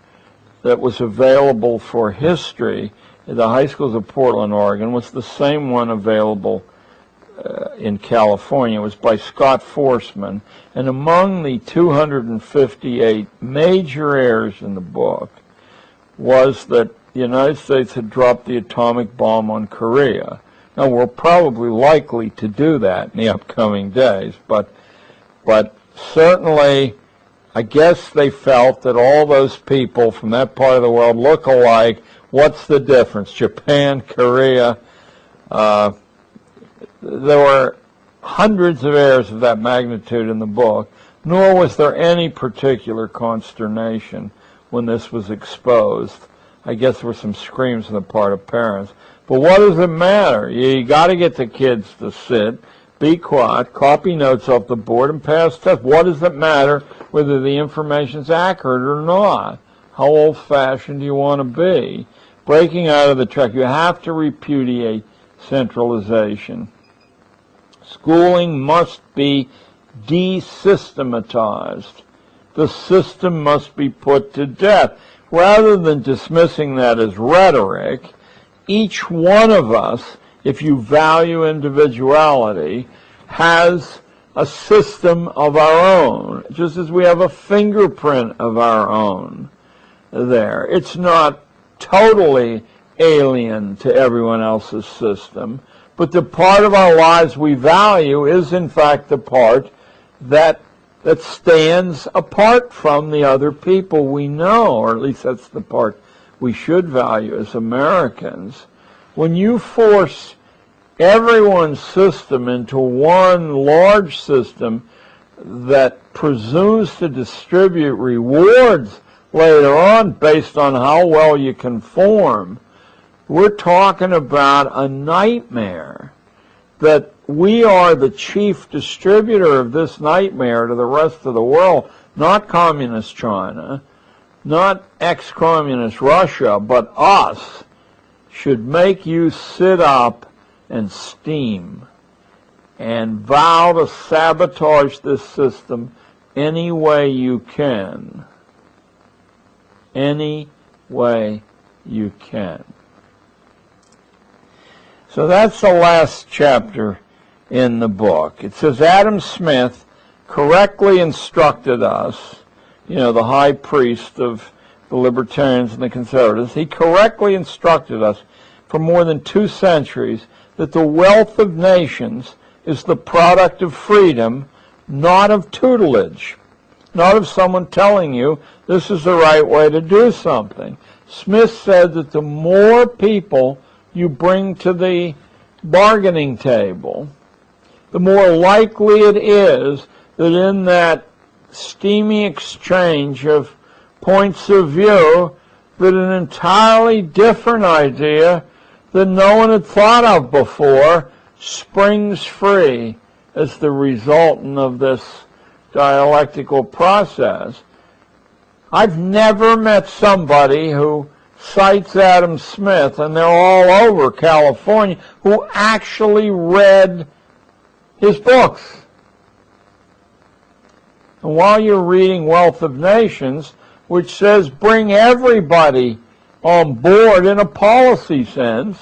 that was available for history at the high schools of Portland, Oregon, was the same one available in California. It was by Scott Forsman, and among the 258 major errors in the book was that the United States had dropped the atomic bomb on Korea. Now, we're probably likely to do that in the upcoming days, but certainly I guess they felt that all those people from that part of the world look alike. What's the difference? Japan, Korea. There were hundreds of errors of that magnitude in the book, nor was there any particular consternation when this was exposed. I guess there were some screams on the part of parents. But what does it matter? You got to get the kids to sit, be quiet, copy notes off the board, and pass tests. What does it matter whether the information's accurate or not? How old-fashioned do you want to be? Breaking out of the track, you have to repudiate centralization. Schooling must be desystematized. The system must be put to death. Rather than dismissing that as rhetoric, each one of us, if you value individuality, has a system of our own, just as we have a fingerprint of our own there. It's not totally alien to everyone else's system, but the part of our lives we value is, in fact, the part that stands apart from the other people we know, or at least that's the part we should value as Americans. When you force everyone's system into one large system that presumes to distribute rewards later on based on how well you conform, we're talking about a nightmare. That we are the chief distributor of this nightmare to the rest of the world, not communist China, not ex-communist Russia, but us, should make you sit up and steam and vow to sabotage this system any way you can. Any way you can. So that's the last chapter in the book. It says Adam Smith correctly instructed us, the high priest of the libertarians and the conservatives, he correctly instructed us for more than 2 centuries that the wealth of nations is the product of freedom, not of tutelage, not of someone telling you this is the right way to do something. Smith said that the more people you bring to the bargaining table, the more likely it is that in that steamy exchange of points of view but an entirely different idea that no one had thought of before springs free as the resultant of this dialectical process. I've never met somebody who cites Adam Smith, and they're all over California, who actually read his books. And while you're reading Wealth of Nations, which says bring everybody on board in a policy sense,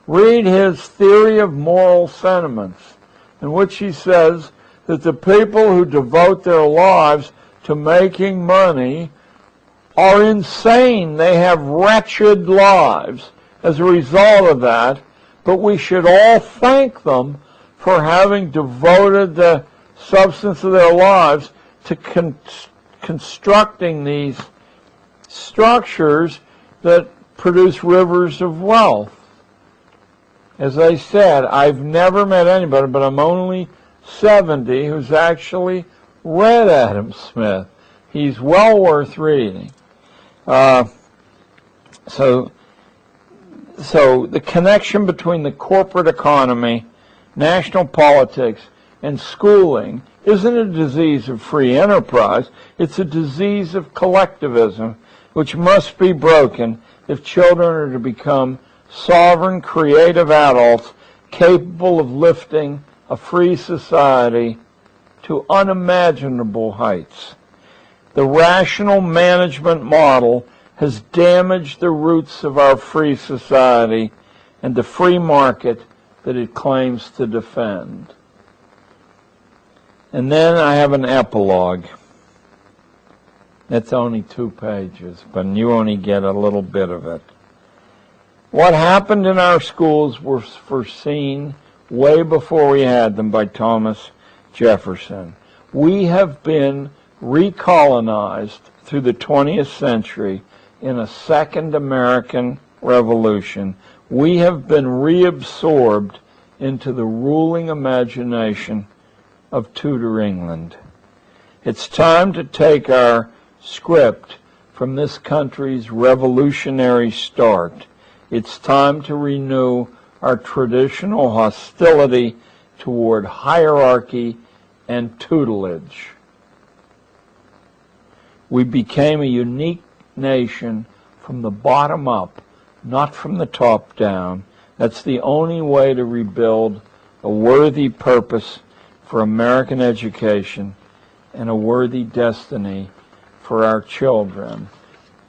read his Theory of Moral Sentiments, in which he says that the people who devote their lives to making money are insane. They have wretched lives as a result of that, but we should all thank them for having devoted the substance of their lives to constructing these structures that produce rivers of wealth. As I said, I've never met anybody, but I'm only 70, who's actually read Adam Smith. He's well worth reading. So the connection between the corporate economy, national politics, and schooling isn't a disease of free enterprise. It's a disease of collectivism, which must be broken if children are to become sovereign, creative adults capable of lifting a free society to unimaginable heights. The rational management model has damaged the roots of our free society and the free market that it claims to defend. And then I have an epilogue. It's only 2 pages, but you only get a little bit of it. What happened in our schools was foreseen way before we had them by Thomas Jefferson. We have been recolonized through the 20th century in a second American Revolution. We have been reabsorbed into the ruling imagination of Tudor England. It's time to take our script from this country's revolutionary start. It's time to renew our traditional hostility toward hierarchy and tutelage. We became a unique nation from the bottom up, not from the top down. That's the only way to rebuild a worthy purpose for American education and a worthy destiny for our children.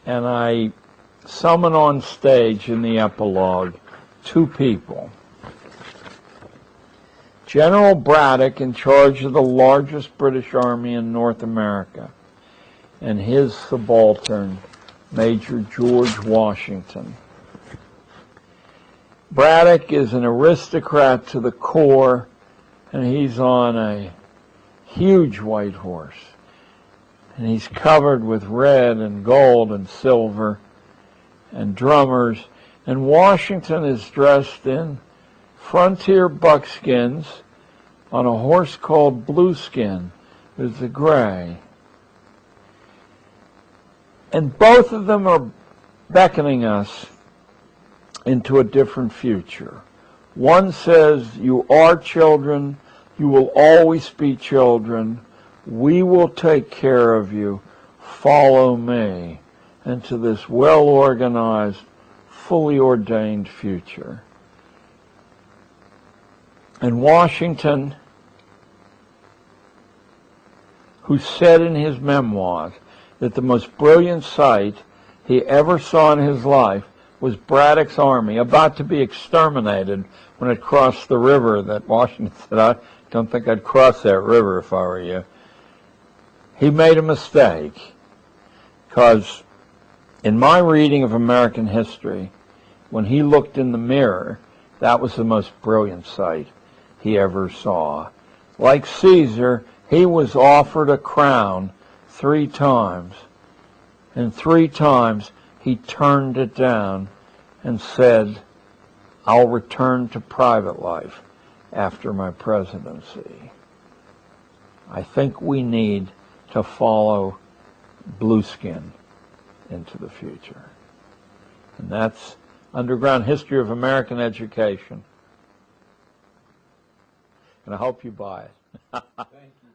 And I summon on stage in the epilogue 2 people. General Braddock, in charge of the largest British army in North America, and his subaltern, Major George Washington. Braddock is an aristocrat to the core, and he's on a huge white horse. And he's covered with red and gold and silver and drummers. And Washington is dressed in frontier buckskins on a horse called Blueskin, who's the gray. And both of them are beckoning us into a different future. One says, you are children, you will always be children, we will take care of you, follow me into this well-organized, fully ordained future. And Washington, who said in his memoirs that the most brilliant sight he ever saw in his life was Braddock's army about to be exterminated when it crossed the river, that Washington said, I don't think I'd cross that river if I were you. He made a mistake, because in my reading of American history, when he looked in the mirror, that was the most brilliant sight he ever saw. Like Caesar, he was offered a crown 3 times, and 3 times he turned it down and said, I'll return to private life after my presidency. I think we need to follow Blueskin into the future. And that's Underground History of American Education. And I hope you buy it. Thank you.